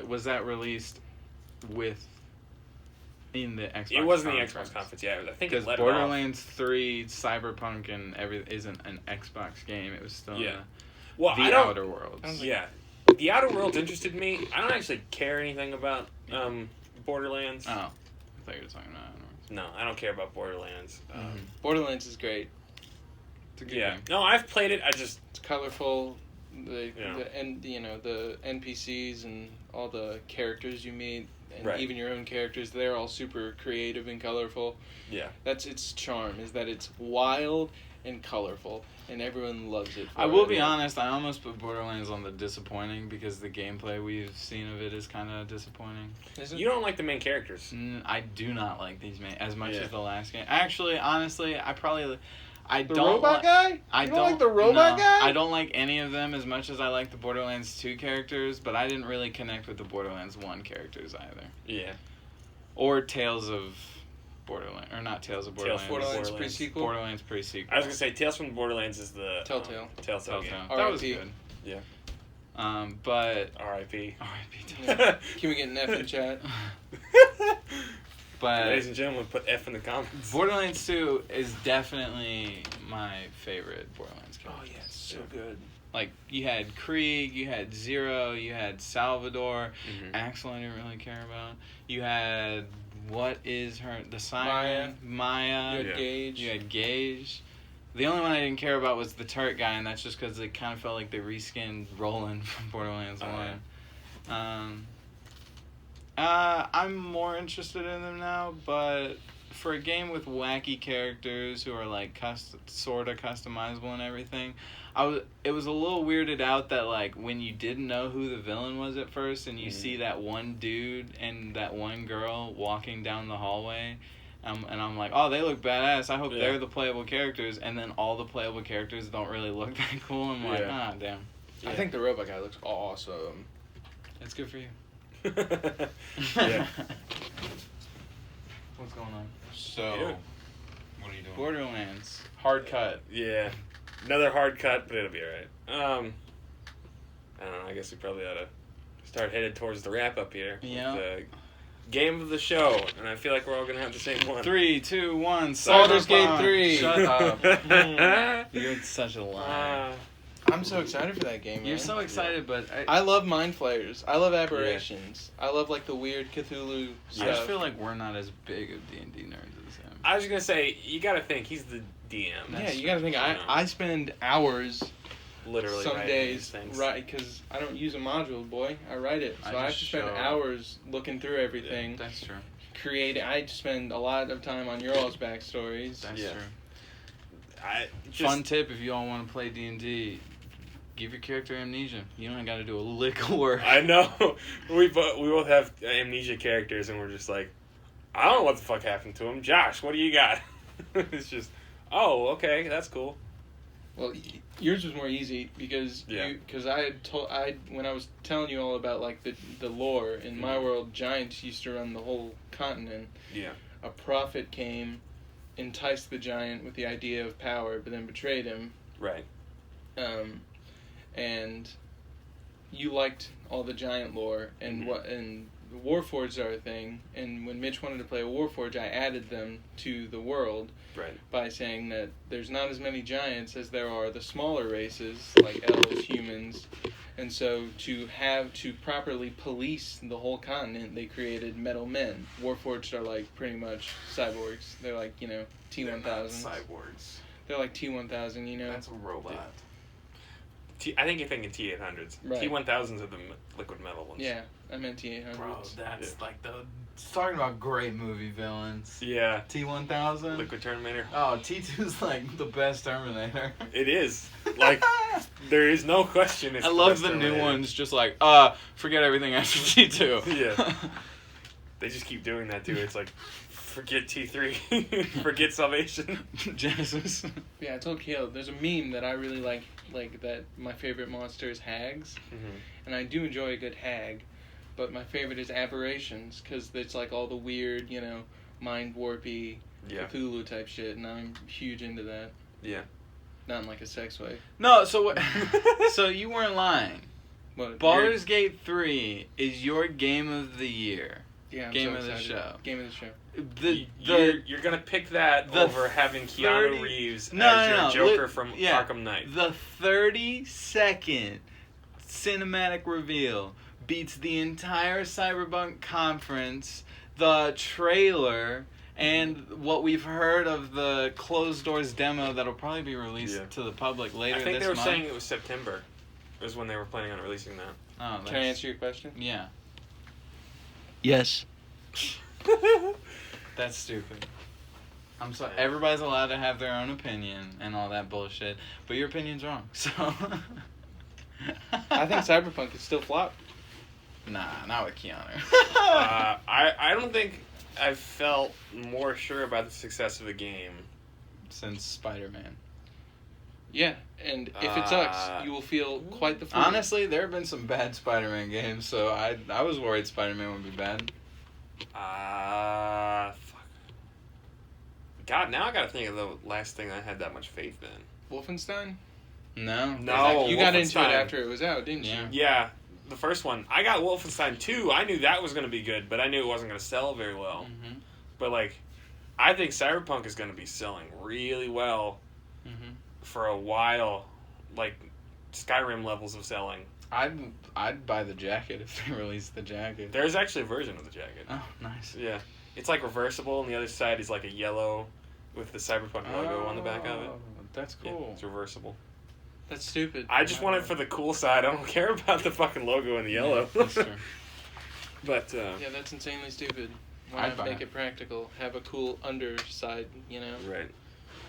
was that released in the Xbox? It wasn't the Xbox conference. Yeah, I think because Borderlands 3, Cyberpunk, and everything isn't an Xbox game. It was still the Outer Worlds. Yeah, the Outer Worlds interested me. I don't actually care anything about Borderlands. Oh, I thought you were talking about. No, I don't care about Borderlands. Borderlands is great. It's a good game. No, I've played it. It's colorful. The NPCs and all the characters you meet, and even your own characters, they're all super creative and colorful. Yeah, that's its charm. Is that it's wild and colorful, and everyone loves it. I will be honest. I almost put Borderlands on the disappointing because the gameplay we've seen of it is kind of disappointing. You don't like the main characters. I do not like these as much as the last game. Actually, honestly, I don't robot guy? I don't like the robot guy? I don't like any of them as much as I like the Borderlands 2 characters, but I didn't really connect with the Borderlands 1 characters either. Yeah. Or Tales of Borderlands. Or not Tales of Borderlands. Borderlands pre-sequel? Borderlands pre-sequel. I was going to say Tales from the Borderlands is the... Telltale. Telltale game. That was good. Yeah. But... R.I.P. Yeah. Can we get an F in chat? But ladies and gentlemen, put F in the comments. Borderlands 2 is definitely my favorite Borderlands game. Oh yeah, it's so good. Like, you had Krieg, you had Zero, you had Salvador, Axel I didn't really care about. You had, what is her, the Siren? Maya. You had Gage. The only one I didn't care about was the turret guy, and that's just because it kind of felt like they reskinned Roland from Borderlands 1. I'm more interested in them now, but for a game with wacky characters who are like sort of customizable and everything, it was a little weirded out that like when you didn't know who the villain was at first and you see that one dude and that one girl walking down the hallway, and I'm like, oh, they look badass. I hope they're the playable characters, and then all the playable characters don't really look that cool. I'm like, damn. Yeah. I think the robot guy looks awesome. That's good for you. Yeah. What's going on? What are you doing? What are you doing? Borderlands. Hard cut. Yeah. Another hard cut, but it'll be alright. I don't know, I guess we probably ought to start headed towards the wrap-up here. Yeah. With the game of the show, and I feel like we're all going to have the same one. 3, 2, 1. Baldur's Gate Cyberpunk. 3. Shut up. You're such a liar. I'm so excited for that game, man. You're so excited, but I love mind flayers. I love aberrations. I love like the weird Cthulhu stuff. I just feel like we're not as big of D&D nerds as him. I was just going to say, you got to think, he's the DM. Yeah, you gotta think. I spend hours, literally some writing days, these things. right? Because I don't use a module, boy. I write it, so I have to spend hours looking through everything. Yeah, that's true. I spend a lot of time on your all's backstories. That's true. Fun tip: if you all want to play D&D, give your character amnesia. You don't got to do a lick of work. I know. We both have amnesia characters, and we're just like, I don't know what the fuck happened to him. Josh, what do you got? It's just, oh, okay, that's cool. Well, yours was more easy because when I was telling you all about like the lore in my world, giants used to run the whole continent. Yeah. A prophet came, enticed the giant with the idea of power, but then betrayed him. Right. And you liked all the giant lore and Warforged are a thing, and when Mitch wanted to play a Warforged, I added them to the world by saying that there's not as many giants as there are the smaller races, like elves, humans, and so to properly police the whole continent, they created metal men. Warforged are like pretty much cyborgs. They're like, T-1000s. They're not cyborgs. They're like T-1000, That's a robot. I think you're thinking T-800s. Right. T-1000s are the liquid metal ones. Yeah, I meant T-800s. Bro, that's like talking about great movie villains. Yeah. T-1000. Liquid Terminator. Oh, T2's like the best Terminator. It is. Like, there is no question. It's I love the new ones. Just like, forget everything after T2. Yeah. They just keep doing that too. It's like, forget T3, forget Salvation. Genesis. Yeah, I told Caleb, there's a meme that I really like that my favorite monster is hags, and I do enjoy a good hag, but my favorite is aberrations, because it's like all the weird, mind warpy, Cthulhu type shit, and I'm huge into that. Yeah. Not in like a sex way. No, so what? So you weren't lying. What? Baldur's Gate 3 is your game of the year. Yeah, I'm game so of the excited. show. Game of the show. You're gonna pick that over having Keanu Reeves as your Joker from Arkham Knight. The 30-second cinematic reveal beats the entire Cyberpunk conference, the trailer, and what we've heard of the closed doors demo that'll probably be released to the public later this month. I think they were saying it was September. Was when they were planning on releasing that. Oh, Can I answer your question? Yeah. Yes. That's stupid. I'm sorry. Everybody's allowed to have their own opinion and all that bullshit, but your opinion's wrong. So. I think Cyberpunk could still flop. Nah, not with Keanu. I don't think I've felt more sure about the success of a game since Spider-Man. Yeah, and if it sucks, you will feel quite the fool. Honestly, there have been some bad Spider-Man games, so I was worried Spider-Man would be bad. Fuck. God, now I gotta think of the last thing I had that much faith in. Wolfenstein? No. You got into it after it was out, didn't you? Yeah, the first one. I got Wolfenstein 2. I knew that was gonna be good, but I knew it wasn't gonna sell very well. Mm-hmm. But, I think Cyberpunk is gonna be selling really well for a while. Skyrim levels of selling. I'd buy the jacket if they released the jacket. There's actually a version of the jacket. Oh, nice. Yeah. It's reversible, and the other side is a yellow with the Cyberpunk logo on the back of it. That's cool. Yeah, it's reversible. That's stupid. I just want it for the cool side. I don't care about the fucking logo in the yellow. Yeah, that's true. But, yeah, that's insanely stupid. Why not make it practical? Have a cool underside, Right.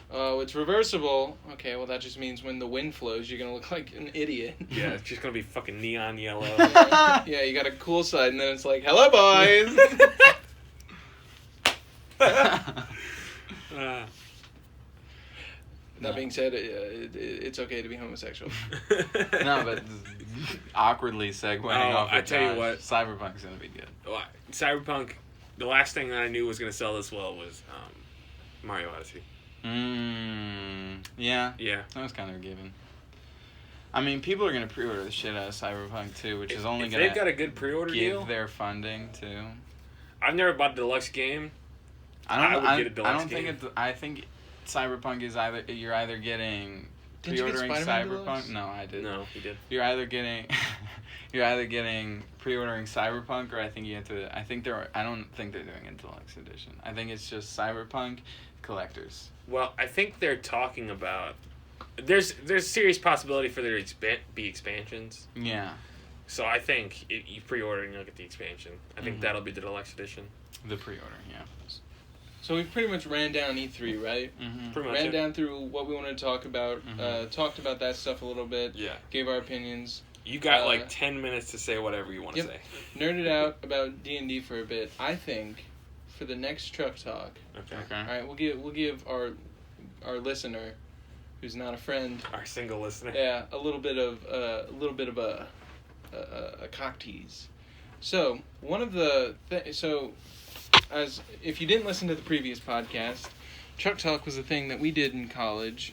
Oh, it's reversible. Okay, well, that just means when the wind flows, you're going to look like an idiot. Yeah, it's just going to be fucking neon yellow. Yeah, you got a cool side, and then it's like, hello, boys! That being said, it's okay to be homosexual. No, but awkwardly segueing off. I tell you what, Cyberpunk's gonna be good. Cyberpunk, the last thing that I knew was going to sell this well was Mario Odyssey. Yeah. Yeah. That was kind of a given. I mean, people are going to pre-order the shit out of Cyberpunk too, which is only going to they've got a good pre-order deal. Give their funding too. I've never bought the deluxe game. I would get a deluxe game. I think Cyberpunk is you're either getting pre-ordering Spider-Man Cyberpunk. Deluxe? No, I did. No, he did. You're either getting pre-ordering Cyberpunk, or I think you have to. I don't think they're doing a deluxe edition. I think it's just Cyberpunk collectors. Well, I think they're talking about. There's serious possibility for there to be expansions. Yeah. So I think you pre-order and you'll get the expansion. I think that'll be the deluxe edition. The pre-order, yeah. So we pretty much ran down E3, right? Mm-hmm. Pretty much. Ran down through what we wanted to talk about. Talked about that stuff a little bit. Yeah. Gave our opinions. You got like 10 minutes to say whatever you want to say. Nerded out about D&D for a bit. I think for the next Truck Talk. Okay. All right, we'll give our listener, who's not a friend, Our single listener. yeah, a little bit of a cock tease. So one of the as if you didn't listen to the previous podcast, Truck Talk was a thing that we did in college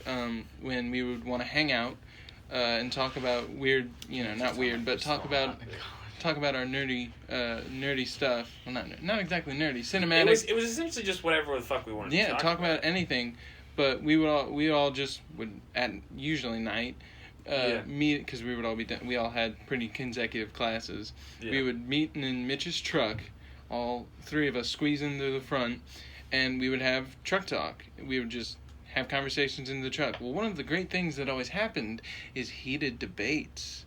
when we would want to hang out and talk about weird, not weird, but talk about our nerdy stuff. Well, not exactly nerdy, cinematic. It was essentially just whatever the fuck we wanted. Yeah, to talk about anything. But we all just would at usually night meet, because we would all be done. We all had pretty consecutive classes. Yeah. We would meet in Mitch's truck, all three of us squeeze into the front, and we would have truck talk. We would just have conversations in the truck. Well, one of the great things that always happened is heated debates.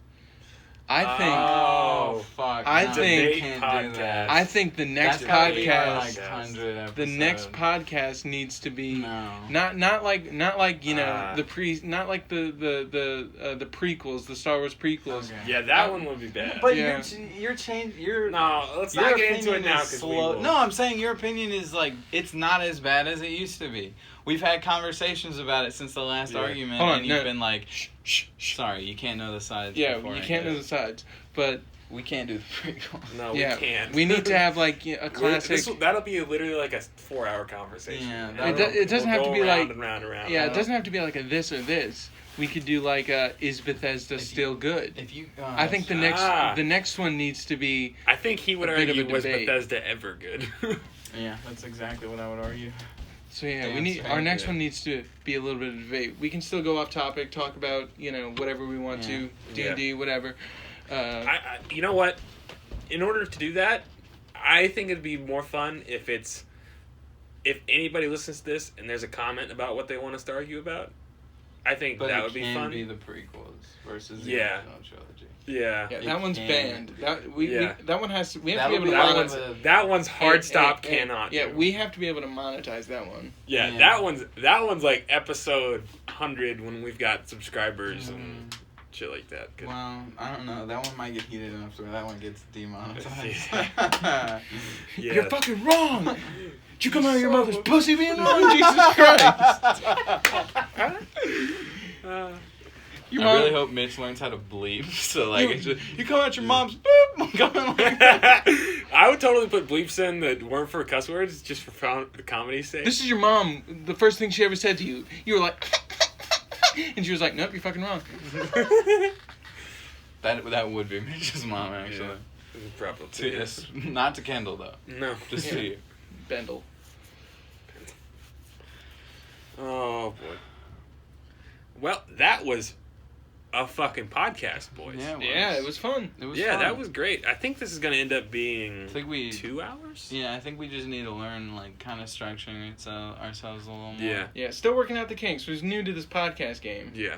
I think. Oh fuck! I think. Can't do that. I think the next podcast. The next podcast needs to be not like the prequels, the Star Wars prequels. Okay. Yeah, that one would be bad. But yeah. you're no. Let's not get into it now. No, I'm saying your opinion is like it's not as bad as it used to be. We've had conversations about it since the last argument, and you've been like, shh. Sorry, you can't know the sides. Yeah, you can't know the sides, but we can't do the prequel. No, we can't. We need to have like a classic. That'll be literally like a 4-hour conversation. Yeah, it doesn't have to be like round and round. Yeah, it doesn't have to be like a this or this. We could do like is Bethesda still good? If you, I think the next one needs to be. I think he would argue was Bethesda ever good. Yeah, that's exactly what I would argue. So yeah, our next one needs to be a little bit of debate. We can still go off topic, talk about whatever we want to, D&D, whatever. You know what? In order to do that, I think it'd be more fun if anybody listens to this and there's a comment about what they want us to argue about. I think that would be fun. But it can be the prequels versus the original trilogy. Yeah, that one's banned. That one has to. We have to be able to monetize. That one's hard stop. Cannot. Yeah, we have to be able to monetize that one. Yeah, that one's like episode 100 when we've got subscribers and shit like that. Well, I don't know. That one might get heated enough to where that one gets demonetized. Yeah. You're fucking wrong. Did you come out of your mother's pussy being wrong? Jesus Christ. I really hope Mitch learns how to bleep. So like, you come out your mom's boop. Going like that. I would totally put bleeps in that weren't for cuss words, just for comedy's sake. This is your mom. The first thing she ever said to you, you were like, and she was like, "Nope, you're fucking wrong." That would be Mitch's mom, actually. Yeah, probably. Yes, not to Kendall though. No, just to you. Bendel. Oh boy. Well, that was a fucking podcast, boys. Yeah, it was fun. It was fun. That was great. I think this is going to end up being 2 hours? Yeah, I think we just need to learn, like, kind of structuring ourselves a little more. Yeah, still working out the kinks. We're new to this podcast game. Yeah.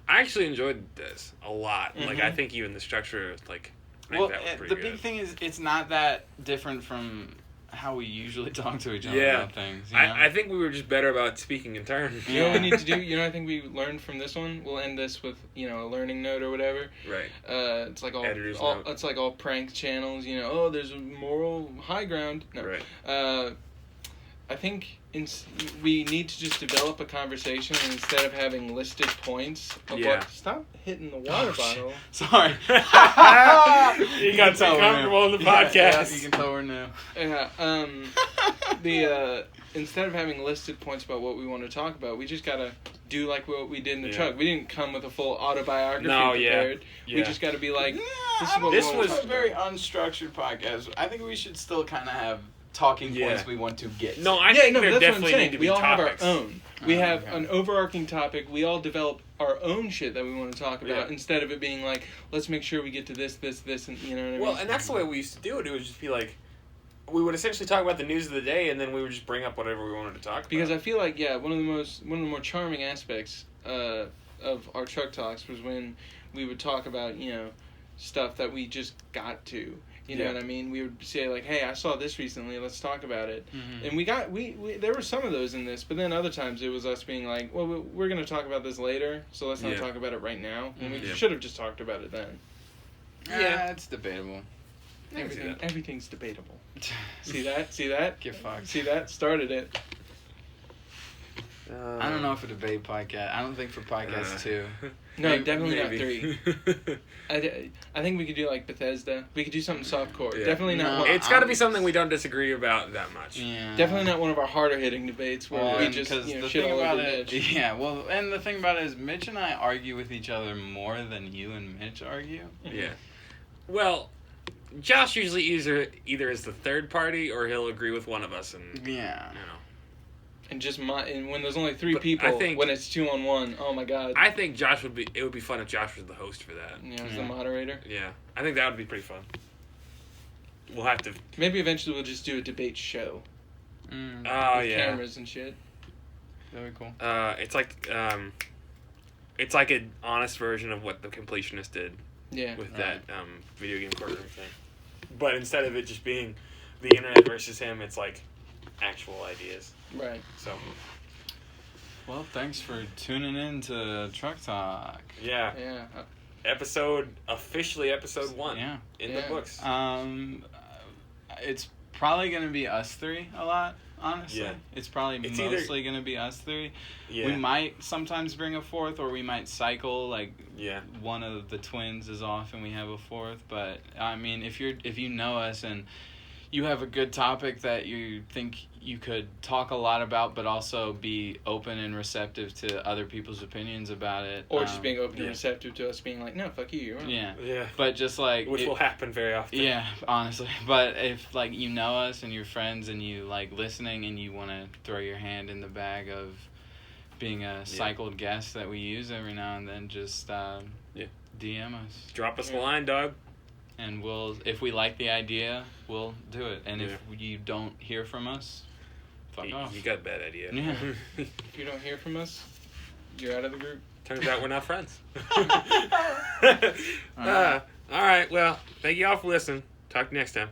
I actually enjoyed this a lot. Mm-hmm. Like, I think even the structure, like, that was pretty good. Big thing is it's not that different from how we usually talk to each other about things. You know? I think we were just better about speaking in turn. You know what we need to do? I think we learned from this one. We'll end this with a learning note or whatever. Right. It's like it's like all prank channels. Oh, there's a moral high ground. No. Right. I think we need to just develop a conversation instead of having listed points of what. Stop hitting the water bottle. Sorry. You got so comfortable in the podcast. Yeah, you can tell we're new. Yeah. Instead of having listed points about what we want to talk about, we just gotta do like what we did in the truck. We didn't come with a full autobiography prepared. We just gotta be like, this was a very unstructured podcast. I think we should still kind of have talking points we want to get. No, I think there that's definitely what I'm saying. need to be we all topics. have our own. We have an overarching topic. We all develop our own shit that we want to talk about instead of it being like, let's make sure we get to this, and you know what I mean? Well, and that's the way we used to do it. It would just be like, we would essentially talk about the news of the day, and then we would just bring up whatever we wanted to talk about. Because I feel like one of the more charming aspects of our truck talks was when we would talk about stuff that we just got to. You know what I mean? We would say like, "Hey, I saw this recently. Let's talk about it." Mm-hmm. And we there were some of those in this, but then other times it was us being like, "Well, we're going to talk about this later, so let's not talk about it right now." And we should have just talked about it then. Yeah, it's debatable. Everything's debatable. See that? Get fucked. See that? Started it. I don't know if a debate podcast. I don't think for podcast 2. No, definitely not 3. I think we could do like Bethesda. We could do something softcore. Definitely not. No, it's got to be something we don't disagree about that much. Yeah. Definitely not one of our harder hitting debates where we just shit all over Mitch. Yeah, well, and the thing about it is Mitch and I argue with each other more than you and Mitch argue. Yeah. Well, Josh usually either is the third party or he'll agree with one of us, and And and when there's only 3 people, when it's 2-on-1, oh my god. I think it would be fun if Josh was the host for that. Yeah, as the moderator. Yeah, I think that would be pretty fun. We'll have to. Maybe eventually we'll just do a debate show. With cameras and shit. That'd be cool. It's like an honest version of what the Completionist did. Yeah. With that video game courtroom thing. But instead of it just being the internet versus him, it's like actual ideas. Right. So. Well, thanks for tuning in to Truck Talk. Yeah. Officially episode 1. Yeah. In the books. It's probably going to be us 3 a lot, honestly. Yeah. It's mostly going to be us 3. Yeah. We might sometimes bring a 4th, or we might cycle, like one of the twins is off and we have a 4th. But, I mean, if you know us and you have a good topic that you think you could talk a lot about, but also be open and receptive to other people's opinions about it. Or just being open and receptive to us being like, no, fuck you, you're wrong. Yeah. But just like... Which will happen very often. Yeah, honestly. But if, like, you know us and you're friends and you like listening and you want to throw your hand in the bag of being a cycled guest that we use every now and then, just DM us. Drop us a line, dog. And if we like the idea, we'll do it. And if you don't hear from us, fuck off. You got a bad idea. Yeah. If you don't hear from us, you're out of the group. Turns out we're not friends. All right. Well, thank you all for listening. Talk to you next time.